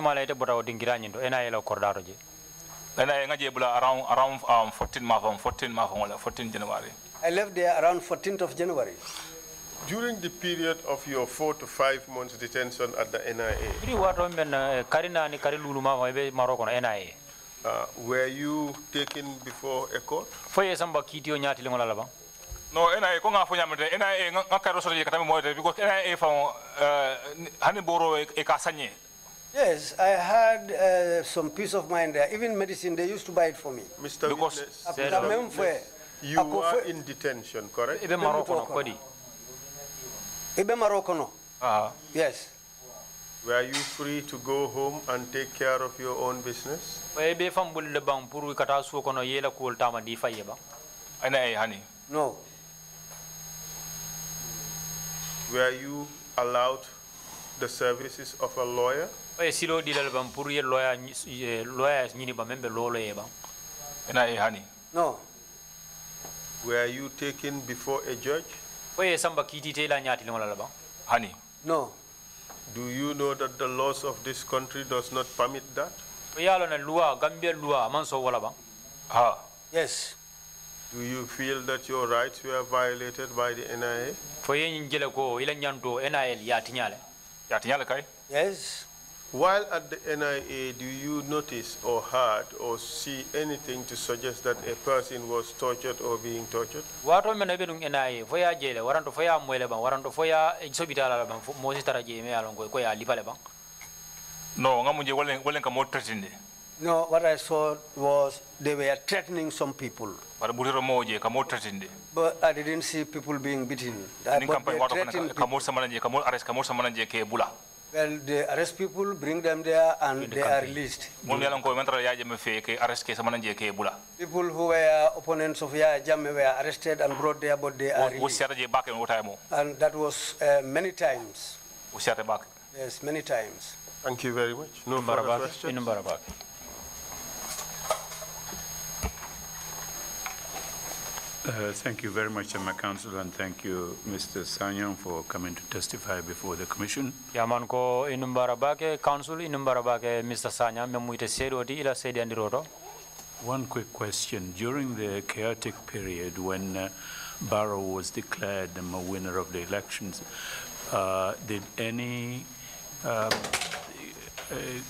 S3: 14 January.
S2: I left there around 14th of January.
S4: During the period of your 4 to 5 months detention at the NIA, were you taken before a court?
S3: No, NIA ko nga fo nyamete NIA nga karo so yekata mo because NIA fa hani boro e ka sanye.
S2: Yes, I had some peace of mind there. Even medicine, they used to buy it for me.
S4: Mr.
S3: Because
S4: Witness, you were in detention, correct?
S2: Ibe Morocco no. Yes.
S4: Were you free to go home and take care of your own business?
S2: No.
S4: Were you allowed the services of a lawyer?
S2: No.
S4: Were you taken before a judge?
S2: No.
S4: Do you know that the laws of this country does not permit that?
S2: Yes.
S4: Do you feel that your rights were violated by the NIA?
S2: Yes.
S4: While at the NIA, do you notice or heard or see anything to suggest that a person was tortured or being tortured?
S2: No, what I saw was they were threatening some people. But I didn't see people being beaten. But they threatened people. Well, they arrest people, bring them there, and they are released. People who were opponents of Yaya Jammeh were arrested and brought there, but they are released. And that was many times. Yes, many times.
S4: Thank you very much. No further questions?
S6: Thank you very much, my counsel, and thank you, Mr. Sanyang, for coming to testify before the commission. One quick question. During the chaotic period when Barrow was declared the winner of the elections, did any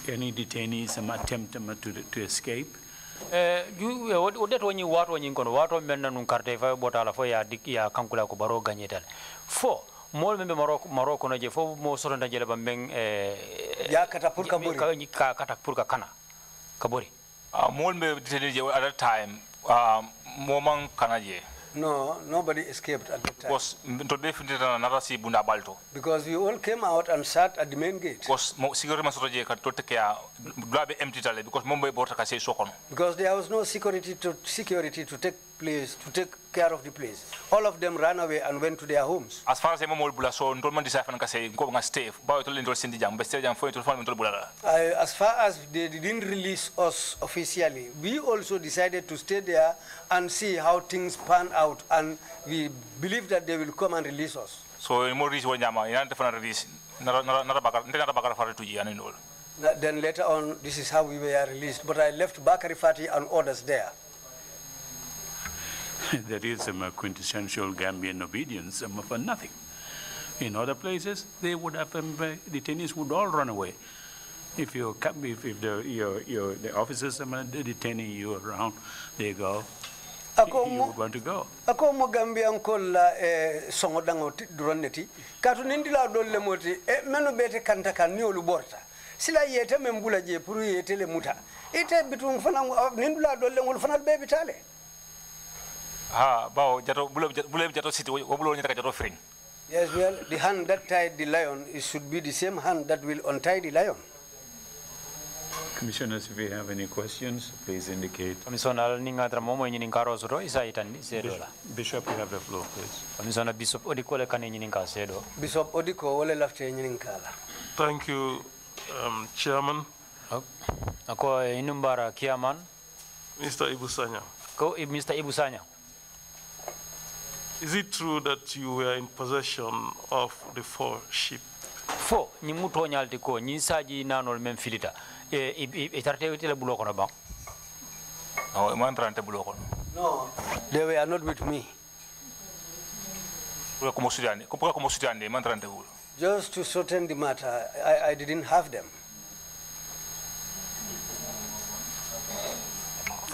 S6: detainees attempt to escape?
S5: Odet woni wato nyin kono wato menna nun carte fa botala fo ya dik ya kankula ko baro gagnetal fo mol membe Morocco no je fo mo soro ndajele ba men
S2: ya kata pour kabori
S5: kata pour ka kana kabori
S3: mol me detene je at that time moment kana je
S2: no, nobody escaped at the time.
S3: Because
S2: Because we all came out and sat at the main gate.
S3: Because
S2: there was no security to take care of the place. All of them ran away and went to their homes.
S3: As far as as
S2: far as they didn't release us officially, we also decided to stay there and see how things pan out, and we believe that they will come and release us.
S3: So
S2: then later on, this is how we were released. But I left Bakari Fati and others there.
S6: That is some quintessential Gambian obedience for nothing. In other places, they would have detainees would all run away. If the officers are detaining you around, they go. You would want to go.
S2: Ako mo Gambian kolla songodango duroneti. Katu nindila dolle moti meno bete kanta kaniolu borta. Sila yete membula je puru yete le muta. Ite bitung fana nindila dolle ngul fana baby tale.
S3: Bao jato bule jato city wobulo nyata jato fring.
S2: Yes, well, the hand that tied the lion, it should be the same hand that will untie the lion.
S6: Commissioners, if you have any questions, please indicate.
S5: Commissioner ninga tra momo nyini karo soro isa itandi sedo la.
S6: Bishop, you have the floor, please.
S5: Commissioner Bishop Odiko le kane nyini ka sedo.
S2: Bishop Odiko wole lafte nyini kala.
S1: Thank you, Chairman.
S5: Ako inumbara Kiaman.
S1: Mr. Ibusanya.
S5: Ko Mr. Ibusanya.
S1: Is it true that you were in possession of the 4 ships?
S5: 4 ni muto nyalti ko ni saji nanol mem filita e tarte witela bulo kono ba
S3: no man trante bulo kono
S2: no they were not with me
S3: man trante bulo
S2: just to shorten the matter I didn't have them.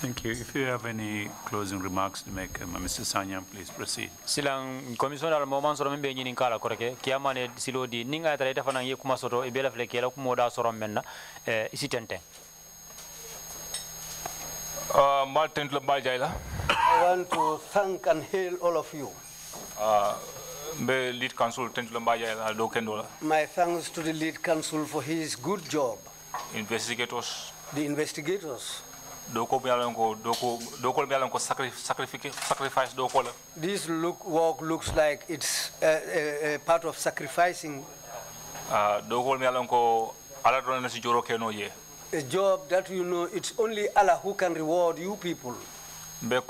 S6: Thank you. If you have any closing remarks to make, Mr. Sanyang, please proceed.
S5: Silang commissioner al moment soro membe nyini kala koreke kiamane silodi ninga tara ita fana ye kuma soro e bela fle kela kuma da soro menna isi tente
S3: mal tentle bal jayla
S2: I want to thank and hail all of you.
S3: Be lead council tentle bal jayla do kendola.
S2: My thanks to the lead council for his good job.
S3: Investigators.
S2: The investigators.
S3: Sacrifice
S2: this work looks like it's a part of sacrificing. A job that you know it's only Allah who can reward you people. My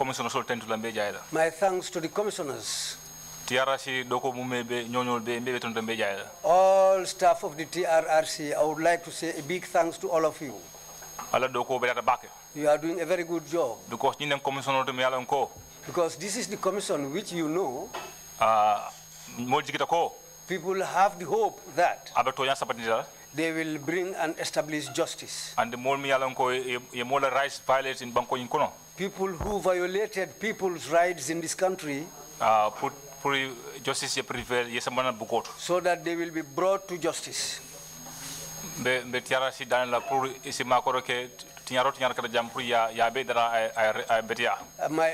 S2: thanks to the commissioners. All staff of the TRRC, I would like to say a big thanks to all of you. You are doing a very good job.
S3: Because
S2: this is the commission which you know. People have the hope that they will bring and establish justice.
S3: And the more rights violated in Banco Incono.
S2: People who violated people's rights in this country.
S3: Put justice prevail
S2: so that they will be brought to justice.
S3: My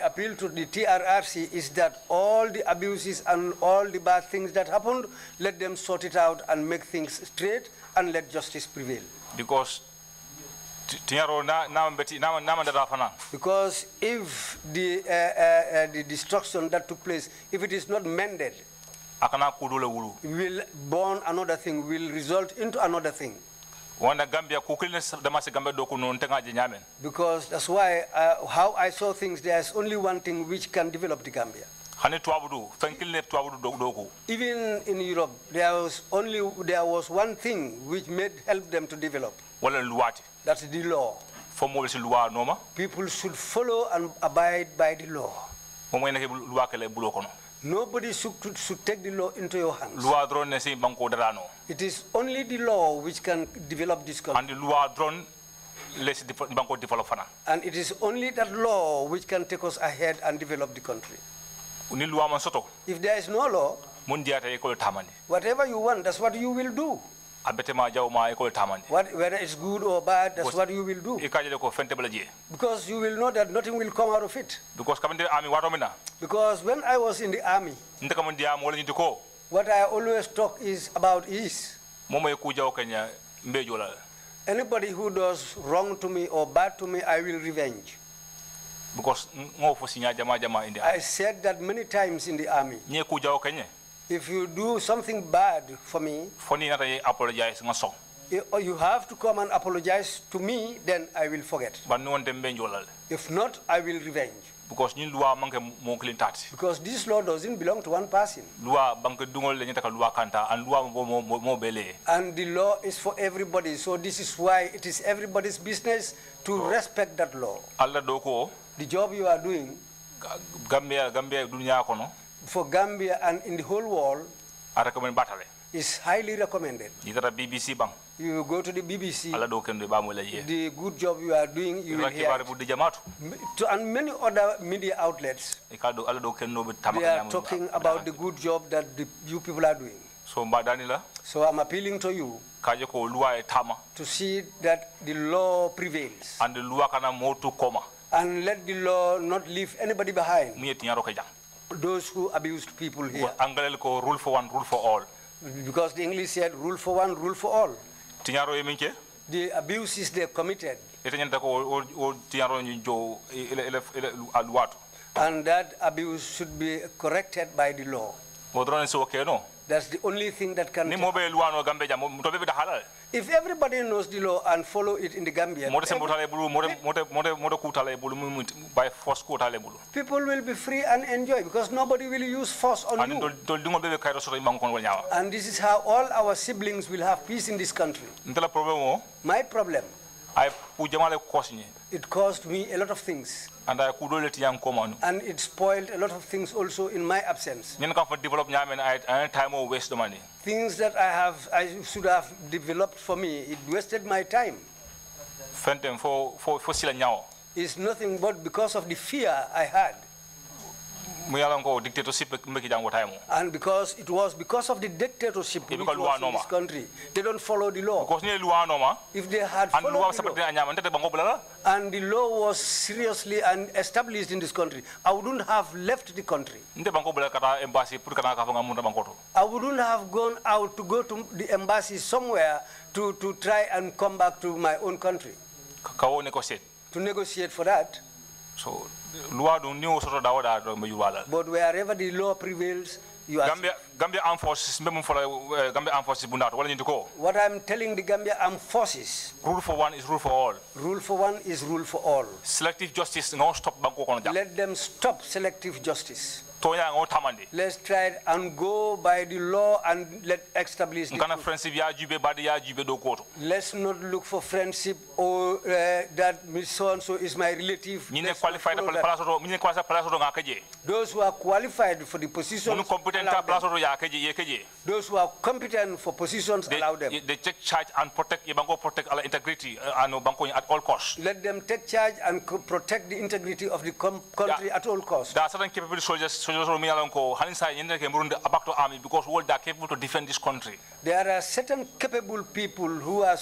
S3: appeal to
S2: the TRRC is that all the abuses and all the bad things that happened, let them sort it out and make things straight and let justice prevail. Because if the destruction that took place, if it is not mended, will born another thing, will result into another thing. Because that's why how I saw things, there's only one thing which can develop the Gambia. Even in Europe, there was one thing which helped them to develop. That's the law. People should follow and abide by the law. Nobody should take the law into your hands. It is only the law which can develop this country.
S3: less banko develop fana.
S2: And it is only that law which can take us ahead and develop the country.
S3: Ni luwa man soto.
S2: If there is no law,
S3: Mun diata e ko tamani.
S2: whatever you want, that's what you will do.
S3: Abete ma jaw ma e ko tamani.
S2: Whether it's good or bad, that's what you will do.
S3: E kaje ko fente balaje.
S2: Because you will know that nothing will come out of it.
S3: Because kamande army wato mina.
S2: Because when I was in the army,
S3: Ndeka mun dia mo wala nyiti ko.
S2: what I always talk about is
S3: Momo e ku jaw kenya mbejo la.
S2: anybody who does wrong to me or bad to me, I will revenge.
S3: Because ngo fo sinya jama in the
S2: I said that many times in the army.
S3: Nye ku jaw kenya.
S2: If you do something bad for me,
S3: Foni nata e apologize nga song.
S2: you have to come and apologize to me, then I will forget.
S3: Ban no wonde mbejo la.
S2: If not, I will revenge.
S3: Because ni loi manke mo clean tati.
S2: Because this law doesn't belong to one person.
S3: Loi banke dungol le nyata ka loi kanta and loi mo bele.
S2: And the law is for everybody. So this is why it is everybody's business to respect that law.
S3: Allah doko
S2: The job you are doing
S3: Gambia dunya kono
S2: for Gambia and in the whole world
S3: ara ko men batale.
S2: is highly recommended.
S3: Itara BBC bang.
S2: You go to the BBC,
S3: Allah do kendo ba mo la ye.
S2: the good job you are doing, you will hear
S3: Rakibare bu de jamatu.
S2: and many other media outlets.
S3: E ka do Allah do kendo be tamaka
S2: They are talking about the good job that you people are doing.
S3: So mbadani la
S2: So I'm appealing to you
S3: kaje ko loi e tama
S2: to see that the law prevails
S3: and the loi kana motu koma.
S2: and let the law not leave anybody behind.
S3: Mu yeti nyaro ka jang.
S2: Those who abused people here.
S3: Angalel ko rule for one, rule for all.
S2: Because the English said rule for one, rule for all.
S3: Tinyaro e minke
S2: The abuses they committed.
S3: ete nyanta ko o tinyaro nyi jo ele aluwato.
S2: And that abuse should be corrected by the law.
S3: Modron so okay no.
S2: That's the only thing that can.
S3: Ni mo be luano Gambia jam to be da halal.
S2: If everybody knows the law and follow it in the Gambia,
S3: Mode sembutale bulu mode kutale bulu by force kutale bulu.
S2: people will be free and enjoy because nobody will use force on
S3: And
S2: you.
S3: to dungo be kairo so imang kon nyawa.
S2: And this is how all our siblings will have peace in this country.
S3: Ntela problem o
S2: My problem,
S3: ay pu jamale kosni
S2: it caused me a lot of things.
S3: and ay ku dole ti yang komanu.
S2: And it spoiled a lot of things also in my absence.
S3: Nyen kan fa develop nyamen ay time o waste the money.
S2: Things that I should have developed for me, it wasted my time.
S3: Fentem for sila nyawo.
S2: It's nothing but because of the fear I had.
S3: Mu yalan ko dictatorship mbeki jango time.
S2: And because it was because of the dictatorship which was in this country. They don't follow the law.
S3: Because ni luwa no ma.
S2: If they had
S3: And luwa
S2: followed the
S3: seperti
S2: law,
S3: anyama ntete bango bulala.
S2: and the law was seriously and established in this country, I wouldn't have left the country.
S3: Nte bango bulala kata embassy pur kana ka fanga munda bangoto.
S2: I wouldn't have gone out to go to the embassy somewhere to try and come back to my own country.
S3: Kawo negotiate.
S2: To negotiate for that.
S3: So luwa do ni o soto dawada do mayuwala.
S2: But wherever the law prevails, you are.
S3: Gambia armed forces mbem fola Gambia armed forces bundato wala nyindi ko.
S2: What I'm telling the Gambia armed forces,
S3: Rule for one is rule for all.
S2: rule for one is rule for all.
S3: Selective justice no stop banko kono jam.
S2: Let them stop selective justice.
S3: Tonya ngo tamandi.
S2: Let's try and go by the law and let establish the
S3: Ngana
S2: truth.
S3: friendship ya jube badi ya jube do koto.
S2: Let's not look for friendship or that so-and-so is my relative.
S3: Nyine
S2: Let's not
S3: qualified
S2: follow that.
S3: palaso do nyine qualified palaso do ngakaje.
S2: Those who are qualified for the positions,
S3: Munu competent
S2: allow them.
S3: palaso do ya keje ye keje.
S2: Those who are competent for positions, allow them.
S3: They take charge and protect bango protect our integrity and banko at all costs.
S2: Let them take charge and protect the integrity of the country at all costs.
S3: There are certain capable soldiers who me along ko halinsa yende ke Burundi back to army because all they are capable to defend this country.
S2: There are certain capable people who were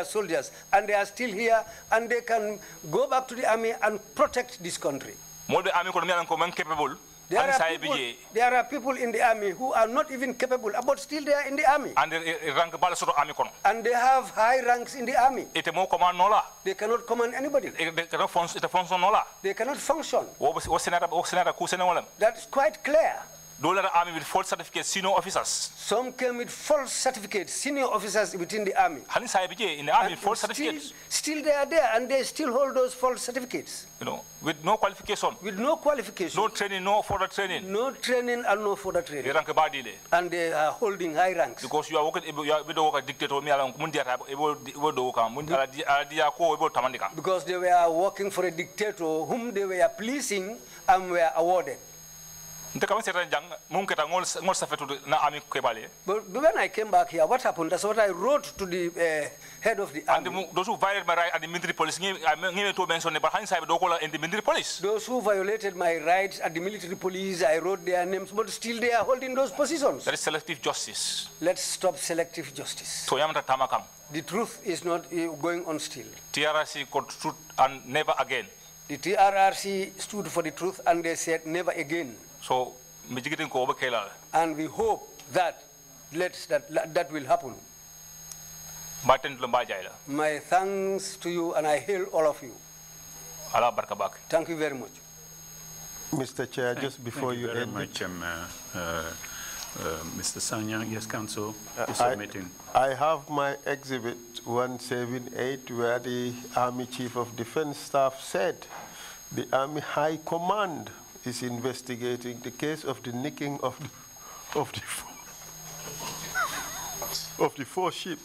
S2: soldiers and they are still here and they can go back to the army and protect this country.
S3: Molbe army ko me along ko man capable.
S2: There are people in the army who are not even capable, but still they are in the army.
S3: And rank bala soto army kono.
S2: And they have high ranks in the army.
S3: Ite mo command nola.
S2: They cannot command anybody.
S3: They cannot function nola.
S2: They cannot function.
S3: Wo senata ku senawala.
S2: That's quite clear.
S3: Dollar army with false certificates, senior officers.
S2: Some came with false certificates, senior officers within the army.
S3: Halinsa ibije in the army
S2: And
S3: false certificates.
S2: Still they are there and they still hold those false certificates.
S3: You know, with no qualification.
S2: With no qualification.
S3: No training, no further training.
S2: No training and no further training.
S3: They rank badile.
S2: And they are holding high ranks.
S3: Because you are working, you are a dictator. Me along mundiata ebo do ka mundia ko ebo tamandika.
S2: Because they were working for a dictator whom they were pleasing and were awarded.
S3: Nte kama sera jang mum keta ngol safetu na army kebale.
S2: But when I came back here, what happened? That's what I wrote to the head of the army.
S3: And those who violated my right at the military police, ngi to mention but hindsight do call in the military police.
S2: Those who violated my rights at the military police, I wrote their names, but still they are holding those positions.
S3: That is selective justice.
S2: Let's stop selective justice.
S3: To yamata tamakam.
S2: The truth is not going on still.
S3: TRC called truth and never again.
S2: The TRRC stood for the truth and they said never again.
S3: So,
S2: and we hope that that will happen. My thanks to you, and I hail all of you. Thank you very much.
S4: Mr. Chair, just before you
S6: end. Thank you very much, Mr. Sanyang. Yes, Council is submitting.
S4: I have my exhibit 178 where the Army Chief of Defense Staff said the Army High Command is investigating the case of the nicking of the four ships,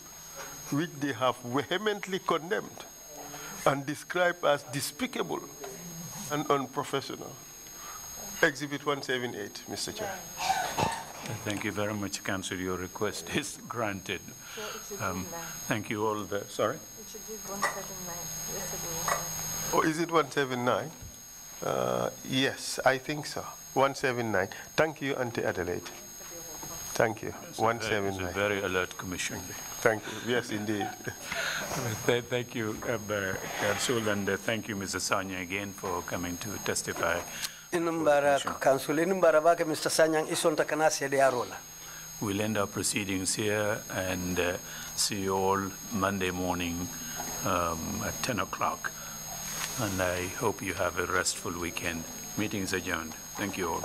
S4: which they have vehemently condemned and described as despicable and unprofessional. Exhibit 178, Mr. Chair.
S6: Thank you very much, Council. Your request is granted. Thank you all. Sorry?
S7: It should be 179.
S4: Oh, is it 179? Yes, I think so. 179. Thank you, Auntie Adelaide. Thank you. 179.
S6: It's a very alert commission.
S4: Thank you. Yes, indeed.
S6: Thank you, Council, and thank you, Mr. Sanyang, again for coming to testify.
S2: Council, Mr. Sanyang isonta kanasi de arola.
S6: We'll end our proceedings here and see you all Monday morning at 10 o'clock. And I hope you have a restful weekend. Meeting is adjourned. Thank you all.